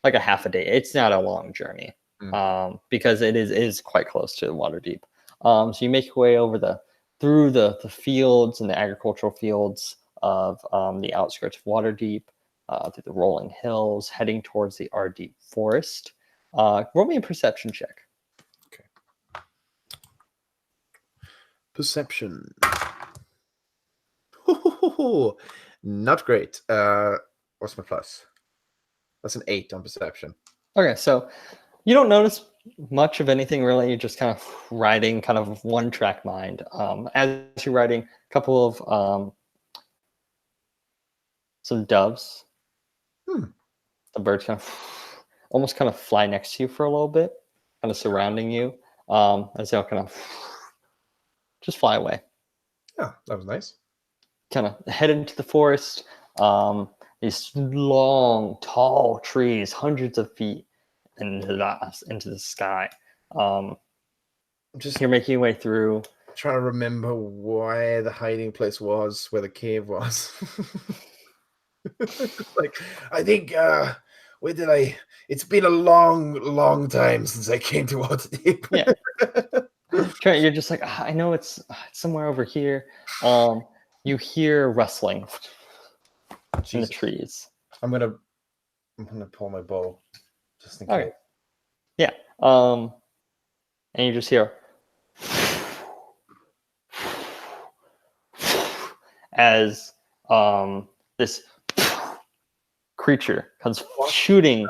like a half a day. It's not a long journey, because it is quite close to Waterdeep. So you make your way over through the fields and the agricultural fields of the outskirts of Waterdeep, through the rolling hills, heading towards the Ardeep Forest. Roll me a perception check. Okay. Perception. Not great. What's my plus? That's an 8 on perception. Okay, so you don't notice much of anything really. You're just kind of riding kind of one-track mind. As you're riding, a couple of some doves. The birds kind of almost kind of fly next to you for a little bit, kind of surrounding you, as they'll kind of just fly away. Yeah, that was nice. Kind of head into the forest. These long, tall trees, hundreds of feet into the sky. You're making your way through. Trying to remember where the hiding place was, where the cave was. Like, I think where did I? It's been a long time since I came to Waterdeep. Yeah. You're just like, I know it's somewhere over here. You hear rustling in the trees. I'm gonna pull my bow just in case. Yeah. And you just hear as this creature comes shooting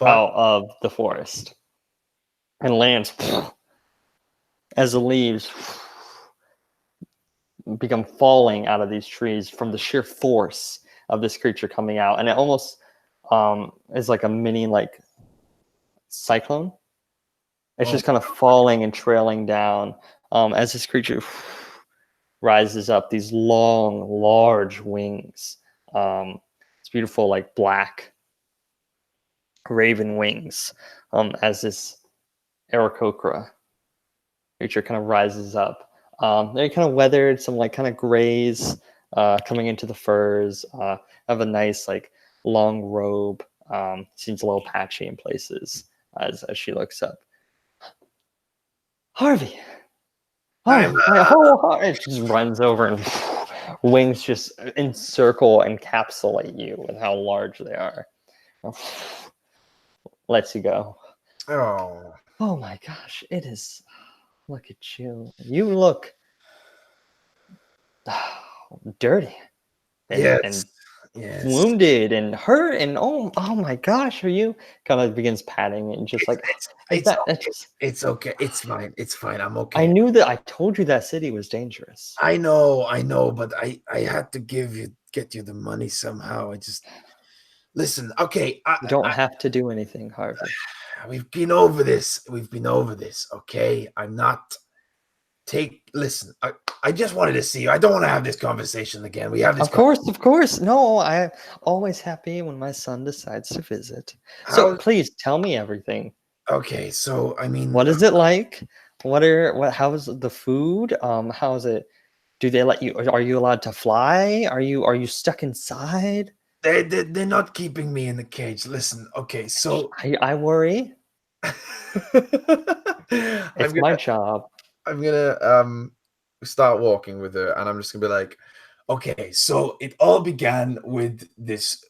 out of the forest and lands as the leaves become falling out of these trees from the sheer force of this creature coming out. And it almost is like a mini like cyclone. It's just kind of falling and trailing down as this creature rises up, these long, large wings. It's beautiful, like black raven wings, as this Aarakocra creature kind of rises up. They're kind of weathered, some like kind of grays coming into the furs. Have a nice like long robe. Seems a little patchy in places as she looks up. Harvey! Oh, my whole heart! It just runs over and wings just encircle, encapsulate you with how large they are. Lets you go. Oh my gosh, it is. Look at you. You look dirty. Yes. Yes. wounded and hurt, and oh my gosh, are you? Kind of begins patting and just like, is It's that okay. just? It's okay. It's fine. It's fine. I'm I okay. knew that. I told you that city was dangerous. I know, but I had to get you the money somehow. I just listen. Okay, You don't have to do anything, Harvey. we've been over this. We've been over this. Okay, I'm not listen. I just wanted to see you. I don't want to have this conversation again. We have this. Of course. No, I'm always happy when my son decides to visit. So How? please tell me everything. Okay, so I mean, What is it like? How is the food? How is it? Do they let you? Are you allowed to fly? Are you stuck inside? they're not keeping me in the cage. Listen. Okay, so I worry. It's my job. I'm gonna start walking with her, and I'm just gonna be like, okay, so it all began with this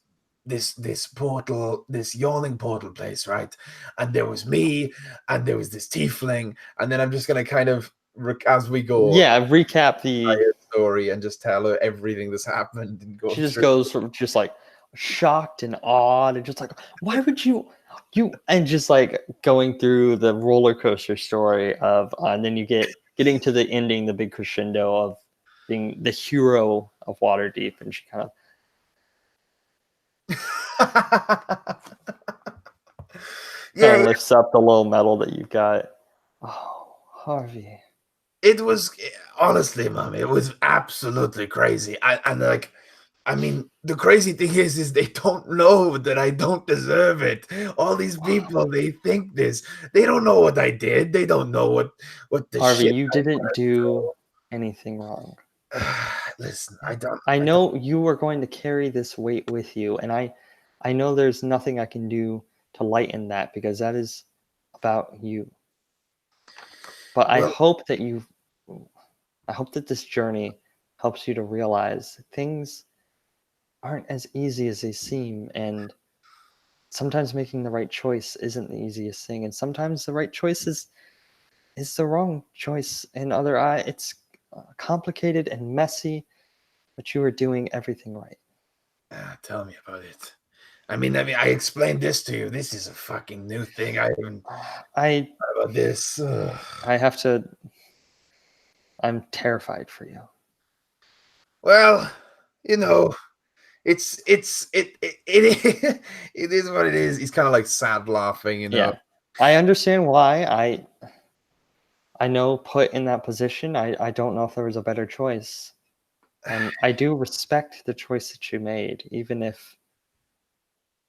portal, this yawning portal place, right? And there was me, and there was this tiefling, and then I'm just gonna kind of as we go Yeah, recap the. entire story and just tell her everything that's happened and go She just through. goes from just like shocked and awed and just like, why would you and just like going through the roller coaster story of and then getting to the ending, the big crescendo of being the hero of Waterdeep, and she kind of Yeah, lifts up the little medal that you've got. Oh, Harvey. it was honestly, mom, it was absolutely crazy. And like, I mean, the crazy thing is they don't know that I don't deserve it. All these people, they think this. They don't know what I did. They don't know what the Harvey, shit. you didn't do anything wrong. Listen, I don't. I know you are going to carry this weight with you, and I know there's nothing I can do to lighten that because that is about you. But I Well, hope that this journey helps you to realize things aren't as easy as they seem, and sometimes making the right choice isn't the easiest thing, and sometimes the right choice is the wrong choice. In other eye, it's complicated and messy, but you are doing everything right. tell me about it. I explained this to you. This is a fucking new thing. I haven't I thought about this. I have to. I'm terrified for you. Well, you know, it it is what it is. He's kind of like sad laughing, you know. Yeah, I understand why. I know put in that position, I don't know if there was a better choice. And I do respect the choice that you made, even if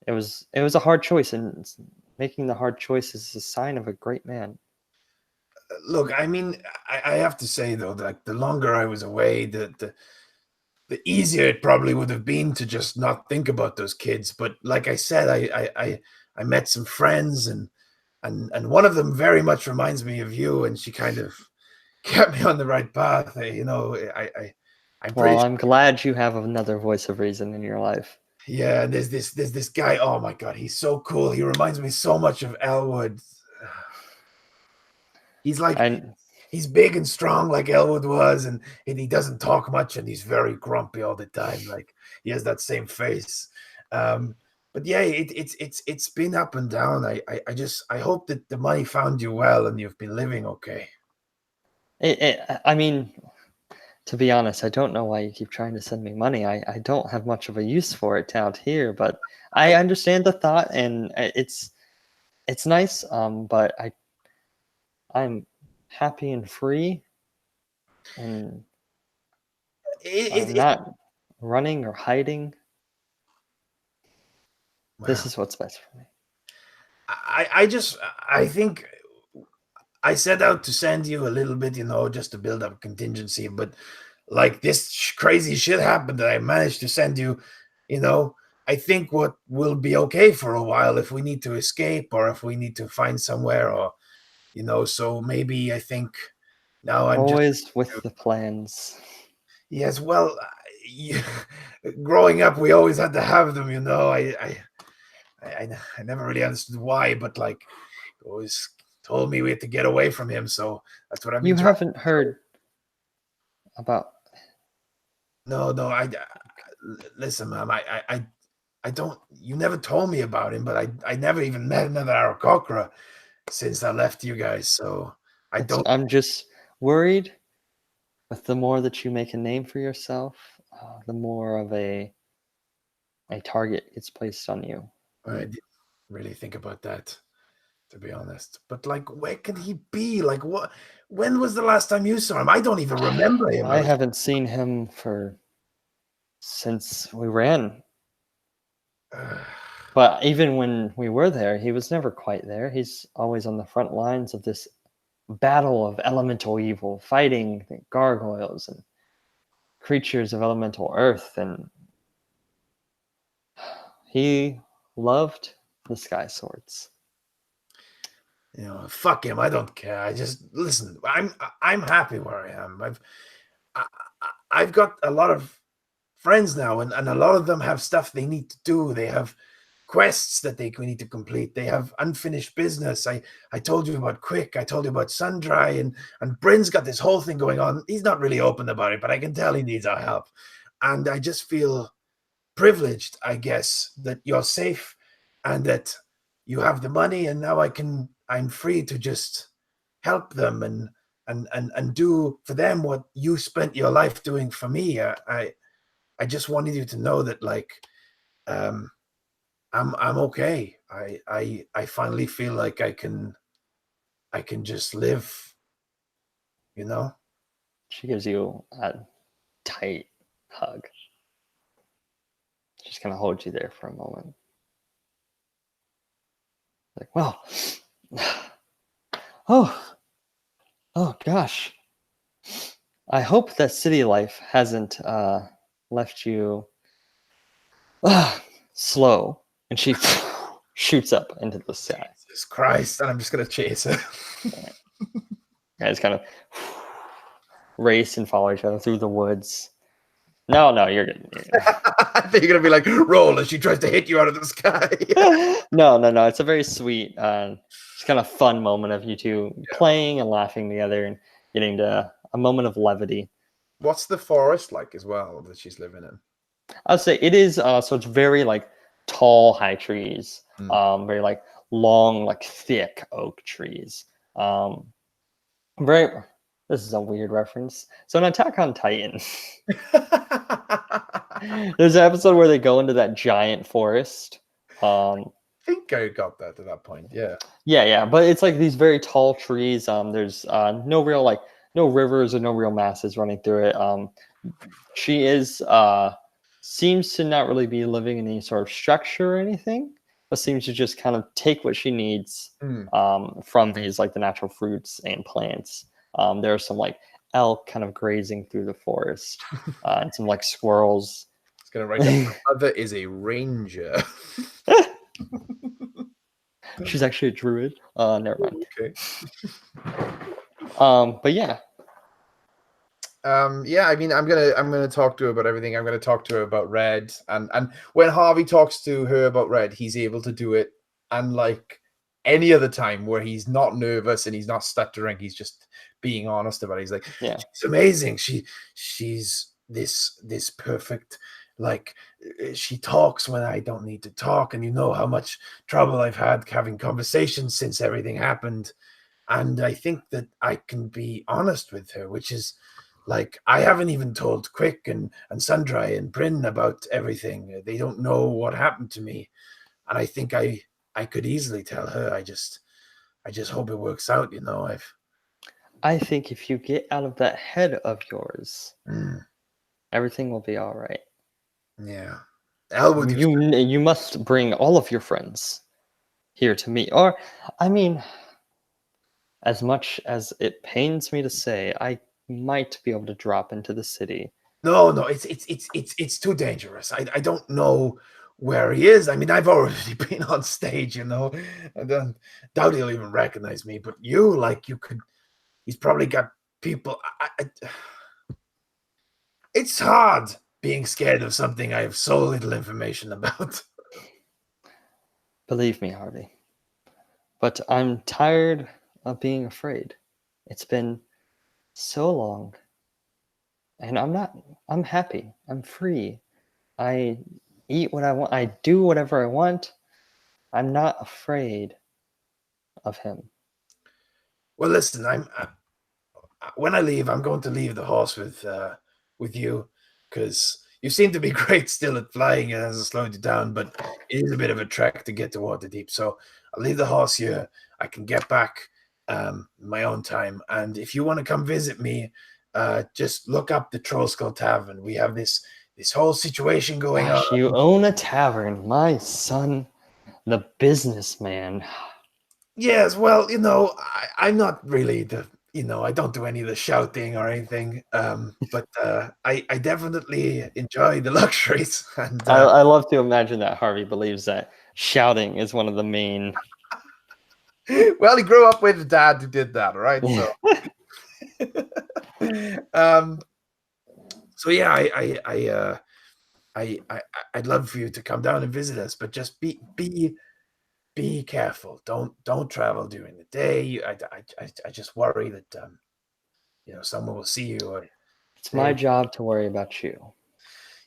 it was a hard choice, and making the hard choice is a sign of a great man. Look, I have to say though, that the longer I was away, the easier it probably would have been to just not think about those kids. But like I said, I met some friends, and one of them very much reminds me of you, and she kind of kept me on the right path. You know, I'm Well, pretty I'm glad you have another voice of reason in your life. Yeah, and there's this guy. Oh my god, he's so cool. He reminds me so much of Elwood. He's like And he's big and strong like Elwood was, and he doesn't talk much, and he's very grumpy all the time. Like he has that same face. But yeah, it's been up and down. I hope that the money found you well and you've been living okay. I mean, to be honest, I don't know why you keep trying to send me money. I don't have much of a use for it out here, but I understand the thought, and it's nice. But I'm happy and free, and It, I'm it, not running or hiding. This well, is what's best for me. I think I set out to send you a little bit, you know, just to build up contingency, but like this crazy shit happened that I managed to send you, you know. I think what will be okay for a while if we need to escape or if we need to find somewhere or, you know, so maybe I think now I'm just, Always with the plans. yes, well, growing up, we always had to have them, you know. I never really understood why, but like, always told me we had to get away from him, so that's what I've You been trying. haven't heard about. No, listen, ma'am, I don't. You never told me about him, but I never even met another Aarakocra since I left you guys. So I don't. I'm just worried. But the more that you make a name for yourself, the more of a target gets placed on you. I didn't really think about that, to be honest. But like, where can he be? Like, what? When was the last time you saw him? I don't even remember him. I haven't seen him since we ran. But even when we were there, he was never quite there. He's always on the front lines of this battle of elemental evil, fighting the gargoyles and creatures of elemental earth, and he loved the sky swords. You know, fuck him. I don't care. I just listen. I'm happy where I am. I've got a lot of friends now, and a lot of them have stuff they need to do. They have quests that we need to complete. They have unfinished business. I told you about Quick. I told you about Sundry, and Bryn's got this whole thing going on. He's not really open about it, but I can tell he needs our help. And I just feel privileged, I guess, that you're safe and that you have the money, and now I'm free to just help them and do for them what you spent your life doing for me. I just wanted you to know that, like, I'm okay. I finally feel like I can just live, you know? She gives you a tight hug. Just kind of holds you there for a moment. Like, well, oh gosh. I hope that city life hasn't left you slow. And she shoots up into the sky. Jesus Christ. And I'm just going to chase her. Guys kind of race and follow each other through the woods. No, you're good. I think you're going to be like, roll as she tries to hit you out of the sky. No. It's a very sweet, just kind of fun moment of you two playing and laughing together and getting to a moment of levity. What's the forest like as well that she's living in? I'd say it is, so it's very like tall, high trees, very like long, like thick oak trees. This is a weird reference. So in Attack on Titan, there's an episode where they go into that giant forest. I think I got that to that point. Yeah. Yeah. But it's like these very tall trees. There's no rivers or no real masses running through it. She seems to not really be living in any sort of structure or anything, but seems to just kind of take what she needs from these, like the natural fruits and plants. There are some like elk kind of grazing through the forest, and some like squirrels. It's gonna write down. My mother is a ranger. She's actually a druid. Never mind. Okay. But yeah. Yeah, I mean, I'm gonna talk to her about everything. I'm gonna talk to her about Red, and when Harvey talks to her about Red, he's able to do it unlike any other time where he's not nervous and he's not stuttering. He's just being honest about it. He's like, yeah, it's amazing. She's this perfect. Like, she talks when I don't need to talk, and you know how much trouble I've had having conversations since everything happened, and I think that I can be honest with her, which is. Like, I haven't even told Quick and Sundry and Bryn about everything. They don't know what happened to me. And I think I could easily tell her. I just hope it works out, you know. I think if you get out of that head of yours, everything will be all right. Yeah. You must bring all of your friends here to me. Or, I mean, as much as it pains me to say, I might be able to drop into the city. No, it's too dangerous. I don't know where he is. I mean, I've already been on stage, you know. I doubt he'll even recognize me. But you, like, you could. He's probably got people. It's hard being scared of something I have so little information about. Believe me, Harvey. But I'm tired of being afraid. It's been so long. And I'm happy. I'm free. I eat what I want. I do whatever I want. I'm not afraid of him. Well, listen, when I leave, I'm going to leave the horse with you, because you seem to be great still at flying. It hasn't slowed you down, but it is a bit of a trek to get to Waterdeep. So I'll leave the horse here. I can get back my own time. And if you want to come visit me, just look up the Troll Skull Tavern. We have this whole situation going Gosh, on. you own a tavern. My son, the businessman. Yes, well, I'm not really I don't do any of the shouting or anything. But I definitely enjoy the luxuries. And I love to imagine that Harvey believes that shouting is one of the main. well, he grew up with a dad who did that, right? So, um, so yeah, I'd love for you to come down and visit us, but just be careful. Don't travel during the day. I just worry that someone will see you. Or It's my job to worry about you.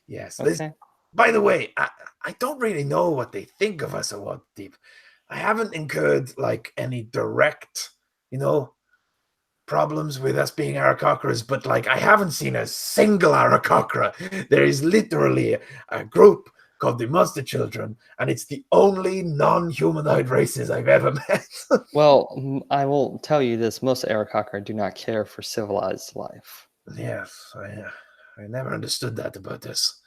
yes. Okay. By the way, I don't really know what they think of us at Waterdeep. I haven't incurred like any direct, problems with us being Aarakocras, but like I haven't seen a single Aarakocra. There is literally a group called the Monster Children, and it's the only non-humanoid races I've ever met. Well, I will tell you this: most Aarakocra do not care for civilized life. Yes, I never understood that about us.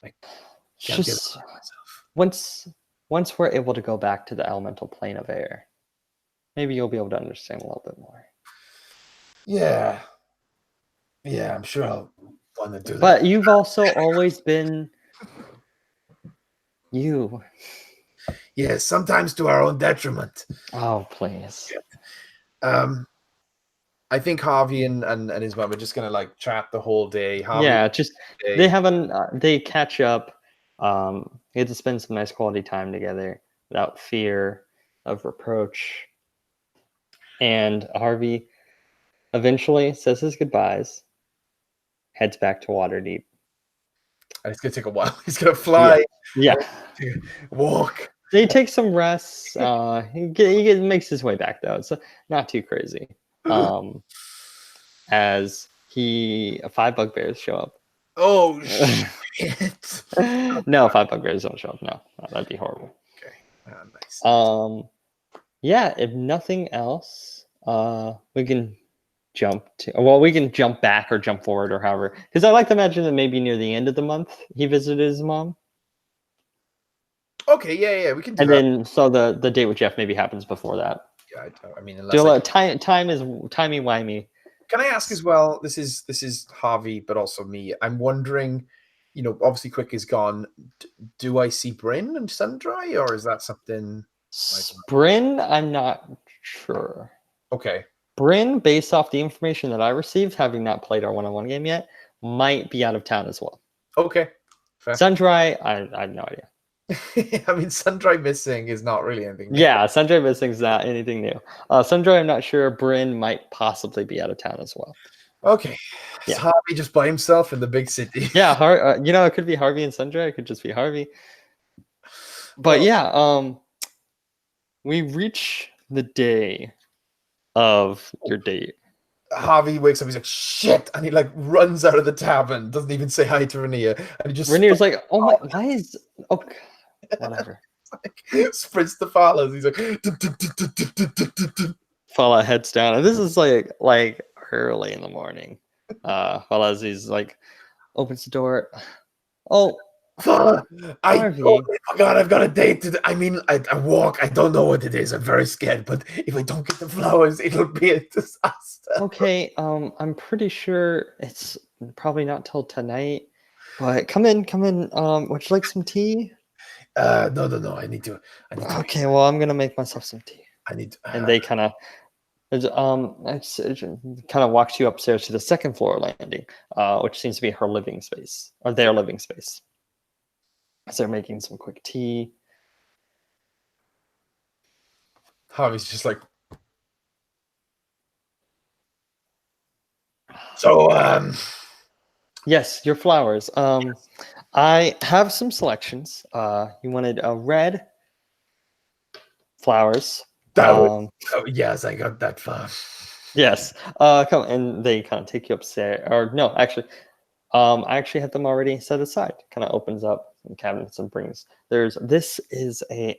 I It's can't get it just myself. once we're able to go back to the elemental plane of air, maybe you'll be able to understand a little bit more. Yeah, I'm sure I'll want to do that. But you've also always been you. Yes, sometimes to our own detriment. Oh, please. I think Harvey and his mom are just gonna like chat the whole day. Harvey, Yeah, just they haven't. They catch up. Get to spend some nice quality time together without fear of reproach. And Harvey eventually says his goodbyes, heads back to Waterdeep. and it's gonna take a while. He's gonna fly, Yeah. walk. He takes some rest. Makes his way back though. It's not too crazy. As five bugbears show up. Oh shit! No, five bugbears don't show up. No, that'd be horrible. Okay, nice. Yeah. If nothing else, we can we can jump back or jump forward or however. Because I like to imagine that maybe near the end of the month he visited his mom. Okay, yeah, we can do And that. then, so the date with Jeff maybe happens before that. Yeah, I mean, unless Time is timey-wimey. Can I ask as well? This is Harvey, but also me. I'm wondering, obviously Quick is gone. Do I see Bryn and Sundry, or is that something? Bryn, I'm not sure. Okay. Bryn, based off the information that I received, having not played our one-on-one game yet, might be out of town as well. Okay. Fair. Sundry, I have no idea. I mean, Sundry missing is not really anything new. Yeah, Sundry missing is not anything new. Sundry, I'm not sure. Bryn might possibly be out of town as well. Okay. Yeah. Is Harvey just by himself in the big city? Yeah, it could be Harvey and Sundry. It could just be Harvey. But we reach the day of your date. Harvey wakes up, he's like, shit, and he like runs out of the tavern, doesn't even say hi to Rainier, and he just Rainier's like, oh my, why is, okay, whatever. Like, sprints to Fowler's, he's like, Fala heads down, and this is like early in the morning. Fala's he's like, opens the door. Oh, I forgot I've got a date today. I mean, I walk. I don't know what it is. I'm very scared. But if I don't get the flowers, it'll be a disaster. Okay. I'm pretty sure it's probably not till tonight. But come in. Would you like some tea? No. I need to. Okay. Well, I'm gonna make myself some tea. I need. And they kind of. It kind of walks you upstairs to the second floor landing, which seems to be her living space or their living space. So they're making some quick tea. Harvey's just like, so Yes, your flowers. I have some selections. You wanted red flowers. That was, oh, yes, I got that far. Yes. Come and they kind of take you upstairs. Or no, actually, I actually have them already set aside. Kind of opens up some cabinets and brings. This is a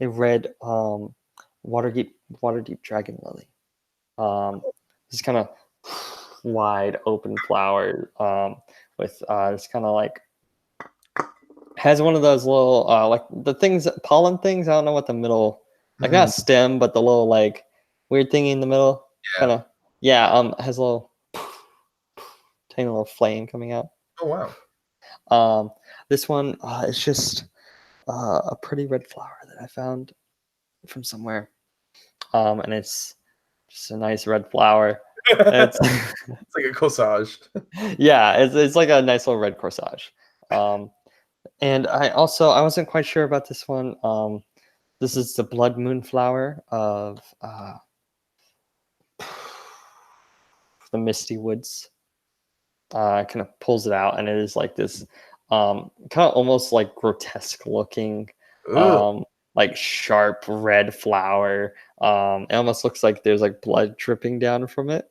a red water deep dragon lily. This kind of wide open flower with this kind of like has one of those little like the things pollen things. I don't know what the middle like not stem, but the little like weird thing in the middle. Yeah. Kind of has a little tiny little flame coming out. Oh wow. This one is just a pretty red flower that I found from somewhere. And it's just a nice red flower. It's It's like a corsage. yeah, it's like a nice little red corsage. And I wasn't quite sure about this one. This is the blood moon flower of the misty woods. Kind of pulls it out, and it is like this kind of almost like grotesque looking, like sharp red flower. It almost looks like there's like blood dripping down from it.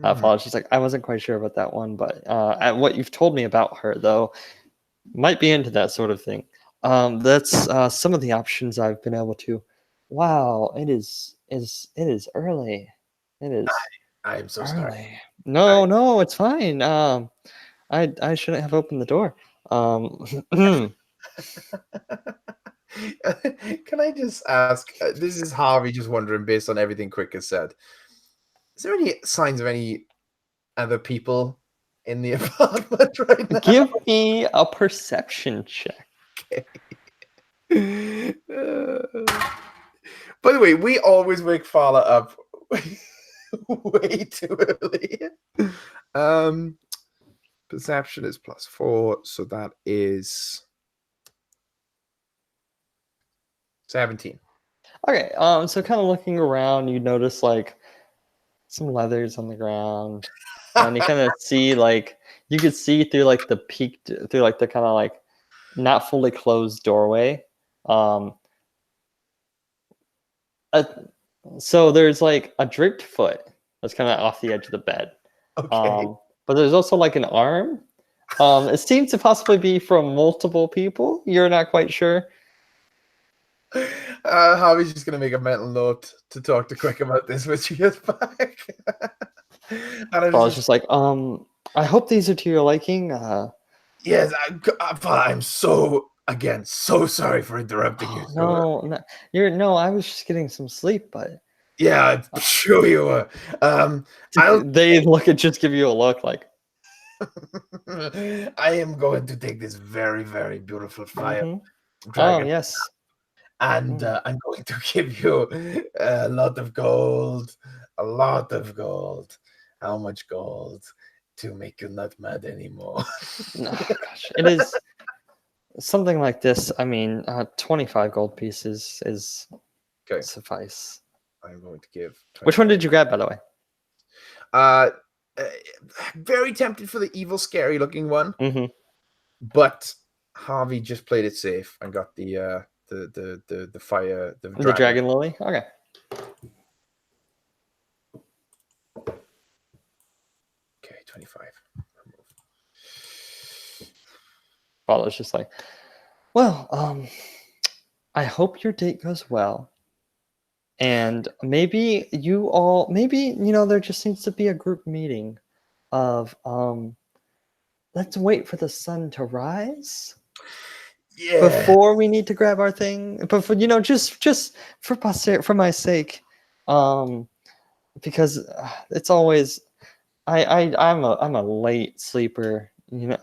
Apologies, like I wasn't quite sure about that one, but at what you've told me about her, though, might be into that sort of thing. That's some of the options I've been able to. Wow, it is early. It is. I am so sorry. No, it's fine. I shouldn't have opened the door. Can I just ask? This is Harvey just wondering, based on everything Quick has said. Is there any signs of any other people in the apartment right now? Give me a perception check. Okay. By the way, we always wake Fala up way too early. Perception is +4, so that is 17. Okay, so kind of looking around, you notice like some leathers on the ground, and you kind of see like you could see through like the peaked through like the kind of like not fully closed doorway. So there's like a draped foot that's kind of off the edge of the bed. Okay. But there's also like an arm. It seems to possibly be from multiple people. You're not quite sure. Harvey's just gonna make a mental note to talk to Quick about this when she gets back. And I was just like, I hope these are to your liking. Yes, I'm so sorry for interrupting you. No, I was just getting some sleep, but yeah, I'm sure you were. They just give you a look like. I am going to take this very, very beautiful fire. Oh yes. And I'm going to give you a lot of gold. A lot of gold. How much gold to make you not mad anymore? No, gosh, it is something like this. I mean, 25 gold pieces is Okay. suffice. I'm going to give 20. Which one did you grab, by the way? Very tempted for the evil, scary looking one, but Harvey just played it safe and got the fire, the dragon lily. Okay. Okay, 25. Well, it's just like, well, I hope your date goes well. And maybe there just needs to be a group meeting of let's wait for the sun to rise. Yeah. Before we need to grab our thing, but for just for my sake, because it's always I'm a late sleeper.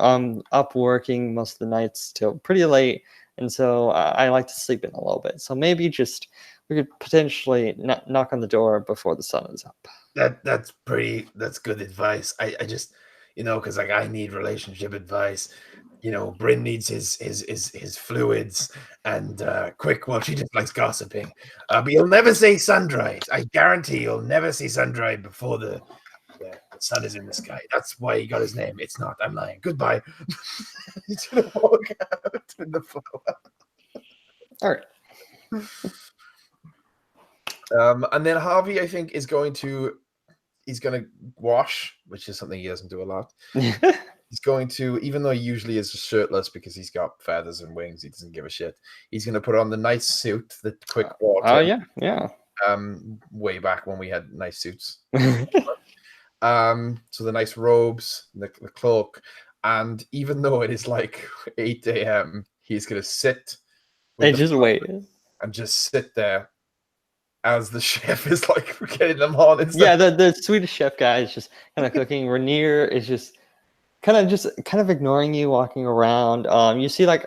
I'm up working most of the nights till pretty late, and so I like to sleep in a little bit. So maybe we could potentially knock on the door before the sun is up. That's good advice. I just because like I need relationship advice. Bryn needs his fluids, and Quick, well, she just likes gossiping. But you'll never say sun-dried. I guarantee you'll never see sun-dried before the sun is in the sky. That's why he got his name. It's not. I'm lying. Goodbye. He's gonna walk out in the flower. All right. And then Harvey, I think, he's going to wash, which is something he doesn't do a lot. He's going to, even though he usually is shirtless because he's got feathers and wings, he doesn't give a shit. He's going to put on the nice suit, the quick water. Oh yeah. Way back when we had nice suits. So the nice robes, the cloak, and even though it is like 8 a.m., he's going to sit And just wait. and just sit there as the chef is like getting them on. Yeah, the Swedish chef guy is just kind of cooking. Rainier is just kind of ignoring you, walking around. You see, like,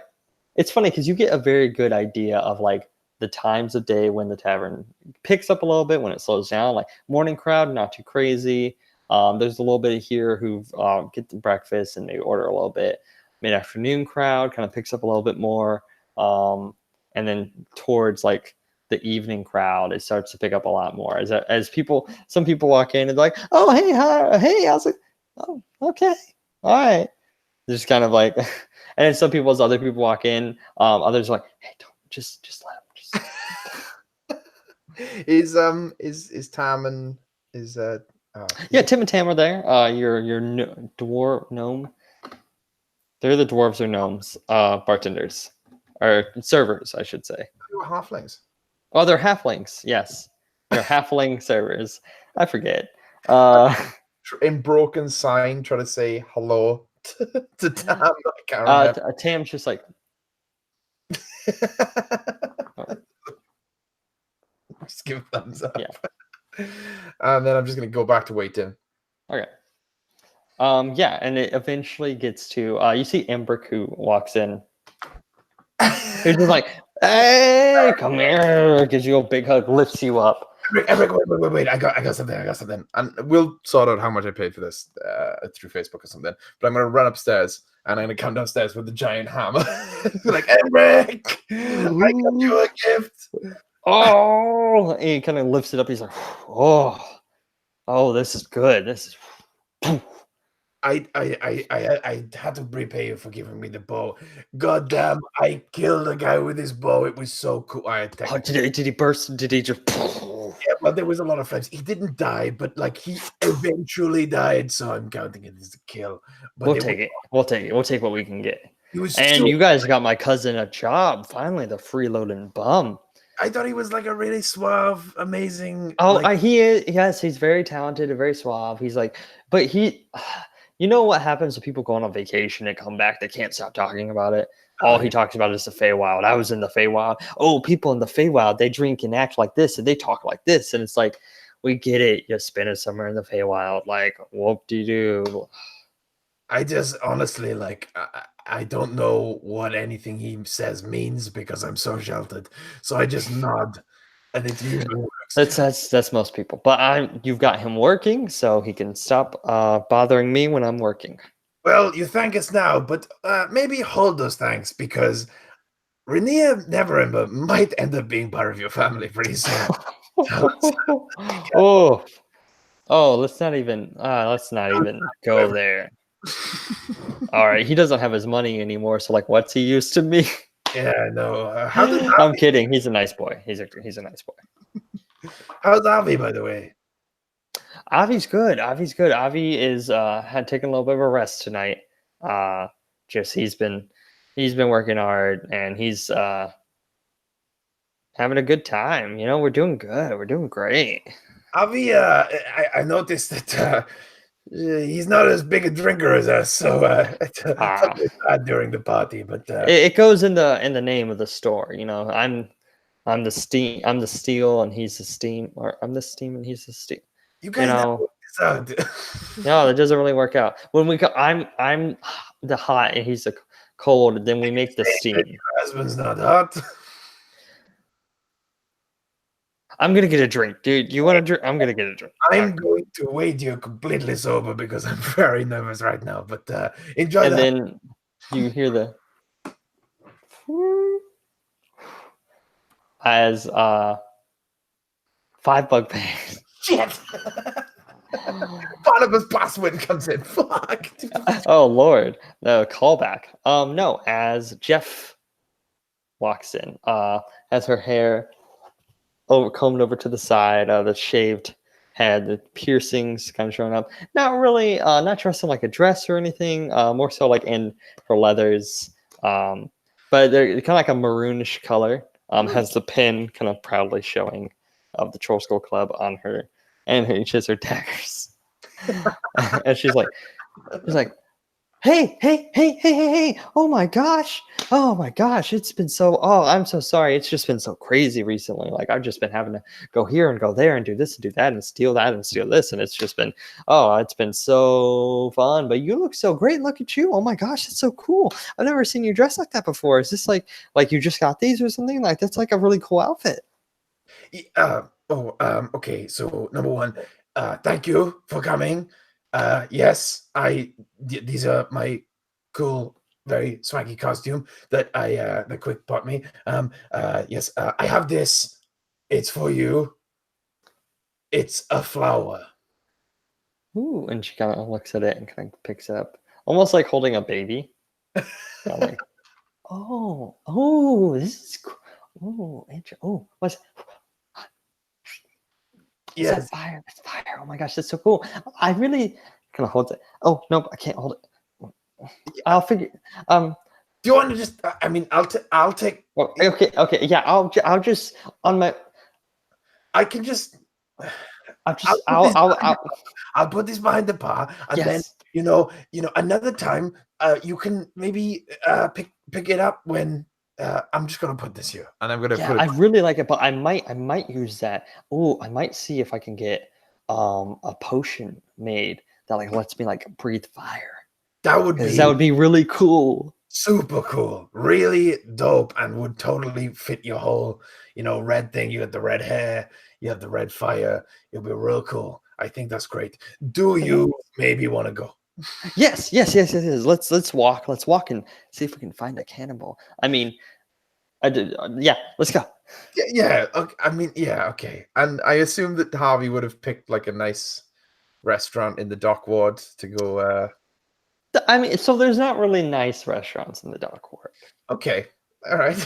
it's funny because you get a very good idea of like the times of day when the tavern picks up a little bit, when it slows down. Like morning crowd, not too crazy. There's a little bit here who get the breakfast and they order a little bit. Mid-afternoon crowd kind of picks up a little bit more. And then towards like the evening crowd, it starts to pick up a lot more as some people walk in and they're like, oh, hey, hi, hey, how's it? Oh, okay. All right. Just kind of like, and then other people walk in. Others are like, hey, don't just let them. Is Tam and Yeah, Tim and Tam are there. Your dwarf gnome. They're the dwarves or gnomes, bartenders or servers, I should say. they were halflings. Oh, they're halflings. Yes, they're halfling servers. I forget. In broken sign, try to say hello to Tam. I can't remember. Tam's just like, just give a thumbs up. Yeah. And then I'm just gonna go back to waiting. okay. Yeah, and it eventually gets to you see Embrick who walks in. He's just like, hey, come here, gives you a big hug, lifts you up. Emric, wait. I got something. And we'll sort out how much I paid for this through Facebook or something. But I'm gonna run upstairs and I'm gonna come downstairs with the giant hammer. Like, Emric, I got you a gift. Oh, and he kind of lifts it up. He's like, oh, this is good. This is. I had to repay you for giving me the bow. God damn, I killed a guy with his bow. It was so cool. Did he burst? Did he just? Yeah, well, there was a lot of flames. He didn't die, but like he eventually died, so I'm counting it as a kill. But We'll take it. We'll take what we can get. He was you guys got my cousin a job. Finally, the freeloading bum. I thought he was like a really suave, amazing. Oh, he is. Yes, he's very talented and very suave. He's like, but he. You know what happens when people go on a vacation and come back? They can't stop talking about it. All he talks about is the Feywild. I was in the Feywild. Oh, people in the Feywild, they drink and act like this and they talk like this. And it's like, we get it. You spend a summer in the Feywild. Like, whoop-de-doo. I just honestly, like, I don't know what anything he says means because I'm so sheltered. So I just nod and it usually works. That's most people. But you've got him working, so he can stop bothering me when I'm working. Well, you thank us now, but maybe hold those thanks because Rainier Neverember might end up being part of your family pretty soon. Let's not even go there. All right, he doesn't have his money anymore, so like, what's he used to me? Yeah, no. I'm kidding. He's a nice boy. He's a nice boy. How's Harvey, by the way? Avi's good. Avi is had taken a little bit of a rest tonight. Just he's been working hard and he's having a good time. You know, we're doing good. We're doing great. Avi, I noticed that he's not as big a drinker as us, so it's bad during the party. But it goes in the name of the store. You know, I'm the steel and he's the steam, or I'm the steam and he's the steel. You guys know, no, that doesn't really work out. When we go, I'm the hot and he's the cold, and then we make the steam. Your husband's not hot. I'm gonna get a drink, dude. You want a drink? I'm gonna get a drink. I'm going to wait you completely sober because I'm very nervous right now. But enjoy. And then you hear the as 5 bug bags. Shit. Barnabas Password comes in. Fuck. Oh Lord, no callback. No, as Jeff walks in, has her hair combed over to the side, the shaved head, the piercings kind of showing up. Not really, not dressed in like a dress or anything. More so like in her leathers. But they're kind of like a maroonish color. Has the pin kind of proudly showing of the Troll Skull Club on her, and each has her daggers. And she's like, hey, oh my gosh, it's been so, I'm so sorry, it's just been so crazy recently. Like, I've just been having to go here and go there and do this and do that and steal that and steal this, and it's just been, it's been so fun. But you look so great, look at you, oh my gosh, that's so cool. I've never seen you dressed like that before. Is this like you just got these or something? Like, that's like a really cool outfit. Okay, so number one, thank you for coming. Yes, these are my cool, very swaggy costume that that Quick bought me. Yes, I have this. It's for you. It's a flower. Ooh, and she kind of looks at it and kind of picks it up, almost like holding a baby. Like, this is cool. What's Yes. that fire? That's fire. Oh my gosh, that's so cool. I really kind of hold it. Oh, nope, I can't hold it. I'll figure. Do you want to just? I mean, I'll take. Well, okay. Yeah, I'll just on my. I can just. I'll put this behind the bar, and then another time, you can maybe pick it up when. I'm just gonna put this here, and I'm gonna put it. I really like it, but I might use that. Oh, I might see if I can get a potion made that like lets me like breathe fire. That would be really cool. Super cool, really dope, and would totally fit your whole, red thing. You have the red hair, you have the red fire. It'll be real cool. I think that's great. Do you maybe want to go? Yes. Let's walk and see if we can find a cannibal. I mean, let's go. Yeah. Okay. I mean, yeah. Okay. And I assume that Harvey would have picked like a nice restaurant in the dock ward to go. I mean, so there's not really nice restaurants in the dock ward. Okay. All right.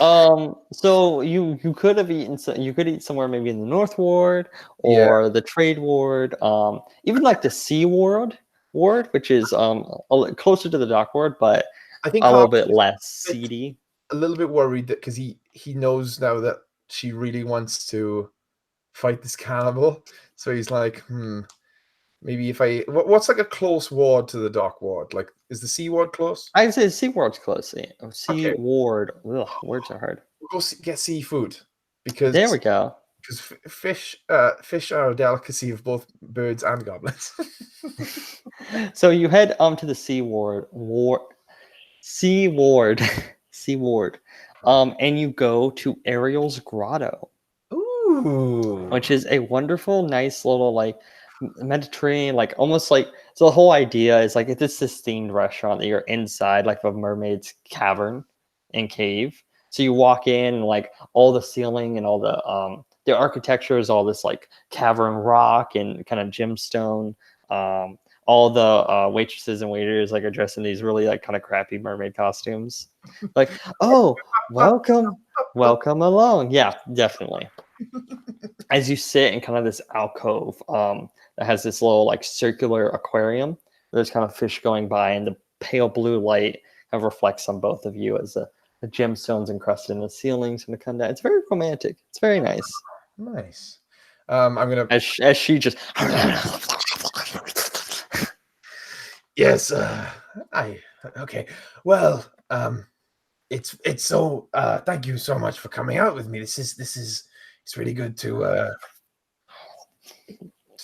So you could have eaten. You could eat somewhere maybe in the North Ward or the Trade Ward. Even like the Sea Ward, which is closer to the dock ward, but I think a little bit less seedy. A little bit worried that because he knows now that she really wants to fight this cannibal, so he's like, maybe if what's like a close ward to the dock ward? Like, is the Sea Ward close? I'd say Sea Ward's close. Sea Ward. Ugh, words are hard. We'll go get seafood because there we go. Because fish are a delicacy of both birds and goblins. So you head to the Sea Ward, and you go to Ariel's Grotto. Ooh. Which is a wonderful, nice little like Mediterranean, like almost like, so the whole idea is like it's this themed restaurant that you're inside like a mermaid's cavern and cave. So you walk in and like all the ceiling and all the architecture is all this like cavern rock and kind of gemstone. All the waitresses and waiters like are dressed in these really like kind of crappy mermaid costumes. Like, oh, welcome along. Yeah, definitely. As you sit in kind of this alcove that has this little like circular aquarium, there's kind of fish going by, and the pale blue light kind of reflects on both of you as the gemstones encrusted in the ceilings and the come down. It's very romantic. It's very nice. Nice. I'm gonna as she just yes. Okay. Well, it's so. Thank you so much for coming out with me. This is. It's really good to.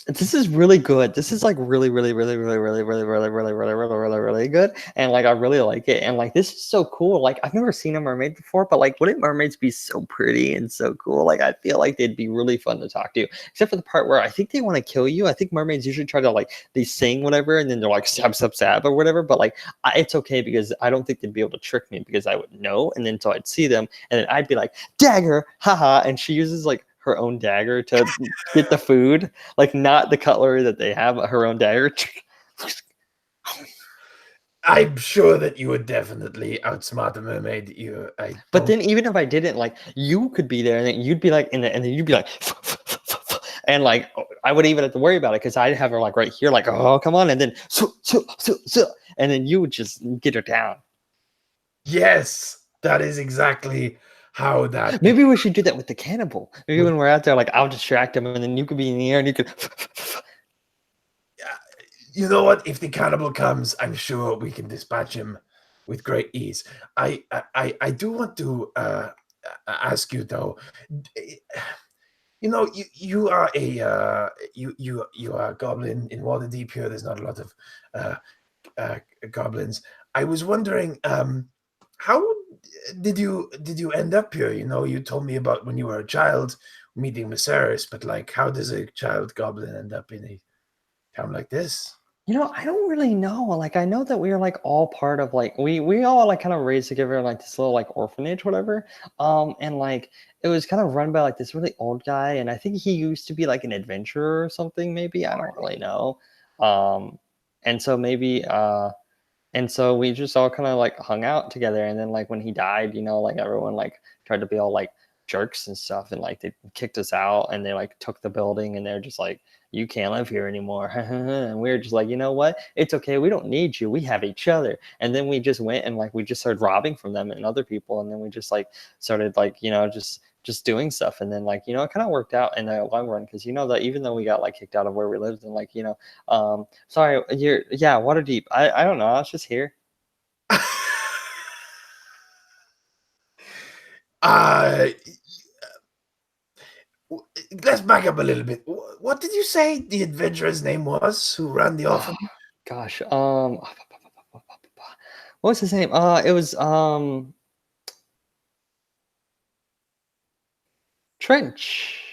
This is really good. This is like really good, and like I really like it. And like this is so cool. Like I've never seen a mermaid before, but like wouldn't mermaids be so pretty and so cool? Like I feel like they'd be really fun to talk to, except for the part where I think they want to kill you. I think mermaids usually try to like they sing whatever, and then they're like stab or whatever. But like it's okay because I don't think they'd be able to trick me because I would know, and then so I'd see them, and then I'd be like dagger, haha, and she uses like her own dagger to get the food, like not the cutlery that they have, but her own dagger. I'm sure that you would definitely outsmart a mermaid. But then even if I didn't, like you could be there and then you'd be like and then you'd be like and like I wouldn't even have to worry about it because I'd have her like right here, like, oh come on, and then and then you would just get her down. Yes, that is exactly how that. Maybe we should do that with the cannibal. Maybe when we're out there, like I'll distract him and then you could be in the air and you could You know what? If the cannibal comes, I'm sure we can dispatch him with great ease. I do want to ask you though. You know, you are a you are a goblin in Waterdeep here. There's not a lot of goblins. I was wondering, how did you end up here? You know, you told me about when you were a child meeting Viserys, but like, how does a child goblin end up in a town like this? I don't really know. Like, I know that we are like all part of like we all like kind of raised together in like this little like orphanage, whatever. And like it was kind of run by like this really old guy, and I think he used to be like an adventurer or something. Maybe I don't really know. And so maybe and so we just all kind of like hung out together, and then like when he died, like everyone like tried to be all like jerks and stuff, and like they kicked us out and they like took the building and they're just like, you can't live here anymore. And we were just like, you know what, it's okay, we don't need you, we have each other. And then we just went and like we just started robbing from them and other people, and then we just like started like just doing stuff. And then like it kind of worked out in the long run, because that even though we got like kicked out of where we lived, and like sorry, Waterdeep, I don't know, I was just here. Let's back up a little bit. What did you say the adventurer's name was who ran the orphanage? Gosh, what was his name? It was Trench.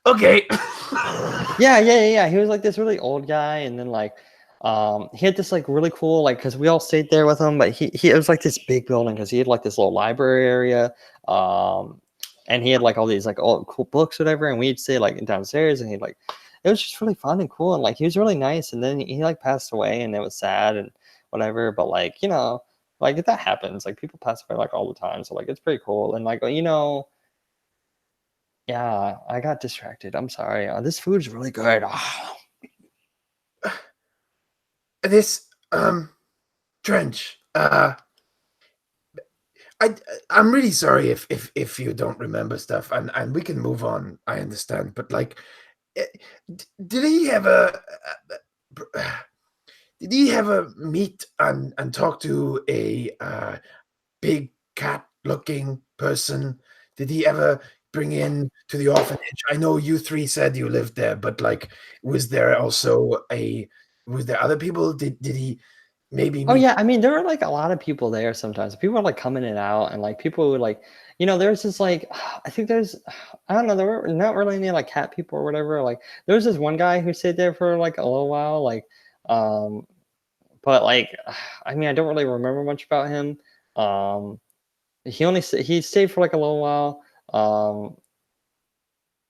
Okay. Yeah. He was like this really old guy, and then like he had this like really cool, like, because we all stayed there with him, but he it was like this big building because he had like this little library area, and he had like all these like old cool books, whatever, and we'd stay like downstairs, and he'd like, it was just really fun and cool, and like he was really nice, and then he like passed away, and it was sad and whatever, but like like that happens, like people pass away like all the time, so like it's pretty cool, and like yeah, I got distracted. I'm sorry. This food's really good. This Trench. I'm really sorry if you don't remember stuff, and we can move on. I understand, but like, did he ever meet and talk to a big cat-looking person? Did he ever bring in to the orphanage? I know you three said you lived there, but like, was there other people? Did he maybe Oh meet? yeah, I mean there were like a lot of people there sometimes. People were like coming in and out, and like people would like, there's this like, I think there's, I don't know, there were not really any like cat people or whatever. Like there was this one guy who stayed there for like a little while, like, but like, I mean I don't really remember much about him. He stayed for like a little while.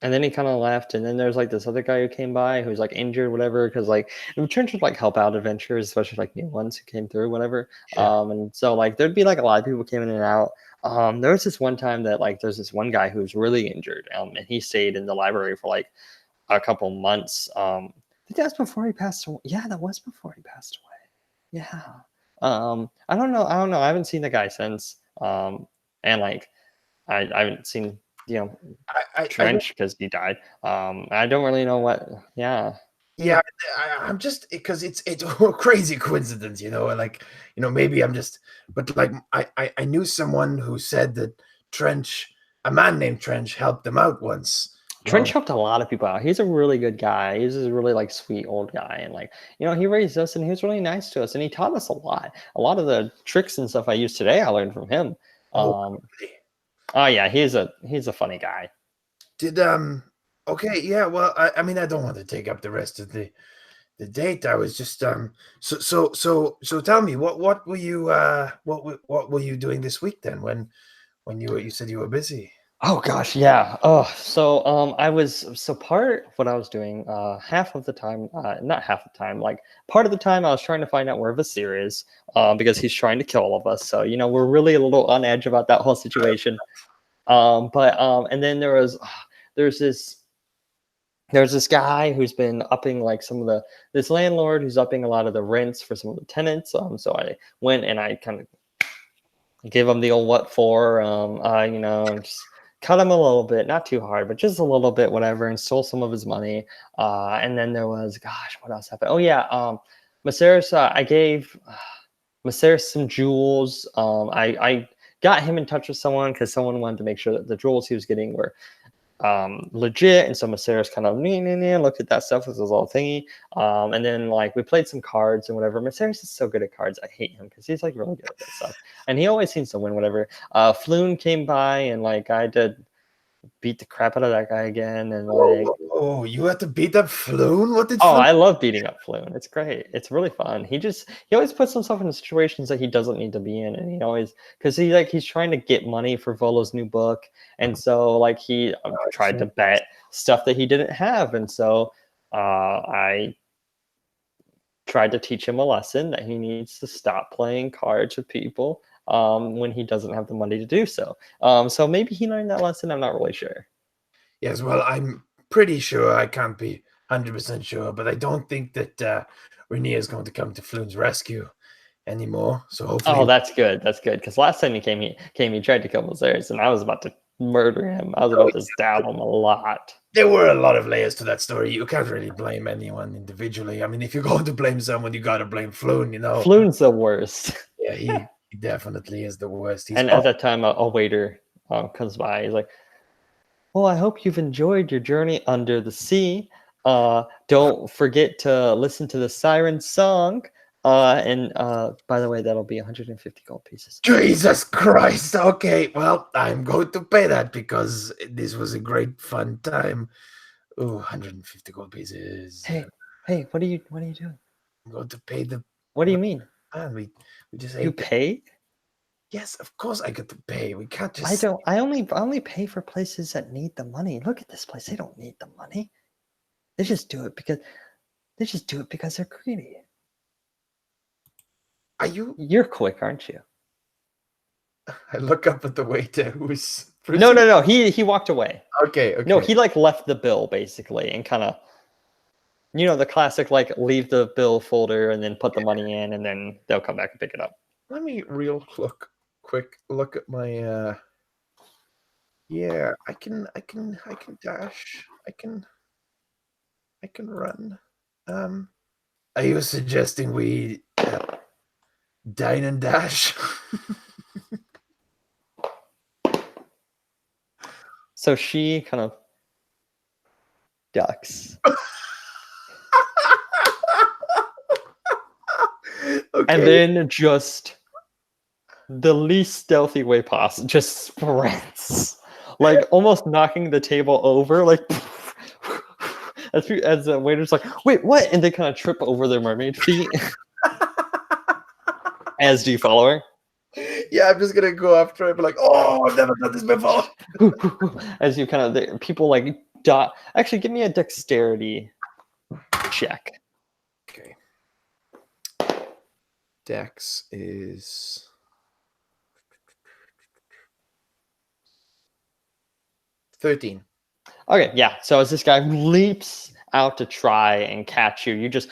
And then he kind of left, and then there's like this other guy who came by who's like injured, whatever, because like Trench would like help out adventurers, especially like new ones who came through, whatever. Sure. And so like there'd be like a lot of people came in and out. There was this one time that like there's this one guy who's really injured, and he stayed in the library for like a couple months. I think that's before he passed away. Yeah, that was before he passed away. Yeah. I don't know. I haven't seen the guy since. And like I haven't seen Trench because he died. I don't really know what. Yeah. Yeah, I'm just because it's a crazy coincidence, like, maybe I'm just, but like I knew someone who said that a man named Trench helped them out once. Trench helped a lot of people out. He's a really good guy. He's a really like sweet old guy, and like he raised us, and he was really nice to us, and he taught us a lot. A lot of the tricks and stuff I use today, I learned from him. Oh yeah, he's a funny guy. Okay, yeah, well, I mean, I don't want to take up the rest of the The date, I was just so tell me, what were you what were you doing this week then when you said you were busy? Oh gosh, yeah. Oh, so I was so part of what I was doing, half of the time, not half the time, like part of the time I was trying to find out where Vasir is, because he's trying to kill all of us. So, we're really a little on edge about that whole situation. But and then there's this there's this guy who's been upping like this landlord who's upping a lot of the rents for some of the tenants. So I went and I kind of give him the old what for, just cut him a little bit, not too hard, but just a little bit, whatever, and stole some of his money. And then there was, gosh, what else happened? Oh yeah, Maceris, I gave Maceris some jewels. I got him in touch with someone because someone wanted to make sure that the jewels he was getting were legit, and so Maceris kind of looked at that stuff. This was all thingy. And then like we played some cards and whatever. Maceris is so good at cards. I hate him because he's like really good at this stuff, and he always seems to win whatever. Floon came by and like I did beat the crap out of that guy again, and like Oh, you had to beat up Floon? What did oh, Floon? I love beating up Floon. It's great. It's really fun. He always puts himself in situations that he doesn't need to be in, and he always because he's trying to get money for Volo's new book, and so like he tried to bet stuff that he didn't have, and so I tried to teach him a lesson that he needs to stop playing cards with people when he doesn't have the money to do so. So maybe he learned that lesson. I'm not really sure. Yes, well, I'm pretty sure. I can't be 100% sure, but I don't think that Rainier is going to come to Floon's rescue anymore. So hopefully, Oh, that's good. That's good. Because last time he came, he tried to kill Maceris, and I was about to murder him. I was about to stab him a lot. there were a lot of layers to that story. You can't really blame anyone individually. I mean, if you're going to blame someone, you got to blame Floon. Floon's the worst. Yeah, he definitely is the worst. And at that time, a waiter comes by. He's like, "Well, I hope you've enjoyed your journey under the sea. Don't forget to listen to the siren song. And by the way, that'll be 150 gold pieces." Jesus Christ. Okay, well, I'm going to pay that because this was a great fun time. Oh, 150 gold pieces. Hey, what are you doing? I'm going to pay the What do you mean? man. We just You pay? Yes, of course I got to pay. We can't just I only pay for places that need the money. Look at this place. They don't need the money. They just do it because they're greedy. Are you? You're quick, aren't you? I look up at the waiter who's No. He walked away. Okay. No, he like left the bill basically and kind of the classic like leave the bill folder and then put the money in and then they'll come back and pick it up. Let me quick look at my yeah, I can dash. I can run. Are you suggesting we dine and dash? So she kind of ducks. Okay. And then just the least stealthy way possible, just sprints, like almost knocking the table over, like as the waiter's like, "Wait, what?" And they kind of trip over their mermaid feet. As do you follow her? Yeah, I'm just gonna go after it, but like, oh, I've never done this before. As you kind of people like dot. Actually, give me a dexterity check. Okay. Dex is 13. Okay, yeah. So as this guy leaps out to try and catch you, you just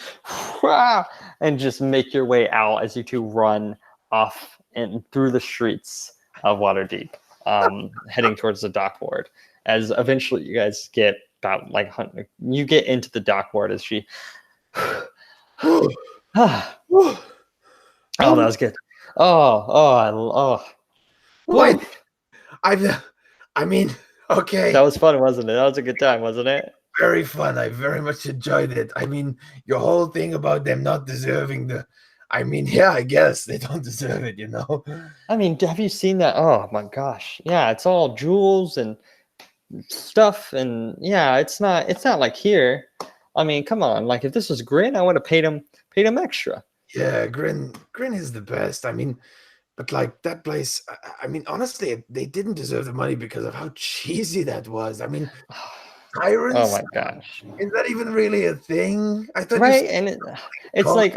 and just make your way out as you two run off and through the streets of Waterdeep, heading towards the dock ward. As eventually you guys get about like you get into the dock ward as she. Oh, that was good. What? I mean, okay. That was fun, wasn't it? That was a good time, wasn't it? Very fun. I very much enjoyed it. I mean, your whole thing about them not deserving yeah, I guess they don't deserve it, I mean, have you seen that? Oh my gosh. Yeah, it's all jewels and stuff, and yeah, it's not like here. I mean, come on. Like, if this was Grin, I would have paid him extra. Yeah, Grin is the best. I mean, but like that place, I mean, honestly, they didn't deserve the money because of how cheesy that was. I mean, Oh tyrants, my gosh. is that even really a thing? I thought you Right? said And it's call- like,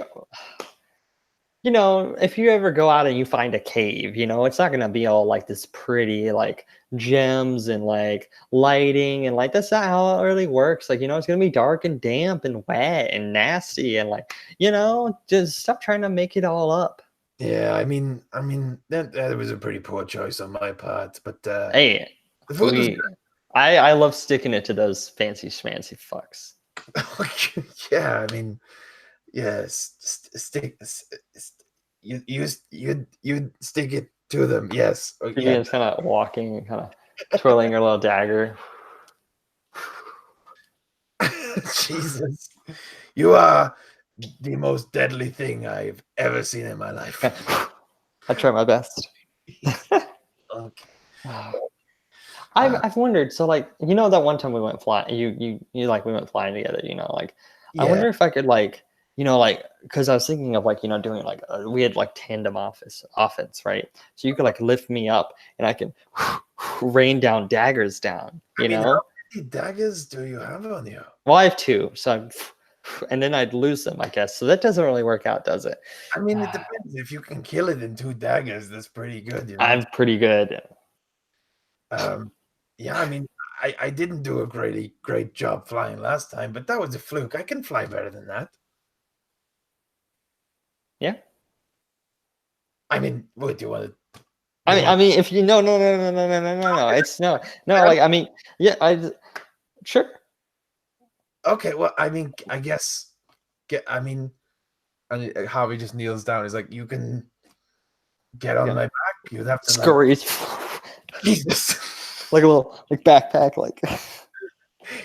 you know, if you ever go out and you find a cave, you know, it's not going to be all like this pretty, like gems and like lighting. And like, that's not how it really works. Like, you know, it's going to be dark and damp and wet and nasty. And like, you know, just stop trying to make it all up. Yeah, I mean, that was a pretty poor choice on my part, but Hey, the food was I love sticking it to those fancy schmancy fucks. good. Yeah, I mean, yes, you stick it to them. Yes, You yeah. just kind of walking and kind of twirling your little dagger. Jesus, you are the most deadly thing I've ever seen in my life. I try my best. Okay. I've wondered. So like, you know, that one time we went flying, you like we went flying together. You know, like I Yeah. wonder if I could like, you know, like because I was thinking of like, you know, doing like we had like tandem offense, right? So you could like lift me up and I can rain down daggers down. You I mean, know. how many daggers do you have on you? Well, I have two, so and then I'd lose them, I guess. So that doesn't really work out, does it? I mean, it depends. If you can kill it in 2 daggers, that's pretty good. You know? I'm pretty good. Yeah, I mean, I didn't do a great job flying last time, but that was a fluke. I can fly better than that. Yeah. I mean, what do you want to? I mean, if you no, it's no. Like, I mean, yeah, sure. Okay, well, I mean, I guess. I mean, And Harvey just kneels down. He's like, "You can." get on Yeah. my back. You'd have to like, Scurries Jesus. like a little like backpack, like.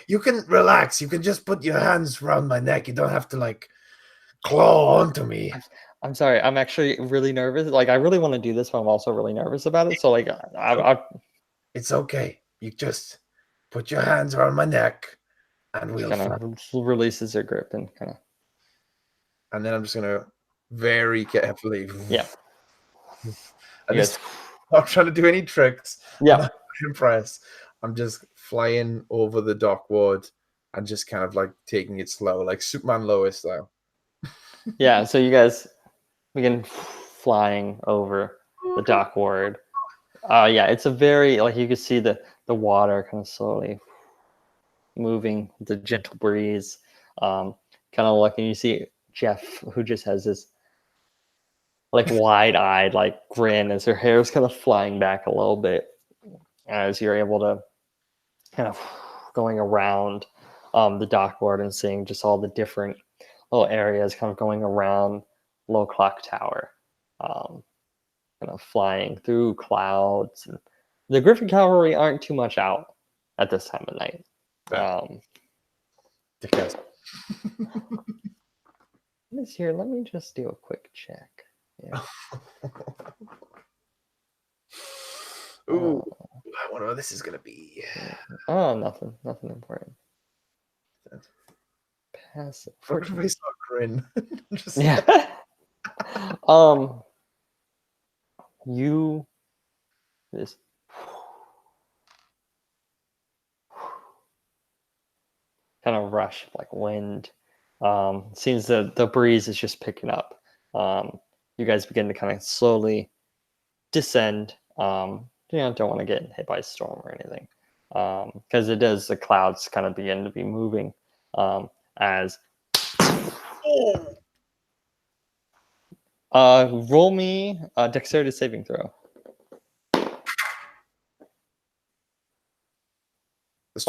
You can relax. You can just put your hands around my neck. You don't have to like claw onto me. I'm sorry. I'm actually really nervous. Like, I really want to do this, but I'm also really nervous about it. So, like, It's okay. You just put your hands around my neck, and we'll kind fly. of releases her grip and kind of. And then I'm just gonna very carefully. Yeah. And You this, I'm not trying to do any tricks. Yeah. I'm not impressed. I'm just flying over the dockboard and just kind of like taking it slow, like Superman Lois style. Yeah. So you guys begin flying over the dock ward. Yeah, it's a very like you can see the water kind of slowly moving, the gentle breeze. Kind of looking, you see Jeff who just has this like wide-eyed like grin as her hair is kind of flying back a little bit as you're able to kind of going around the dockboard and seeing just all the different little areas kind of going around low clock tower, kind of flying through clouds. And the Griffin Cavalry aren't too much out at this time of night. Because Let me just do a quick check. Yeah. Ooh, I wonder what this is gonna be. Oh, nothing important. Passive. what if I saw grin? Just Yeah. You this kind of rush of like wind. Seems the breeze is just picking up. You guys begin to kind of slowly descend. You know, don't want to get hit by a storm or anything. Because it does, the clouds kind of begin to be moving as roll me a dexterity saving throw. It's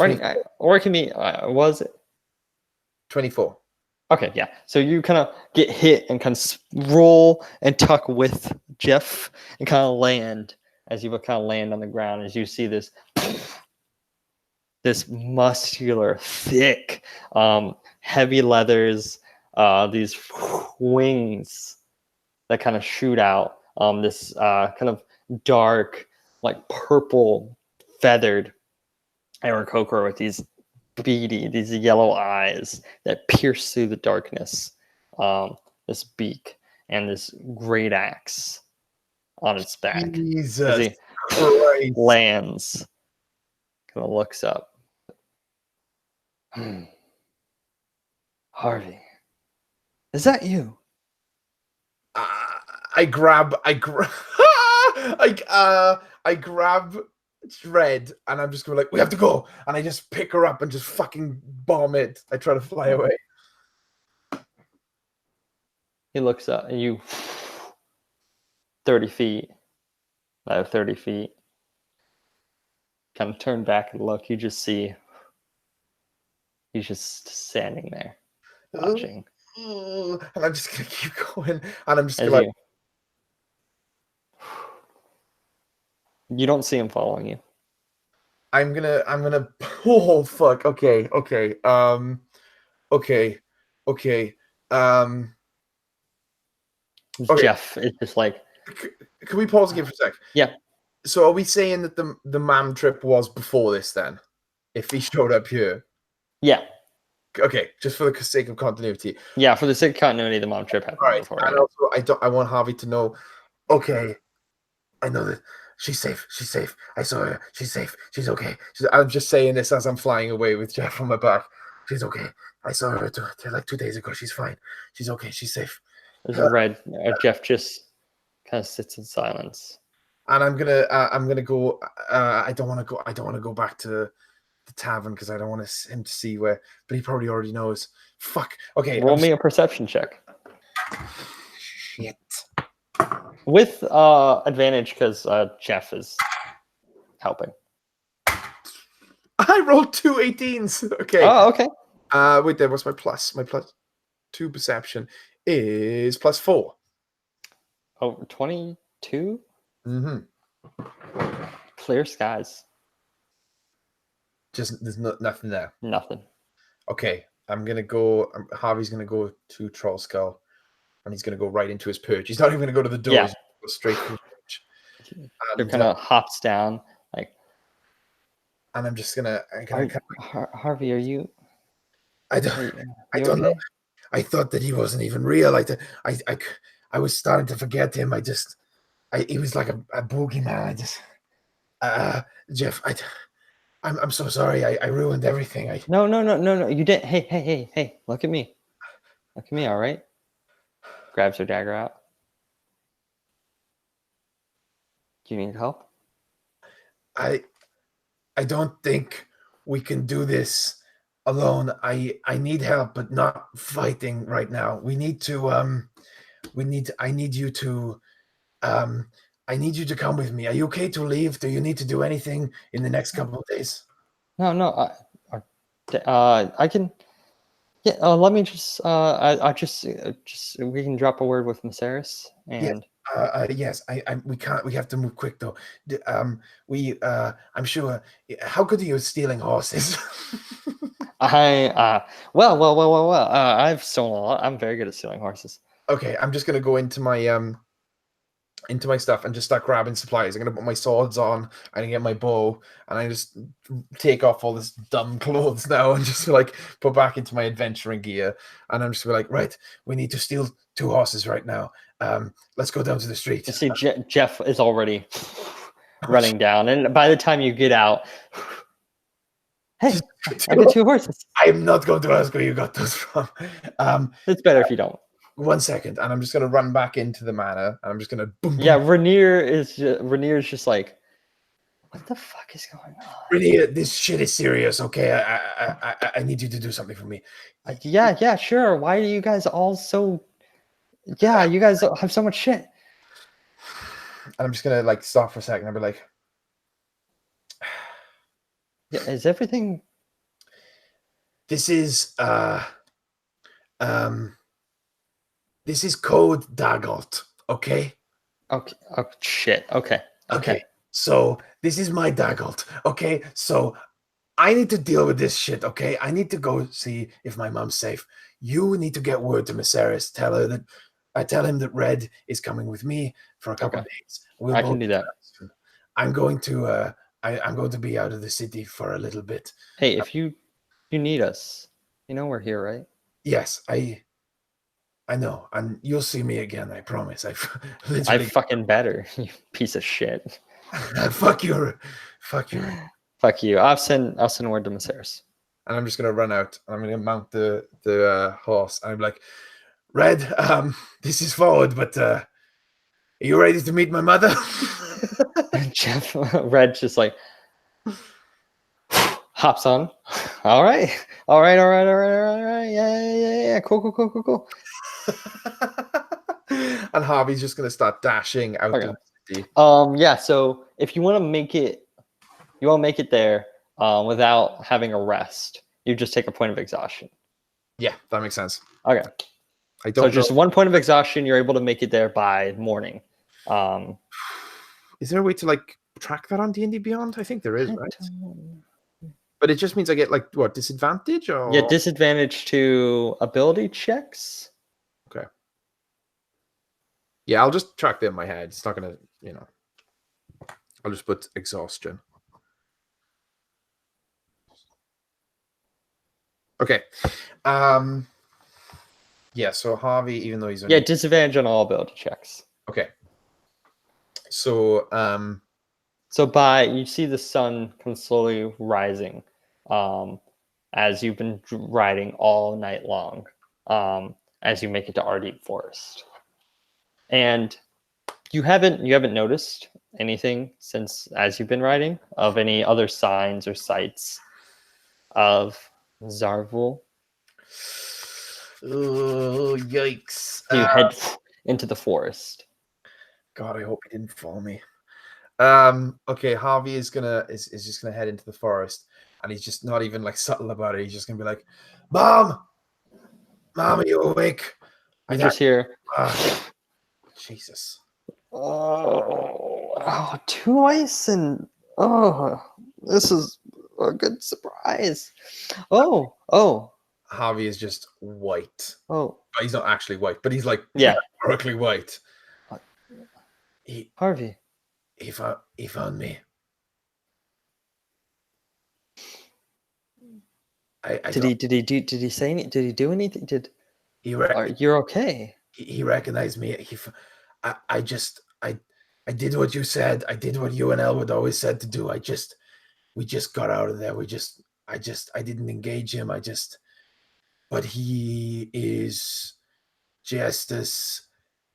Or it can be was it 24. okay, yeah. So you kind of get hit and kind of roll and tuck with Jeff and kind of land as you kind of land on the ground as you see this muscular, thick, heavy leathers, these wings that kind of shoot out, this kind of dark, like purple feathered Aarakocra with these beady, these yellow eyes that pierce through the darkness. This beak and this great axe on its back. As Jesus he Christ. lands, kind of looks up. Harvey, is that you? I grab I grab Red, and I'm just going like, we have to go, and I just pick her up and just fucking bomb it. I try to fly away. He looks up and you 30 feet. I have 30 feet. Kind of turn back and look. You just see he's just standing there watching. And I'm just gonna keep going, and I'm just As gonna like, you don't see him following you. I'm gonna oh fuck, okay. Okay. Okay. Jeff is just like, Can we pause again for a sec? yeah. So are we saying that the man trip was before this then? If he showed up here? Yeah. Okay, just for the sake of continuity. Yeah, for the sake of continuity, the mom trip happened All right. before. And also I want Harvey to know, okay, I know that she's safe. She's safe. I saw her. She's safe. She's okay. I'm just saying this as I'm flying away with Jeff on my back. She's okay. I saw her like 2 days ago. She's fine. She's okay. She's safe. There's a red. Jeff just kind of sits in silence. And I'm gonna go. I don't want to go. I don't want to go back to the tavern because I don't want him to see where. But he probably already knows. Fuck. Okay. Roll me a perception check Shit. with advantage because Jeff is helping. I rolled 2 18s. Okay. Oh, okay. Wait there. What's my plus? My plus 2 perception is +4. Oh, 22? Mm-hmm. Clear skies. Just there's nothing there. Nothing. Okay, I'm gonna go. Harvey's gonna go to Troll Skull, and he's gonna go right into his perch. He's not even gonna go to the door. Yeah. He's gonna go straight to his perch. He kind of hops down, like. And I'm just gonna. Harvey, are you? I don't. You I don't okay? know. I thought that he wasn't even real. I was starting to forget him. He was like a boogeyman. Jeff, I'm so sorry. I ruined everything. No. You didn't. Hey. Look at me. Look at me. All right. Grabs her dagger out. Do you need help? I don't think we can do this alone. I need help, but not fighting right now. I need you to I need you to come with me. Are you okay to leave? Do you need to do anything in the next couple of days? No. I can. Yeah. Let me just. I just we can drop a word with Viserys and. Yes. We can't. We have to move quick though. I'm sure. How good are you at stealing horses? I've stolen a lot. I'm very good at stealing horses. Okay, I'm just gonna go into my stuff and just start grabbing supplies. I'm gonna put my swords on and get my bow, and I just take off all this dumb clothes now and just like put back into my adventuring gear. And I'm just like, right, we need to steal 2 horses right now. Let's go down to the street. You see, Jeff is already running down, and by the time you get out, hey, I got 2 horses. I am not going to ask where you got those from. It's better if you don't. 1 second, and I'm just gonna run back into the manor, and I'm just gonna boom. Yeah, Rainier's just like, what the fuck is going on? Rainier, this shit is serious. Okay, I need you to do something for me. Yeah, sure. Why are you guys all so? Yeah, you guys have so much shit. And I'm just gonna like stop for a second. I'll be like, yeah, is everything? This is this is code Daggett, okay? Okay. Oh shit. Okay. So this is my Daggett, okay? So I need to deal with this shit, okay? I need to go see if my mom's safe. You need to get word to Viserys. Tell him that Red is coming with me for a couple of days. I can do that. I'm going to I'm going to be out of the city for a little bit. Hey, if you you need us, you know we're here, right? Yes, I know, and you'll see me again. I promise. I I literally. fucking better, you piece of shit. Fuck you. Fuck you. Fuck you. I'll send word to Maceres. And I'm just gonna run out. I'm gonna mount the horse. And I'm like, Red, this is forward, but are you ready to meet my mother? Jeff Red just like hops on. All right. Yeah. Cool. and Harvey's just gonna start dashing out Okay. of the city. Yeah. So if you want to make it, there without having a rest. You just take a point of exhaustion. Yeah, that makes sense. Okay. I So don't know. just 1 point of exhaustion, you're able to make it there by morning. Is there a way to like track that on D&D Beyond? I think there is, I right? don't- But it just means I get like what, disadvantage or Yeah, disadvantage to ability checks. okay. Yeah, I'll just track that in my head. It's not gonna, I'll just put exhaustion. Okay. Yeah, so Harvey, even though he's only... Yeah, disadvantage on all ability checks. Okay. So So you see the sun come slowly rising, as you've been riding all night long, as you make it to Ardeep Forest, and you haven't noticed anything since as you've been riding of any other signs or sights of Zarvul. Oh, yikes. You head into the forest. God, I hope he didn't follow me. Okay, Harvey is just gonna head into the forest, and he's just not even like subtle about it. He's just gonna be like, Mom, are you awake? You just hear, Jesus. oh, twice, and this is a good surprise. Oh, Harvey is just white. oh, He's not actually white, but he's like yeah, metaphorically white. Harvey. He found me. Did he say anything? Did he do anything? You're okay? He recognized me. I did what you said. I did what you and Elwood always said to do. We just got out of there. I didn't engage him. But he is just as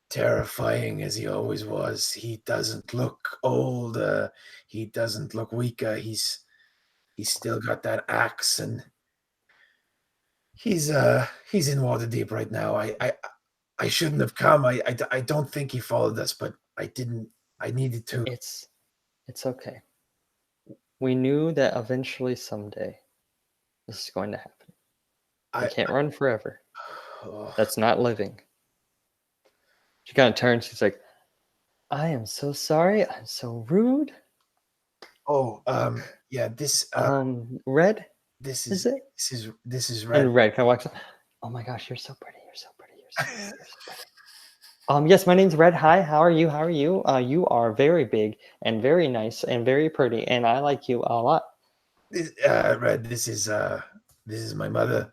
terrifying as he always was. He doesn't look older. He doesn't look weaker. He's still got that axe, and he's in Waterdeep right now. I shouldn't have come. I don't think he followed us, but I didn't. I needed to. It's okay. We knew that eventually someday this is going to happen. I can't run forever. That's not living. She kind of turns. She's like, I am so sorry. I'm so rude. Oh, yeah. This Red. This is is it? This is Red. And Red kind of walks up. Oh my gosh, you're so pretty. You're so pretty. You're so pretty. Yes, my name's Red. Hi, how are you? You are very big and very nice and very pretty, and I like you a lot. Red, this is my mother.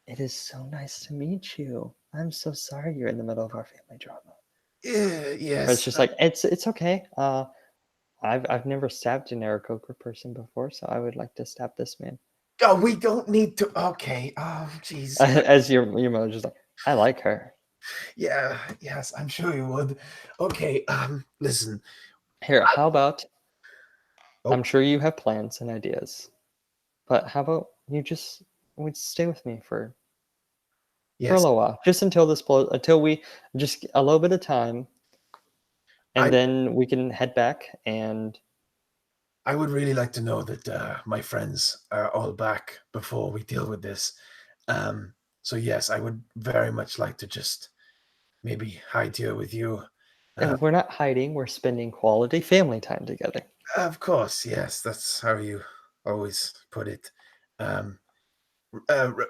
It is so nice to meet you. I'm so sorry you're in the middle of our family drama. Yes. Red's just like, it's okay. I've never stabbed an Aarakocra person before, so I would like to stab this man. Oh, we don't need to. Okay. Oh, jeez. As your mother's just like, I like her. Yeah. Yes, I'm sure you would. Okay. Listen. Here, how about? I'm sure you have plans and ideas, but how about you just would stay with me for a little while, just until we just a little bit of time, and then we can head back. And I would really like to know that my friends are all back before we deal with this. So yes, I would very much like to just maybe hide here with you. And we're not hiding, we're spending quality family time together. Of course, yes, that's how you always put it.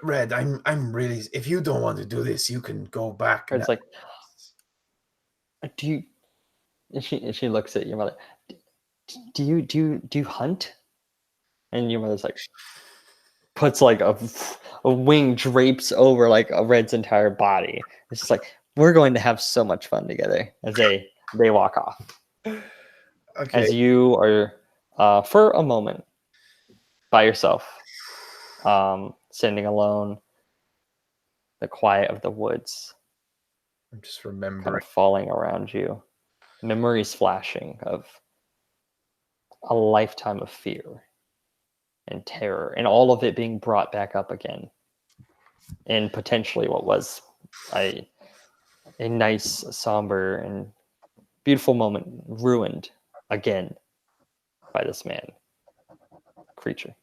Red, I'm really. If you don't want to do this, you can go back. Red's like, do you? And she looks at your mother. Do you hunt? And your mother's like, puts like a wing drapes over like a Red's entire body. It's just like, we're going to have so much fun together as they walk off. Okay. As you are for a moment by yourself, standing alone, the quiet of the woods I'm just kind remembering. of falling around you, memories flashing of a lifetime of fear and terror, and all of it being brought back up again, and potentially what was a nice, somber, and beautiful moment ruined again by this creature,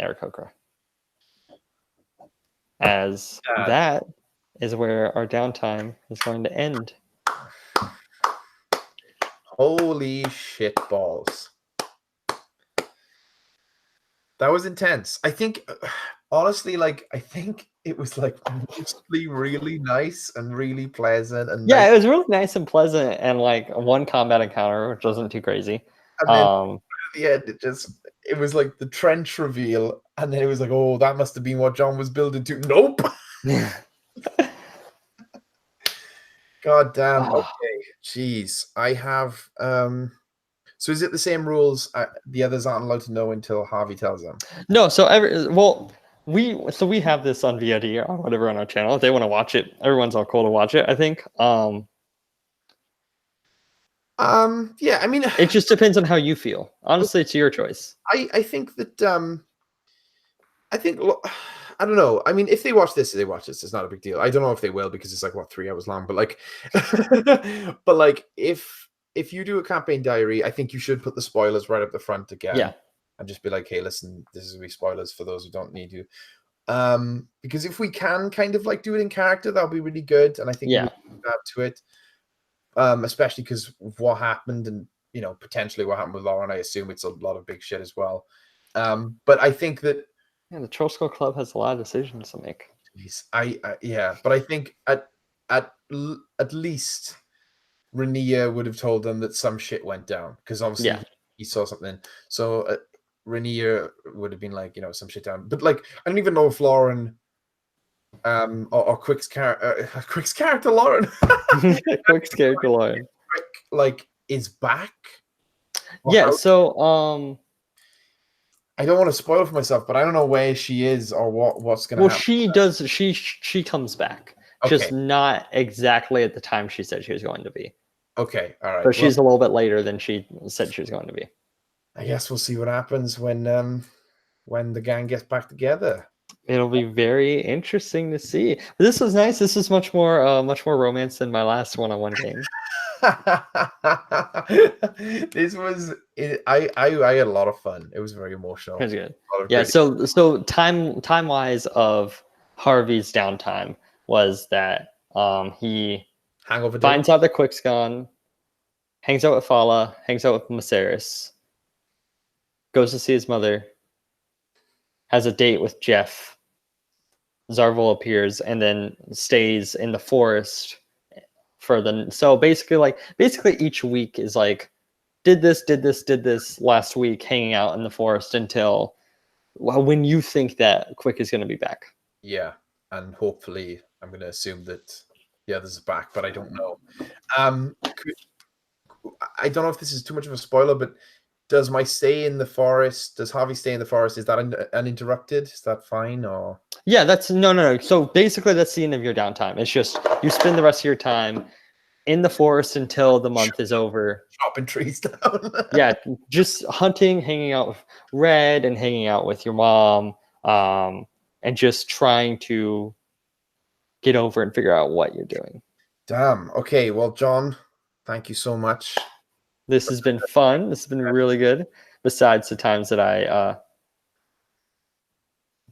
Aarakocra. As that is where our downtime is going to end. Holy shit balls. That was intense. I think, honestly, like, I think it was like mostly really nice and really pleasant. And Yeah, nice. it was really nice and pleasant, and like one combat encounter, which wasn't too crazy. And then at the end, it was like the trench reveal. And then it was like, oh, that must have been what John was building to. Nope. God damn. Okay. Jeez. I have, so is it the same rules? The others aren't allowed to know until Harvey tells them. No, so we have this on VOD or whatever on our channel. If they want to watch it, everyone's all cool to watch it, I think. Yeah, I mean, it just depends on how you feel. Honestly, it's your choice. I think that I don't know. I mean, if they watch this, it's not a big deal. I don't know if they will, because it's like, what, 3 hours long, but like but like if you do a campaign diary, I think you should put the spoilers right up the front again. Yeah. And just be like, hey, listen, this is gonna be spoilers for those who don't need to. Because if we can kind of like do it in character, that'll be really good. And I think we add to it. Especially because of what happened, and potentially what happened with Lauren. I assume it's a lot of big shit as well. But I think that the Troll Skull Club has a lot of decisions to make. Geez, yeah, but I think at least Rainier would have told them that some shit went down, because obviously he saw something. So Rainier would have been like, some shit down. But like, I don't even know if Lauren, or Quick's character Lauren, Quick's character Lauren, Quick, like, is back. Yeah. So I don't want to spoil for myself, but I don't know where she is or what's gonna happen. She comes back. Okay. Just not exactly at the time she said she was going to be. Okay, all right. But she's a little bit later than she said she was going to be. I guess we'll see what happens when the gang gets back together. It'll be very interesting to see. But this was nice. This is much more romance than my last one-on-one game. This was I had a lot of fun. It was very emotional. It was good. Yeah. So time wise of Harvey's downtime was that he hangover finds out that Quick's gone, hangs out with Fala, hangs out with Maceris, goes to see his mother, has a date with Jeff. Zarval appears and then stays in the forest for so basically each week is like, did this last week, hanging out in the forest until when you think that Quick is going to be back. Yeah, and hopefully I'm going to assume that the others are back, but I don't know. I don't know if this is too much of a spoiler, but does Harvey stay in the forest? Is that uninterrupted? Is that fine? Or yeah, that's no. So basically that's the end of your downtime. It's just you spend the rest of your time in the forest until the month is over. Chopping trees down. Yeah, just hunting, hanging out with Red, and hanging out with your mom, and just trying to get over and figure out what you're doing. Damn. Okay. Well, John, thank you so much. This has been fun. This has been really good. Besides the times that I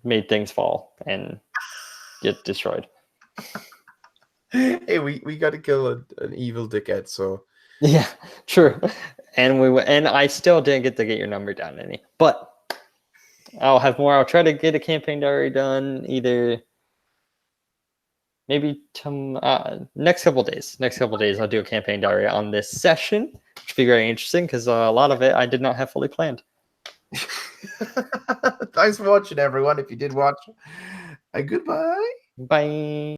made things fall and get destroyed. Hey, we got to kill an evil dickhead, so yeah, true. And I still didn't get to get your number down any, but I'll have more. I'll try to get a campaign diary done either maybe next couple days. Next couple days, I'll do a campaign diary on this session, which will be very interesting because a lot of it I did not have fully planned. Thanks for watching, everyone. If you did watch, goodbye. Bye.